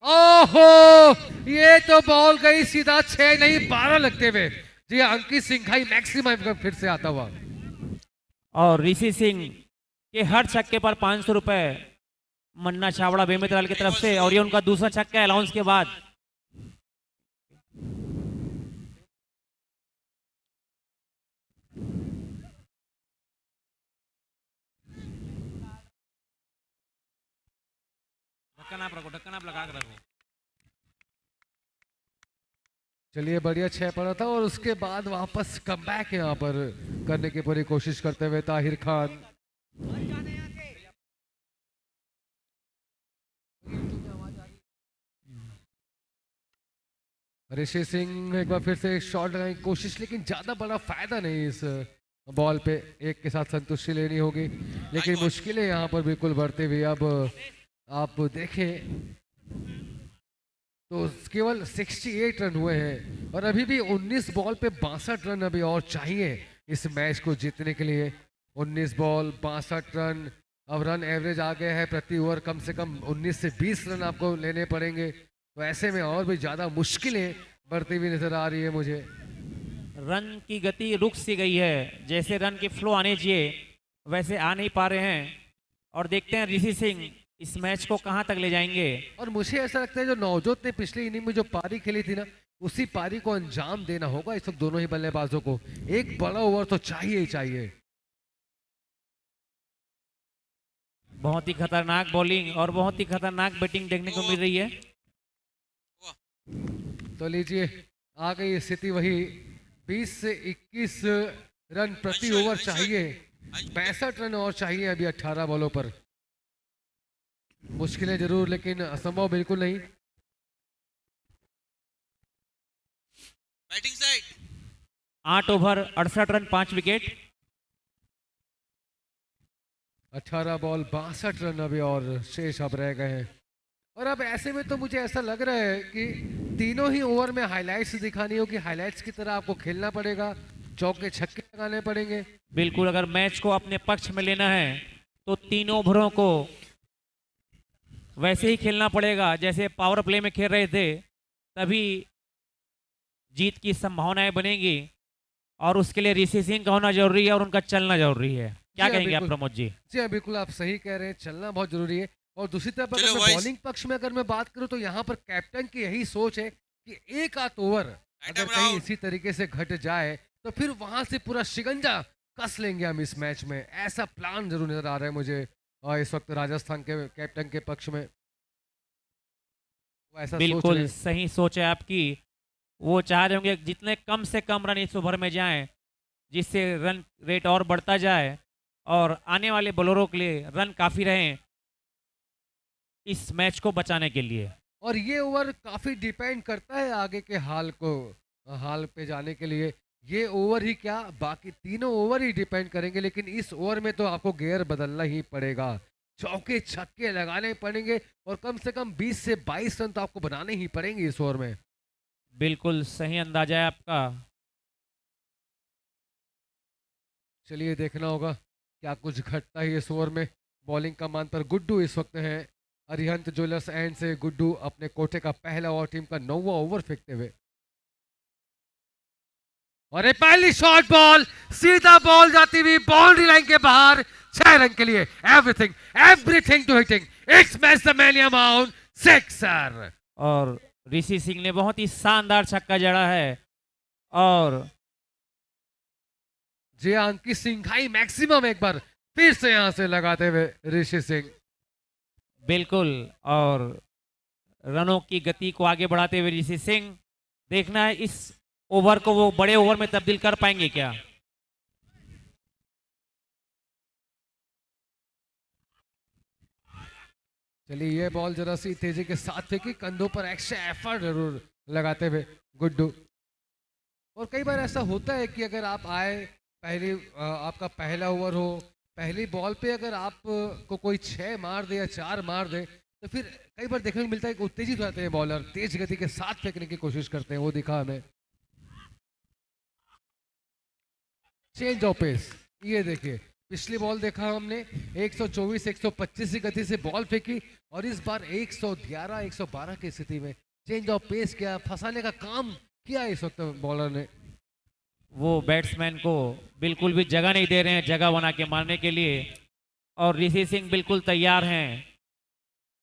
ओहो, ये तो बॉल गई सीधा 6 नहीं 12 लगते हुए। जी अंकित सिंघाई मैक्सिमम फिर से आता हुआ, और ऋषि सिंह के हर छक्के पर 500 रुपए मन्ना छावड़ा बेमित्राल की तरफ से, और ये उनका दूसरा छक्का अलाउंस के बाद। ढक्कन आप रखो, ढक्कन आप लगा के रखो। चलिए बढ़िया 6 पड़ा था, और उसके बाद वापस कमबैक यहाँ पर करने की पूरी कोशिश करते हुए ताहिर खान। ऋषि सिंह एक बार फिर से शॉट लगाने की कोशिश, लेकिन ज्यादा बड़ा फायदा नहीं इस बॉल पे, एक के साथ संतुष्टि लेनी होगी, लेकिन मुश्किलें यहाँ पर बिल्कुल बढ़ते हुए। अब आप देखें तो केवल 68 रन हुए हैं, और अभी भी 19 बॉल पे 62 रन अभी और चाहिए इस मैच को जीतने के लिए। 19 बॉल 62 रन, अब रन एवरेज आ गया है प्रति ओवर कम से कम 19 से 20 रन आपको लेने पड़ेंगे, तो ऐसे में और भी ज़्यादा मुश्किलें बढ़ती हुई नजर आ रही है मुझे। रन की गति रुक सी गई है, जैसे रन की फ्लो आने चाहिए वैसे आ नहीं पा रहे हैं, और देखते हैं ऋषि सिंह इस मैच को कहां तक ले जाएंगे। और मुझे ऐसा लगता है जो नवजोत ने पिछली इनिंग में जो पारी खेली थी ना, उसी पारी को अंजाम देना होगा इस वक्त दोनों ही बल्लेबाजों को। एक बड़ा ओवर तो चाहिए ही चाहिए। बहुत ही खतरनाक बॉलिंग और बहुत ही खतरनाक बैटिंग देखने को मिल रही है। तो लीजिए आ गई स्थिति वही, 20 से 21 रन प्रति ओवर चाहिए, 65 रन और चाहिए अभी 18 बॉलों पर। मुश्किलें जरूर, लेकिन असंभव बिल्कुल नहीं। Batting side 8 over 68 run 5 wicket. 18 ball 62 run अभी और शेष अब रह गए हैं। और अब ऐसे में तो मुझे ऐसा लग रहा है कि तीनों ही ओवर में हाइलाइट्स दिखानी होगी, हाइलाइट्स की तरह आपको खेलना पड़ेगा, चौके छक्के लगाने पड़ेंगे। बिल्कुल, अगर मैच को अपने पक्ष में लेना है तो तीनों ओवरों को वैसे ही खेलना पड़ेगा जैसे पावर प्ले में खेल रहे थे, तभी जीत की संभावनाएं बनेंगी। और उसके लिए ऋषि सिंह का होना जरूरी है और उनका चलना जरूरी है। क्या जी हाँ, कहेंगे आप बिल्कुल। प्रमोद जी? जी हाँ, बिल्कुल आप सही कह रहे हैं, चलना बहुत जरूरी है। और दूसरी तरफ अगर चलो मैं भाई। बॉलिंग पक्ष में अगर मैं बात करूं तो यहाँ पर कैप्टन की यही सोच है कि एक आध ओवर अगर Item कहीं round। इसी तरीके से घट जाए तो फिर वहां से पूरा शिकंजा कस लेंगे हम इस मैच में। ऐसा प्लान जरूर नजर आ रहा है मुझे इस वक्त राजस्थान के कैप्टन के पक्ष में। वो ऐसा सोच रहे बिल्कुल हैं। सही सोच है आपकी। वो चाह रहे होंगे जितने कम से कम रन इस ओवर में जाएं, जिससे रन रेट और बढ़ता जाए और आने वाले बॉलरों के लिए रन काफ़ी रहें इस मैच को बचाने के लिए। और ये ओवर काफी डिपेंड करता है आगे के हाल पे जाने के लिए। ये ओवर ही क्या, बाकी तीनों ओवर ही डिपेंड करेंगे, लेकिन इस ओवर में तो आपको गियर बदलना ही पड़ेगा, चौके छक्के लगाने पड़ेंगे और कम से कम 20 से 22 रन तो आपको बनाने ही पड़ेंगे इस ओवर में। बिल्कुल सही अंदाजा है आपका। चलिए देखना होगा क्या कुछ घटता है इस ओवर में। बॉलिंग कमान पर गुड्डू इस वक्त है अरिहंत ज्वेलर्स एंड से। गुड्डू अपने कोटे का पहला ओवर, टीम का 9वां ओवर फेंकते हुए। और ये पहली शॉर्ट बॉल, सीधा बॉल जाती हुई बाउंड्री लाइन के बाहर, 6 रन के लिए। Everything to hitting, it's match the man amount, sixer. और ऋषि सिंह ने बहुत ही शानदार छक्का जड़ा है। और जी अंकित सिंघाई मैक्सिमम एक बार फिर से यहां से लगाते हुए ऋषि सिंह। बिल्कुल, और रनों की गति को आगे बढ़ाते हुए ऋषि सिंह। देखना है इस ओवर को वो बड़े ओवर में तब्दील कर पाएंगे क्या? चलिए ये बॉल जरा सी तेजी के साथ फेंकी, कंधों पर एक्स्ट्रा एफर्ट जरूर लगाते हुए गुड्डू। और कई बार ऐसा होता है कि अगर आप आए आपका पहला ओवर हो, पहली बॉल पे अगर आप को कोई 6 मार दे या 4 मार दे तो फिर कई बार देखने को मिलता है कि उत्तेजित हो जाते हैं बॉलर, तेज गति के साथ फेंकने की कोशिश करते हैं। वो दिखा हमें चेंज ऑफ पेस। ये देखिए पिछली बॉल देखा हमने 124 125 की गति से बॉल फेंकी और इस बार 111 112 की स्थिति में चेंज ऑफ पेस किया, फंसाने का काम किया इस वक्त बॉलर ने। वो बैट्समैन को बिल्कुल भी जगह नहीं दे रहे हैं जगह बना के मारने के लिए। और ऋषि सिंह बिल्कुल तैयार हैं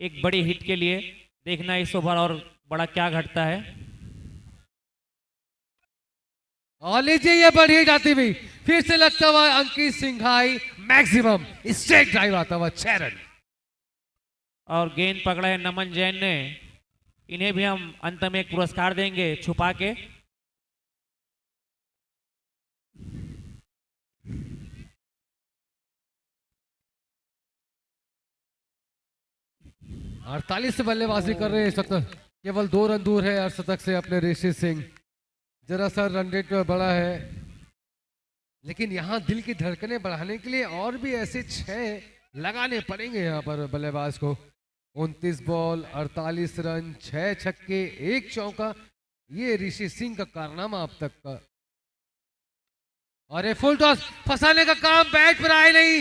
एक बड़ी हिट के लिए। देखना इस ओवर और बड़ा क्या घटता है। और लीजिए ये बढ़ी जाती हुई फिर से लगता हुआ अंकित सिंघाई, मैक्सिमम स्ट्रेट ड्राइव आता हुआ 6 रन। और गेंद पकड़ा है नमन जैन ने। इन्हें भी हम अंत में एक पुरस्कार देंगे छुपा के। 48 से बल्लेबाजी कर रहे हैं इस वक्त, केवल 2 रन दूर है अर्धशतक से अपने ऋषि सिंह। जरा सा रन रेट बड़ा है, लेकिन यहाँ दिल की धड़कनें बढ़ाने के लिए और भी ऐसे 6 लगाने पड़ेंगे यहाँ पर बल्लेबाज को। 29 बॉल 48 रन, 6 छक्के 1 चौका, ये ऋषि सिंह का कारनामा अब तक का। और ये फुल टॉस, फंसाने का काम बैट पर आए नहीं।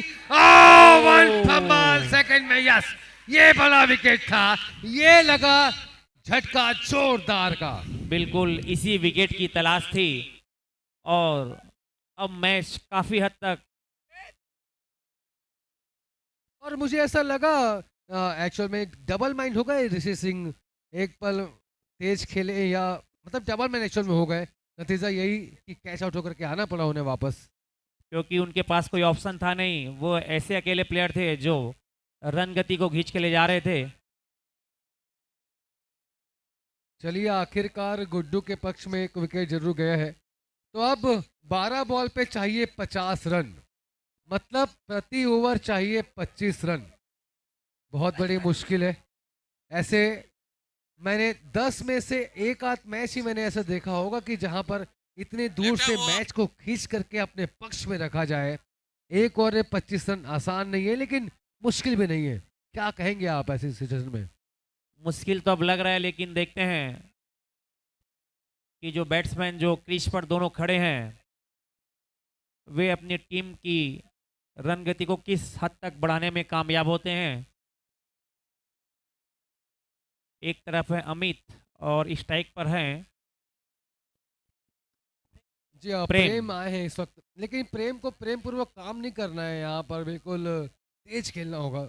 वन फंबल सेकंड में, यस ये बड़ा विकेट था, ये लगा झटका जोरदार का। बिल्कुल इसी विकेट की तलाश थी और अब मैच काफी हद तक। और मुझे ऐसा लगा एक्चुअल में डबल माइंड हो गए ऋषि सिंह, एक पल तेज खेले या मतलब डबल माइंड एक्चुअल में हो गए। नतीजा यही कि कैच आउट होकर के आना पड़ा उन्हें वापस, क्योंकि उनके पास कोई ऑप्शन था नहीं। वो ऐसे अकेले प्लेयर थे जो रन गति को खींच के ले जा रहे थे। चलिए आखिरकार गुड्डू के पक्ष में एक विकेट जरूर गया है। तो अब 12 बॉल पे चाहिए 50 रन, मतलब प्रति ओवर चाहिए 25 रन। बहुत बड़ी मुश्किल है। ऐसे मैंने 10 में से एक आध मैच ही मैंने ऐसा देखा होगा कि जहां पर इतने दूर से मैच को खींच करके अपने पक्ष में रखा जाए। एक ओवर में 25 रन आसान नहीं है, लेकिन मुश्किल भी नहीं है। क्या कहेंगे आप ऐसी सिचुएशन में? मुश्किल तो अब लग रहा है, लेकिन देखते हैं कि जो बैट्समैन जो क्रीज पर दोनों खड़े हैं वे अपनी टीम की रन गति को किस हद तक बढ़ाने में कामयाब होते हैं। एक तरफ है अमित और स्ट्राइक पर हैं जी हाँ, प्रेम। प्रेम आए हैं इस वक्त, लेकिन प्रेम को प्रेम पूर्वक काम नहीं करना है, यहाँ पर बिल्कुल तेज खेलना होगा।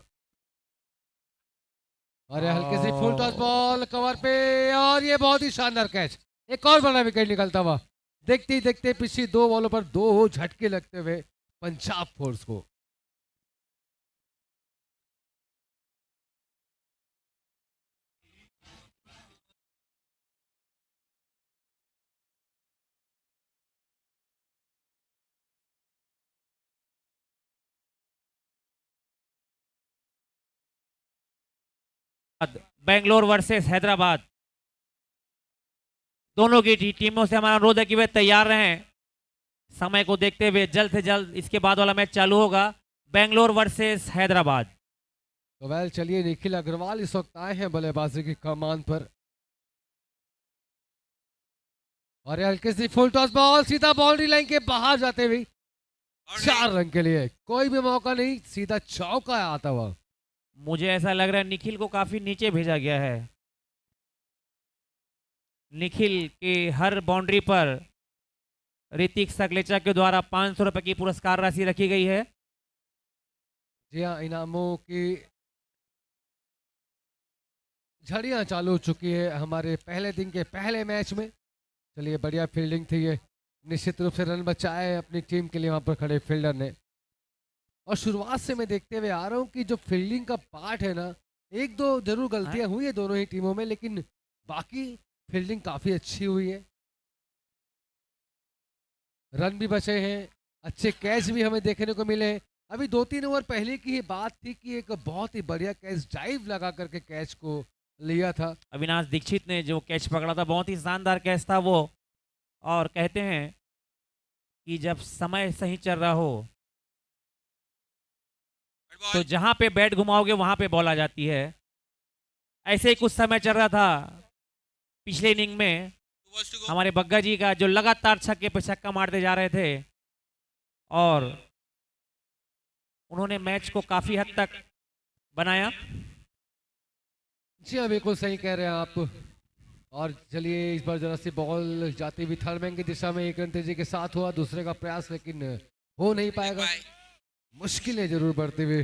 अरे हल्के सी फुल टॉस बॉल कवर पे, और ये बहुत ही शानदार कैच, एक और बड़ा विकेट निकलता हुआ। देखते ही देखते पिछली 2 बॉलों पर 2 झटके लगते हुए पंजाब फोर्स को। बेंगलोर वर्सेस हैदराबाद, दोनों की टीमों से हमारा अनुरोध है कि वे तैयार रहें। समय को देखते हुए जल्द से जल्द इसके बाद वाला मैच चालू होगा, बेंगलोर वर्सेस हैदराबाद। तो वेल चलिए, निखिल अग्रवाल इस वक्त आए हैं बल्लेबाजी की कमान पर। और ये हल्की सी फुल टॉस बॉल सीधा बाउंड्री लाइन के बाहर जाते हुए 4 रन के लिए, कोई भी मौका नहीं, सीधा चौका आता हुआ। मुझे ऐसा लग रहा है निखिल को काफी नीचे भेजा गया है। निखिल के हर बाउंड्री पर ऋतिक सकलेचा के द्वारा 500 रुपए की पुरस्कार राशि रखी गई है। जी हाँ, इनामों की झड़ियां चालू हो चुकी है हमारे पहले दिन के पहले मैच में। चलिए, बढ़िया फील्डिंग थी ये, निश्चित रूप से रन बचाए अपनी टीम के लिए वहां पर खड़े फील्डर ने। और शुरुआत से मैं देखते हुए आ रहा हूं कि जो फील्डिंग का पार्ट है ना, 1-2 जरूर गलतियां हुई है दोनों ही टीमों में, लेकिन बाकी फील्डिंग काफी अच्छी हुई है। रन भी बचे हैं, अच्छे कैच भी हमें देखने को मिले। अभी 2-3 ओवर पहले की ही बात थी कि एक बहुत ही बढ़िया कैच डाइव लगा करके कैच को लिया था। अविनाश दीक्षित ने जो कैच पकड़ा था, बहुत ही शानदार कैच था वो। और कहते हैं कि जब समय सही चल रहा हो तो जहां पे बैट घुमाओगे वहां पे बॉल आ जाती है। ऐसे ही कुछ समय चल रहा था पिछले इनिंग में हमारे बग्गा जी का, जो लगातार छक्के पे छक्का मारते जा रहे थे और उन्होंने मैच को काफी हद तक बनाया। जी हाँ, बिल्कुल सही कह रहे हैं आप। और चलिए, इस बार जरा सी बॉल जाती हुई थर्ड मैन की दिशा में 1 रन तेजी के साथ हुआ दूसरे का प्रयास, लेकिन हो नहीं पाएगा। मुश्किलें जरूर बढ़ते हुए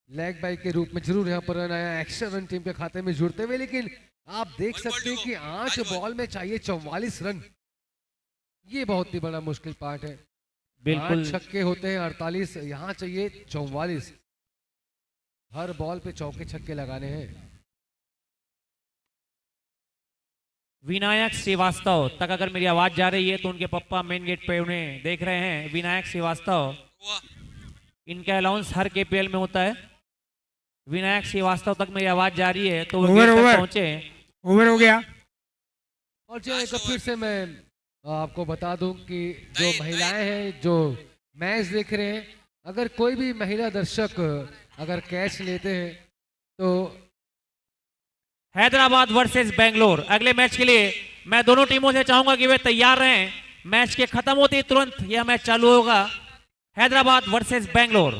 लेग बाई के रूप में जरूर यहाँ पर रन आया, एक्स्ट्रा रन टीम के खाते में जुड़ते हुए, लेकिन आप देख सकते हैं कि 8 बॉल में चाहिए 44 रन। ये बहुत ही बड़ा मुश्किल पार्ट है। बिल्कुल 8 छक्के होते हैं 48, यहाँ चाहिए 44। हर बॉल पे चौके छक्के लगाने हैं। विनायक श्रीवास्तव तक अगर मेरी आवाज जा रही है तो उनके पप्पा मेन गेट पे उन्हें देख रहे हैं। विनायक श्रीवास्तव, इनका अलाउंस हर केपीएल में होता है। विनायक श्रीवास्तव तक मेरी आवाज जा रही है तो वो गेट तक पहुंचे। ओवर हो गया। और जो एक फिर से मैं आपको बता दूं कि जो महिलाएं हैं जो मैच देख रहे हैं, अगर कोई भी महिला दर्शक अगर कैच लेते हैं तो हैदराबाद वर्सेस बेंगलोर, अगले मैच के लिए मैं दोनों टीमों से चाहूंगा कि वे तैयार रहें। मैच के खत्म होते ही तुरंत यह मैच चालू होगा, हैदराबाद वर्सेस बेंगलोर।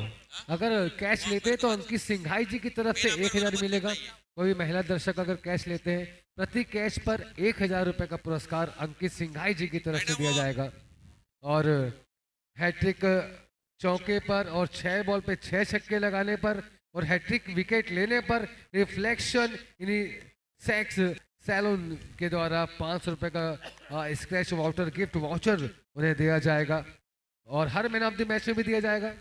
अगर कैच लेते हैं तो अंकित सिंघाई जी की तरफ से 1000 मिलेगा। कोई महिला दर्शक अगर कैच लेते हैं, प्रति कैच पर 1000 रुपए का पुरस्कार अंकित सिंघाई जी की तरफ से दिया जाएगा। और हैट्रिक चौके पर और 6 बॉल पे 6 छक्के लगाने पर और हैट्रिक विकेट लेने पर रिफ्लेक्शन सेक्स सैलून के द्वारा 500 रुपए का स्क्रैच वाउचर गिफ्ट वाउचर उन्हें दिया जाएगा और her man of the match में भी दिया जाएगा।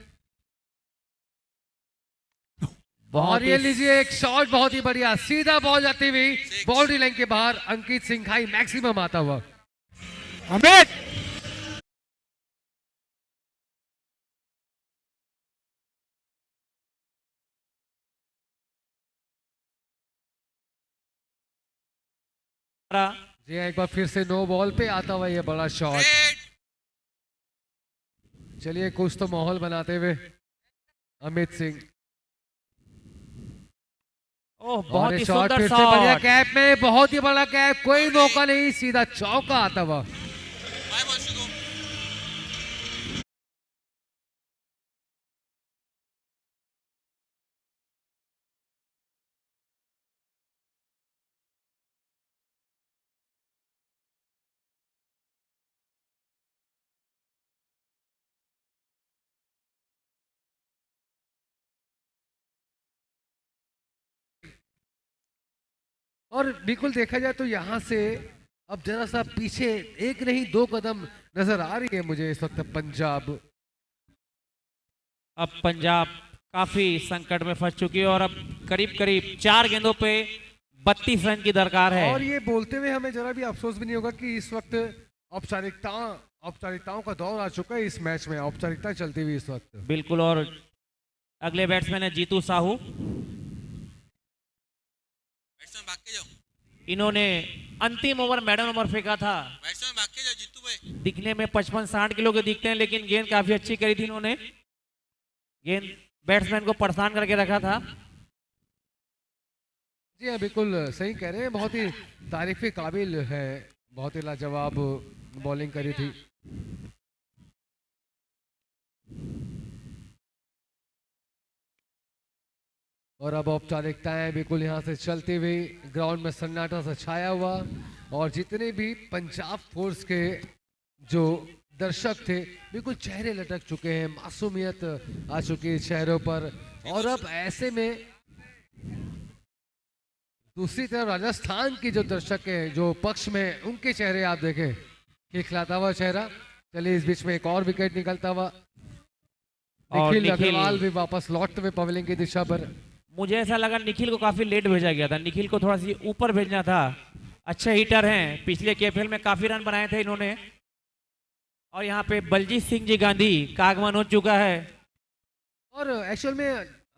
और ये लीजिए एक शॉट, बहुत ही बढ़िया, सीधा बॉल जाती हुई बाउंड्री लाइन के बाहर, अंकित सिंघाई मैक्सिमम आता हुआ। अमित जी एक बार फिर से नो बॉल पे आता हुआ ये बड़ा शॉट। चलिए कुछ तो माहौल बनाते हुए अमित सिंह ओह और बहुत ये ही शॉट सुंदर फिर से बढ़िया शॉट। कैप में, बहुत ही बड़ा कैप, कोई मौका नहीं, सीधा चौका आता हुआ। 5 balls to go. और बिल्कुल देखा जाए तो यहाँ से अब जरा सा पीछे एक नहीं 2 कदम नजर आ रही है मुझे इस वक्त पंजाब। अब पंजाब काफी संकट में फंस चुकी है और अब करीब करीब 4 गेंदों पे 32 रन की दरकार है। और ये बोलते हुए हमें जरा भी अफसोस भी नहीं होगा कि इस वक्त औपचारिकताओं का दौर आ चुका है इस मैच में, औपचारिकता चलती हुई इस वक्त। बिल्कुल। और अगले बैट्समैन है जीतू साहू। बैट्समैन भाग के जाओ, इन्होंने अंतिम ओवर मैडम ओवर फेंका था। बैट्समैन भाग के जाओ जीतू भाई। दिखने में 55-60 किलो के दिखते हैं, लेकिन गेंद काफी अच्छी करी थी इन्होंने। गेंद बैट्समैन को परेशान करके रखा था। जी हाँ, बिल्कुल सही कह रहे हैं, बहुत ही तारीफे काबिल है, बहुत ही लाजवाब बॉलिंग करी थी। और अब औपचारिकताएं बिल्कुल यहाँ से चलती हुई, ग्राउंड में सन्नाटा सा छाया हुआ और जितने भी पंजाब फोर्स के जो दर्शक थे बिल्कुल चेहरे लटक चुके हैं, मासूमियत आ चुकी है चेहरों पर। और अब ऐसे में दूसरी तरफ राजस्थान की जो दर्शक हैं जो पक्ष में, उनके चेहरे आप देखें, खिलखिलाता हुआ चेहरा। चलिए इस बीच में एक और विकेट निकलता हुआ, निखिल अग्रवाल भी वापस लौटते हुए पवेलियन की दिशा पर। मुझे ऐसा लगा निखिल को काफी लेट भेजा गया था, निखिल को थोड़ा सी ऊपर भेजना था। अच्छे हिटर हैं, पिछले केएफएल में काफी रन बनाए थे इन्होंने। और यहाँ पे बलजीत सिंह जी गांधी का आगमन हो चुका है। और एक्चुअल में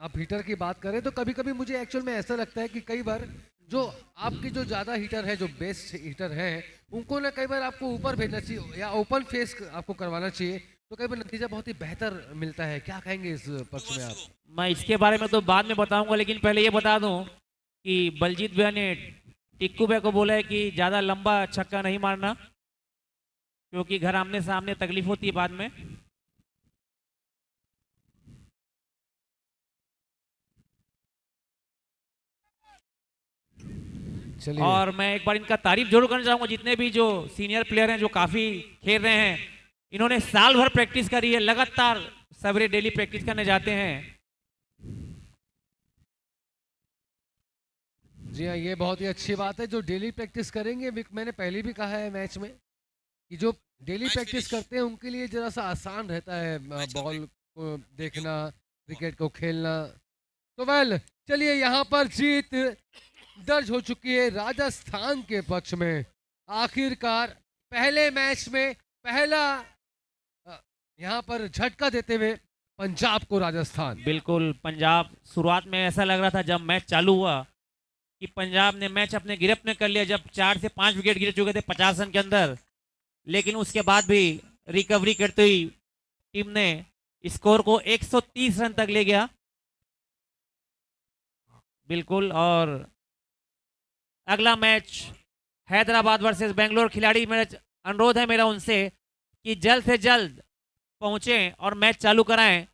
आप हीटर की बात करें तो कभी कभी मुझे एक्चुअल में ऐसा लगता है कि कई बार जो आपकी जो ज़्यादा हीटर है, जो बेस्ट हीटर हैं, उनको ना कई बार आपको ऊपर भेजना चाहिए या ओपन फेस आपको करवाना चाहिए, तो कई बार नतीजा बहुत ही बेहतर मिलता है। क्या कहेंगे इस पक्ष में आप? मैं इसके बारे में तो बाद में बताऊंगा, लेकिन पहले ये बता दूं कि बलजीत भैया ने टिक्कू भैया को बोला है कि ज़्यादा लंबा छक्का नहीं मारना, क्योंकि घर आमने सामने तकलीफ होती है बाद में। चलिए और मैं एक बार इनका तारीफ जरूर करना चाहूंगा, जितने भी जो सीनियर प्लेयर हैं जो काफी खेल रहे हैं, इन्होंने साल भर प्रैक्टिस करी है, लगातार सवेरे डेली प्रैक्टिस करने जाते हैं। जी हाँ, ये बहुत ही अच्छी बात है जो डेली प्रैक्टिस करेंगे। मैंने पहले भी कहा है मैच में कि जो डेली मैच प्रैक्टिस फिनिश। करते हैं उनके लिए जरा सा आसान रहता है मैच बॉल को देखना, क्रिकेट को खेलना। तो वेल चलिए, यहाँ पर जीत दर्ज हो चुकी है राजस्थान के पक्ष में। आखिरकार पहले मैच में पहला यहाँ पर झटका देते हुए पंजाब को राजस्थान। बिल्कुल, पंजाब शुरुआत में ऐसा लग रहा था जब मैच चालू हुआ कि पंजाब ने मैच अपने गिरफ्त में कर लिया, जब 4 से 5 विकेट गिर चुके थे 50 रन के अंदर। लेकिन उसके बाद भी रिकवरी करते हुई टीम ने स्कोर को 130 रन तक ले गया। बिल्कुल। और अगला मैच हैदराबाद वर्सेस बेंगलोर। खिलाड़ी, मेरा अनुरोध है मेरा उनसे कि जल्द से जल्द पहुंचे और मैच चालू कराएं,